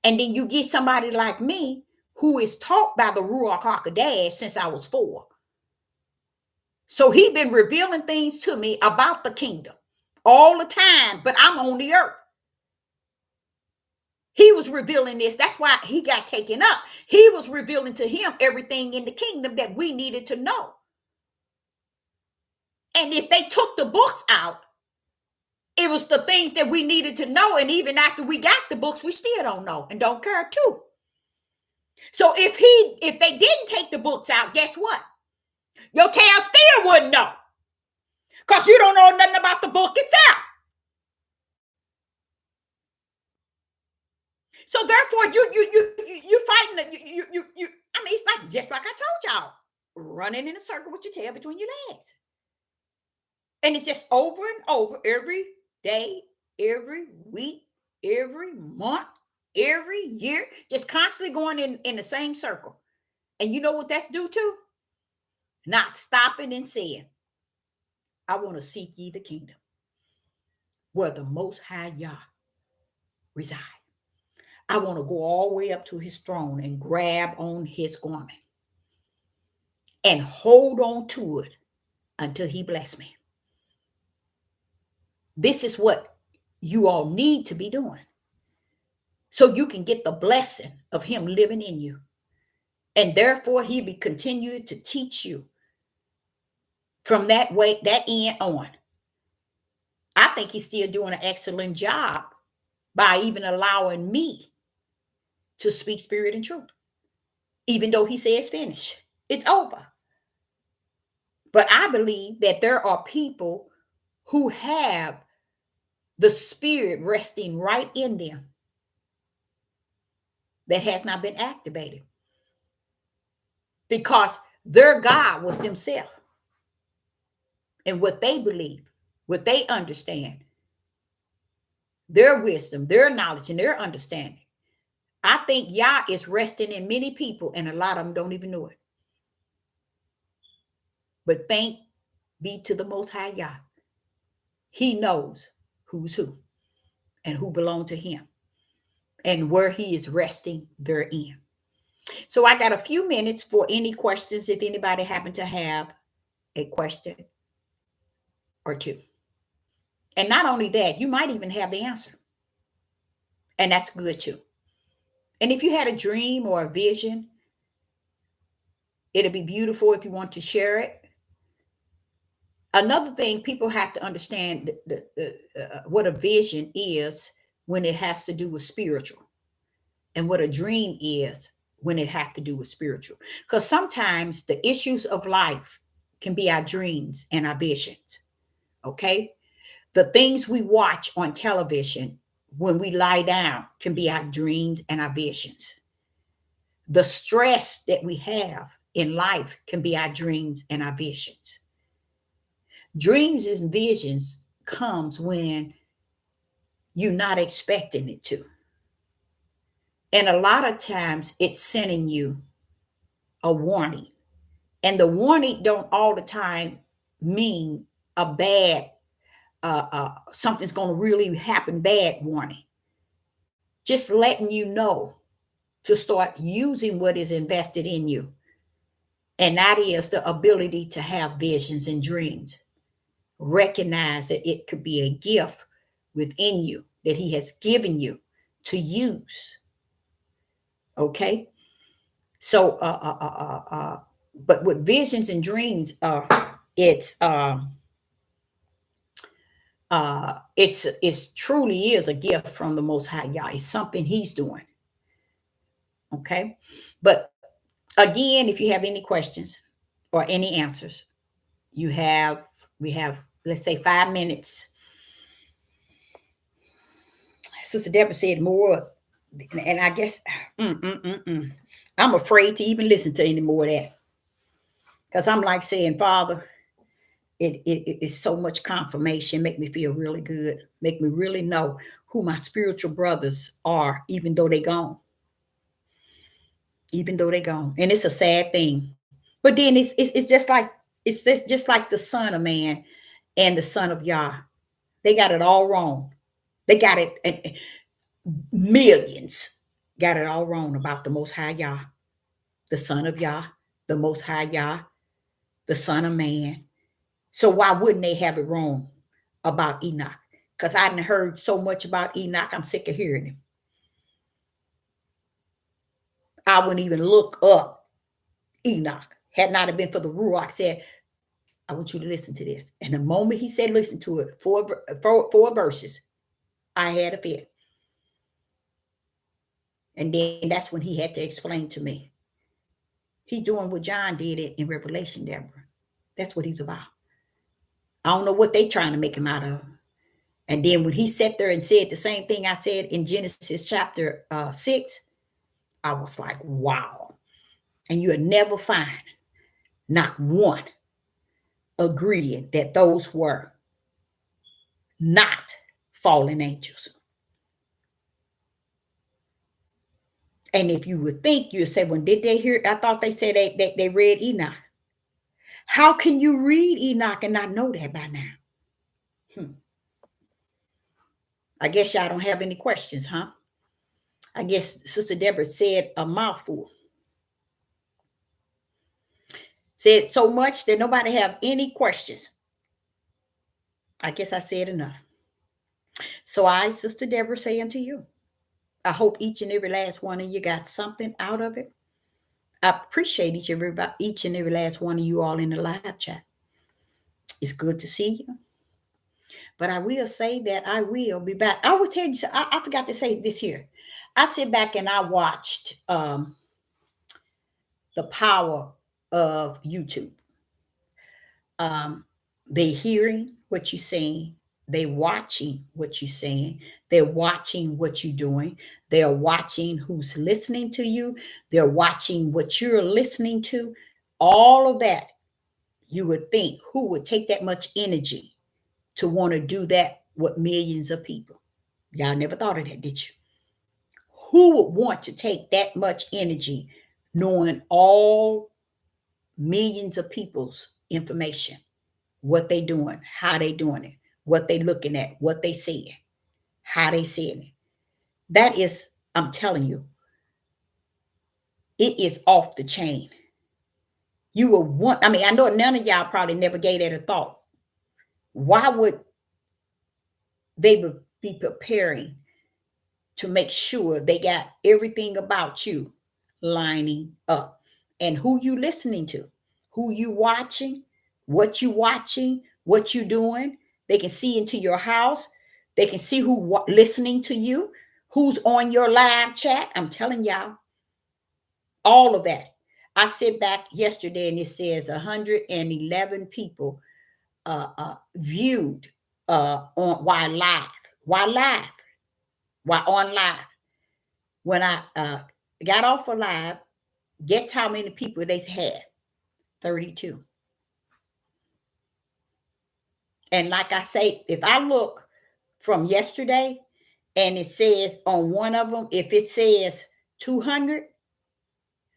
Speaker 1: And then you get somebody like me who is taught by the Ruach HaKodesh since I was 4. So he been revealing things to me about the kingdom all the time, but I'm on the earth. He was revealing this. That's why he got taken up. He was revealing to him everything in the kingdom that we needed to know. And if they took the books out, it was the things that we needed to know. And even after we got the books, we still don't know and don't care too. So if they didn't take the books out, guess what? Your tail still wouldn't know, because you don't know nothing about the book itself. So therefore, you fighting. I mean, it's like just like I told y'all, running in a circle with your tail between your legs, and it's just over and over every day, every week, every month, every year, just constantly going in the same circle. And you know what that's due to? Not stopping and saying, I want to seek ye the kingdom where the Most High Yah reside. I want to go all the way up to his throne and grab on his garment and hold on to it until he bless me. This is what you all need to be doing, so you can get the blessing of him living in you. And therefore, he be continuing to teach you from that way, that end on. I think he's still doing an excellent job by even allowing me to speak spirit and truth, even though he says finish, it's over. But I believe that there are people who have the spirit resting right in them that has not been activated, because their God was themselves and what they believe, what they understand, their wisdom, their knowledge, and their understanding. I think Yah is resting in many people, and a lot of them don't even know it. But thank be to the Most High Yah. He knows who's who and who belong to him and where he is resting therein. So I got a few minutes for any questions, if anybody happen to have a question or two. And not only that, you might even have the answer. And that's good too. And if you had a dream or a vision, it'll be beautiful if you want to share it. Another thing people have to understand what a vision is when it has to do with spiritual, and what a dream is when it has to do with spiritual. Because sometimes the issues of life can be our dreams and our visions. Okay? The things we watch on television when we lie down can be our dreams and our visions. The stress that we have in life can be our dreams and our visions. Dreams and visions comes when you're not expecting it to. And a lot of times it's sending you a warning. And the warning don't all the time mean a bad, something's going to really happen bad warning. Just letting you know to start using what is invested in you. And that is the ability to have visions and dreams. Recognize that it could be a gift within you that he has given you to use. Okay? So, but with visions and dreams, it's truly is a gift from the Most High Yah. It's something he's doing. Okay? But again, if you have any questions or any answers, you have We have, let's say, 5 minutes. Sister Deborah said more, and I guess I'm afraid to even listen to any more of that, because I'm like saying, Father, it is so much confirmation, make me feel really good, make me really know who my spiritual brothers are, even though they gone, even though they gone. And it's a sad thing. But then it's just like just like the Son of Man and the Son of Yah. They got it all wrong. They got it, and millions got it all wrong about the Most High Yah, the Son of Yah, the Most High Yah, the Son of Man. So why wouldn't they have it wrong about Enoch? Because I hadn't heard so much about Enoch, I'm sick of hearing him. I wouldn't even look up Enoch. Had not have been for the Ruach said, I want you to listen to this. And the moment he said, listen to it, four verses, I had a fit. And then that's when he had to explain to me. He's doing what John did in Revelation, Deborah. That's what he's about. I don't know what they trying to make him out of. And then when he sat there and said the same thing I said in Genesis chapter 6, I was like, wow. And you'll never find not one agreeing that those were not fallen angels. And if you would think, you'd say, when did they hear? I thought they said they read Enoch. How can you read Enoch and not know that by now? I guess y'all don't have any questions, huh? I guess Sister Deborah said a mouthful. Said so much that nobody have any questions. I guess I said enough. So I, Sister Deborah, say unto you, I hope each and every last one of you got something out of it. I appreciate each and every last one of you all in the live chat. It's good to see you. But I will say that I will be back. I will tell you, I forgot to say this here. I sit back and I watched the power of YouTube. They hearing what you're saying. They watching what you're saying. They're watching what you're doing. They're watching who's listening to you. They're watching what you're listening to. All of that, you would think, who would take that much energy to want to do that with millions of people? Y'all never thought of that, did you? Who would want to take that much energy knowing all millions of people's information? What they doing, how they doing it, what they looking at, what they seeing, how they seeing it. That is, I'm telling you, it is off the chain. You will want, I mean, I know none of y'all probably never gave that a thought. Why would they be preparing to make sure they got everything about you lining up? And who you listening to, who you watching, what you doing. They can see into your house. They can see who listening to you, who's on your live chat. I'm telling y'all, all of that. I sit back yesterday and it says 111 people viewed on why live, why live, why on live. When I got off of live, guess how many people they had? 32. And like I say, if I look from yesterday and it says on one of them, if it says 200,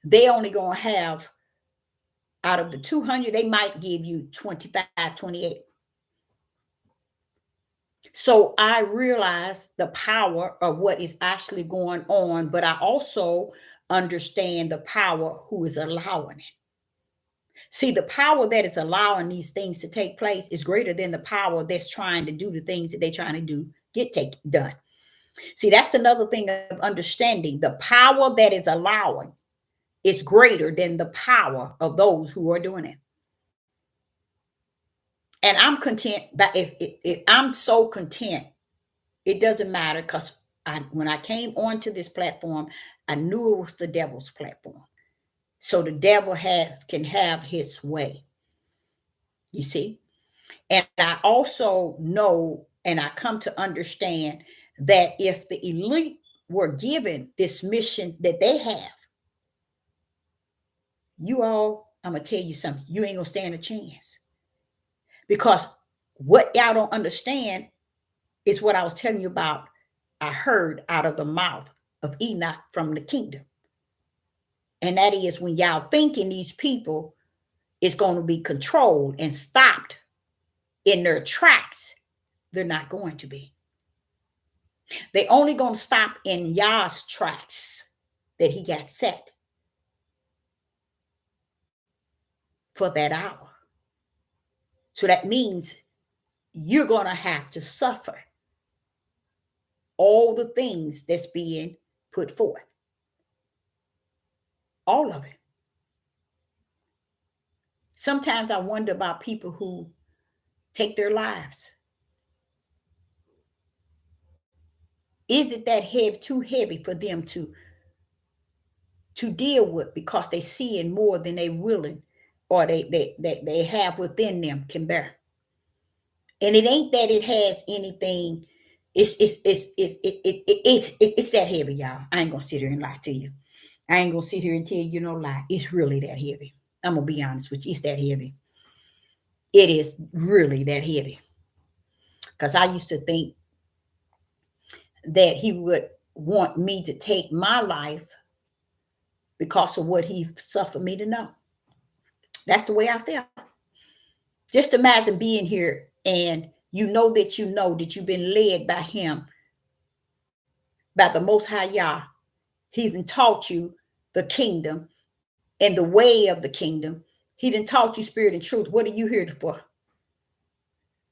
Speaker 1: they only going to have, out of the 200, they might give you 25, 28. So I realize the power of what is actually going on, but I also understand the power who is allowing it. See, the power that is allowing these things to take place is greater than the power that's trying to do the things that they're trying to do, take done. See, that's another thing of understanding. The power that is allowing is greater than the power of those who are doing it. And I'm content, but if I'm so content, it doesn't matter, because when I came onto this platform, I knew it was the devil's platform. So the devil can have his way. You see? And I also know and I come to understand that if the elite were given this mission that they have, you all, I'm going to tell you something, you ain't going to stand a chance. Because what y'all don't understand is what I was telling you about. I heard out of the mouth of Enoch from the kingdom. And that is when y'all thinking these people is going to be controlled and stopped in their tracks, they're not going to be. They only going to stop in Yah's tracks that he got set for that hour. So that means you're going to have to suffer all the things that's being put forth. All of it. Sometimes I wonder about people who take their lives. Is it that heavy, too heavy for them to deal with because they see it more than they willing or they have within them can bear? And it ain't that it has anything. It's that heavy, y'all. I ain't gonna sit here and lie to you. I ain't gonna sit here and tell you no lie. It's really that heavy. I'm gonna be honest with you. It's that heavy. It is really that heavy. Because I used to think that he would want me to take my life because of what he suffered me to know. That's the way I felt. Just imagine being here and you know that you've been led by him, by the Most High Yah. He done taught you the kingdom and the way of the kingdom. He done taught you spirit and truth. What are you here for?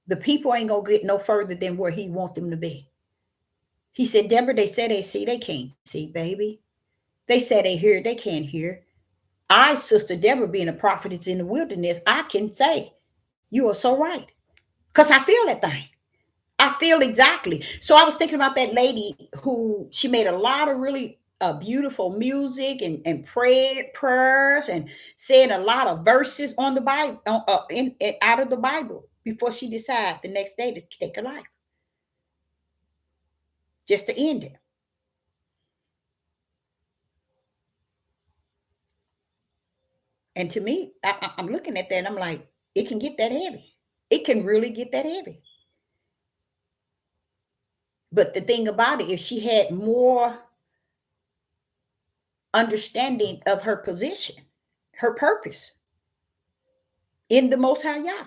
Speaker 1: The people ain't gonna get no further than where he wants them to be. He said, Deborah, they say they see, they can't see, baby. They say they hear, they can't hear. I, Sister Deborah, being a prophetess in the wilderness, I can say, you are so right. Because I feel that thing. I feel exactly. So I was thinking about that lady who she made a lot of really beautiful music and prayers and said a lot of verses on the Bible, out of the Bible before she decided the next day to take her life, just to end it. And to me, I'm looking at that and I'm like, it can get that heavy. It can really get that heavy. But the thing about it, if she had more understanding of her position, her purpose in the Most High Yah.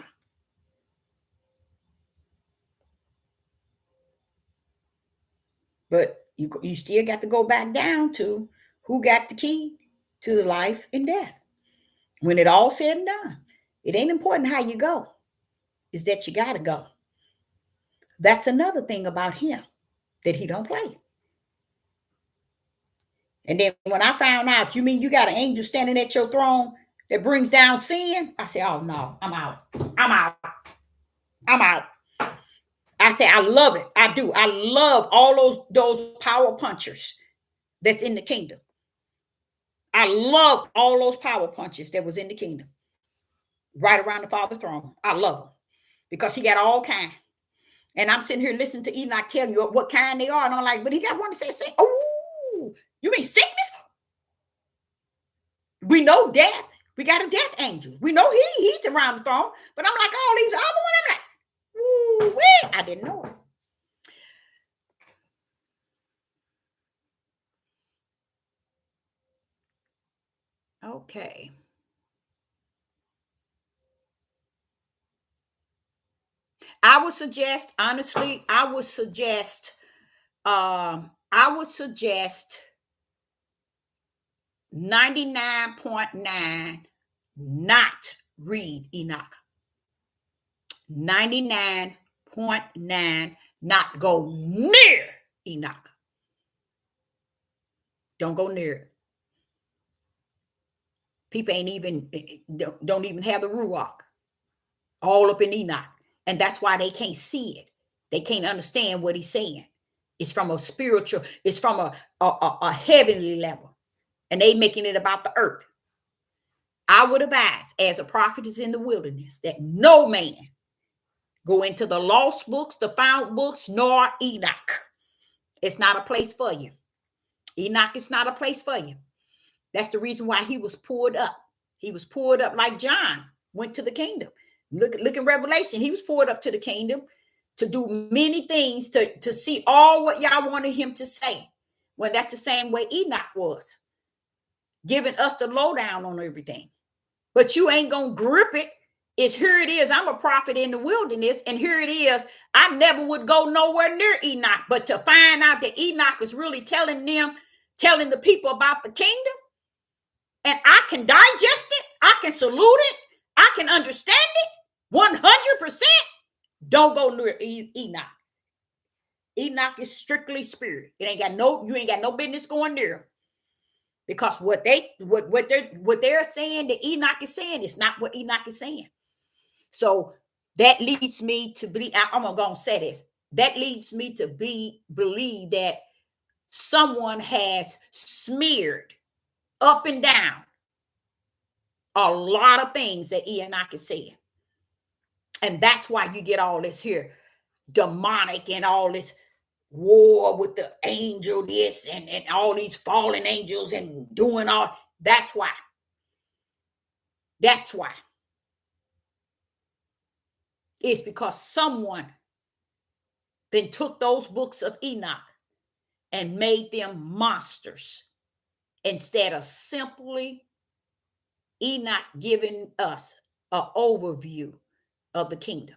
Speaker 1: But you still got to go back down to who got the key to the life and death. When it all said and done, it ain't important how you go. It's that you got to go. That's another thing about him that he don't play. And then when I found out, you mean you got an angel standing at your throne that brings down sin? I said, oh no, I'm out. I'm out. I'm out. I say, I love it. I do. I love all those power punchers that's in the kingdom. I love all those power punches that was in the kingdom, right around the Father's throne. I love them because he got all kind. And I'm sitting here listening to Enoch tell you what kind they are, and I'm like, but he got one that says, "Oh, you mean sickness? We know death. We got a death angel. We know he's around the throne." But I'm like, all these other ones, I'm like, woo wee. I didn't know it. Okay. I would suggest, honestly, I would suggest 99.9 not read Enoch. 99.9 not go near Enoch. Don't go near it. People ain't even don't even have the ruach all up in Enoch. And that's why they can't see it. They can't understand what he's saying. It's from a spiritual, it's from a heavenly level. And they making it about the earth. I would advise, as a prophet is in the wilderness, that no man Go into the lost books, the found books, nor Enoch. It's not a place for you. Enoch is not a place for you. That's the reason why he was pulled up. He was pulled up like John went to the kingdom. Look in Revelation. He was pulled up to the kingdom to do many things, to see all what y'all wanted him to say. When that's the same way Enoch was, giving us the lowdown on everything. But you ain't going to grip it. It's here it is. I'm a prophet in the wilderness, and here it is. I never would go nowhere near Enoch, but to find out that Enoch is really telling the people about the kingdom, and I can digest it, I can salute it, I can understand it 100%. Don't go near Enoch. Enoch is strictly spirit. You ain't got no business going there. Because what they're saying that Enoch is saying is not what Enoch is saying. So that leads me to believe, I'm gonna say this. That leads me to believe that someone has smeared up and down a lot of things that Enoch is saying. And that's why you get all this here demonic and all this war with the angel, this and all these fallen angels and doing all. That's why. That's why. It's because someone then took those books of Enoch and made them monsters instead of simply Enoch giving us an overview of the kingdom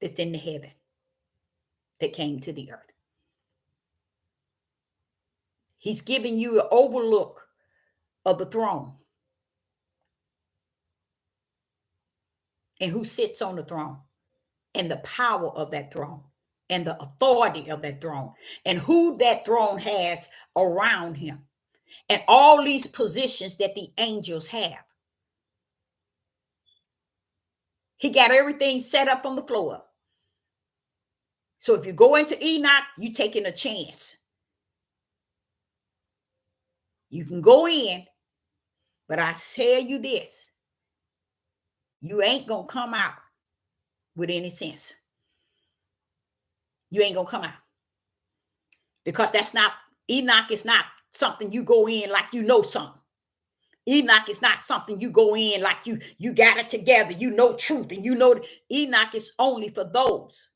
Speaker 1: that's in the heaven that came to the earth. He's giving you an overlook of the throne and who sits on the throne and the power of that throne and the authority of that throne and who that throne has around him and all these positions that the angels have. He got everything set up on the floor. So if you go into Enoch, you're taking a chance. You can go in, but I tell you this, you ain't going to come out with any sense. You ain't going to come out. Because Enoch is not something you go in like you know something. Enoch is not something you go in like you got it together, you know truth, and you know Enoch is only for those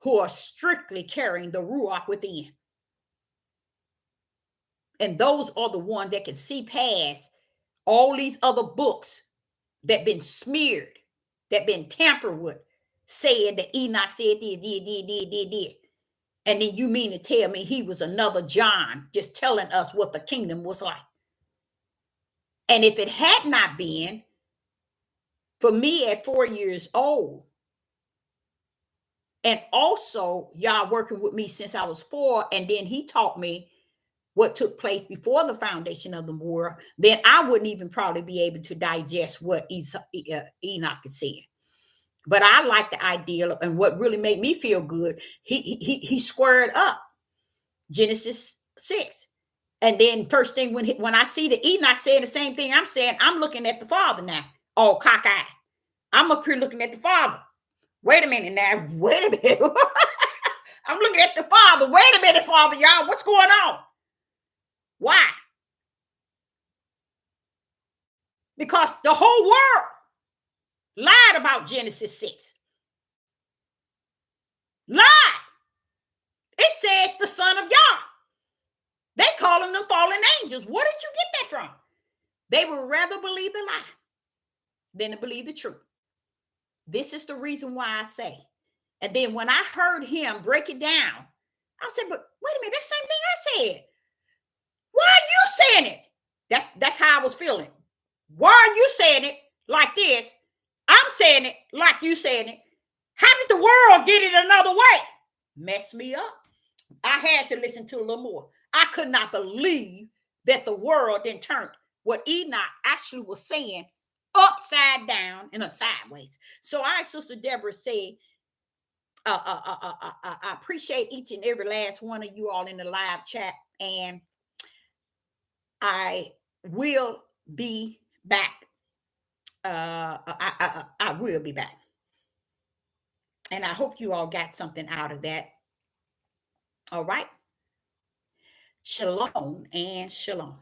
Speaker 1: who are strictly carrying the Ruach within. And those are the ones that can see past all these other books that been smeared, that been tampered with, saying that Enoch said did. And then you mean to tell me he was another John just telling us what the kingdom was like? And if it had not been for me at 4 years old, and also y'all working with me since I was 4, and then he taught me what took place before the foundation of the world, then I wouldn't even probably be able to digest what Enoch is saying. But I like the idea, and what really made me feel good, he squared up Genesis 6. And then first thing when I see the Enoch saying the same thing I'm saying, I'm looking at the Father now, all cockeyed. I'm up here looking at the Father. Wait a minute now. Wait a minute. I'm looking at the Father. Wait a minute, Father, y'all. What's going on? Why? Because the whole world lied about Genesis 6. Lied. It says the son of Yah. They calling them fallen angels. Where did you get that from? They would rather believe the lie than to believe the truth. This is the reason why I say. And then when I heard him break it down, I said, but wait a minute, that's the same thing I said. Why are you saying it? That's how I was feeling. Why are you saying it like this? I'm saying it like you saying it. How did the world get it another way? Mess me up. I had to listen to a little more. I could not believe that the world then turned what Enoch actually was saying upside down and sideways. So I, Sister Deborah, say, I appreciate each and every last one of you all in the live chat, and I will be back I will be back. And I hope you all got something out of that. All right. Shalom and shalom.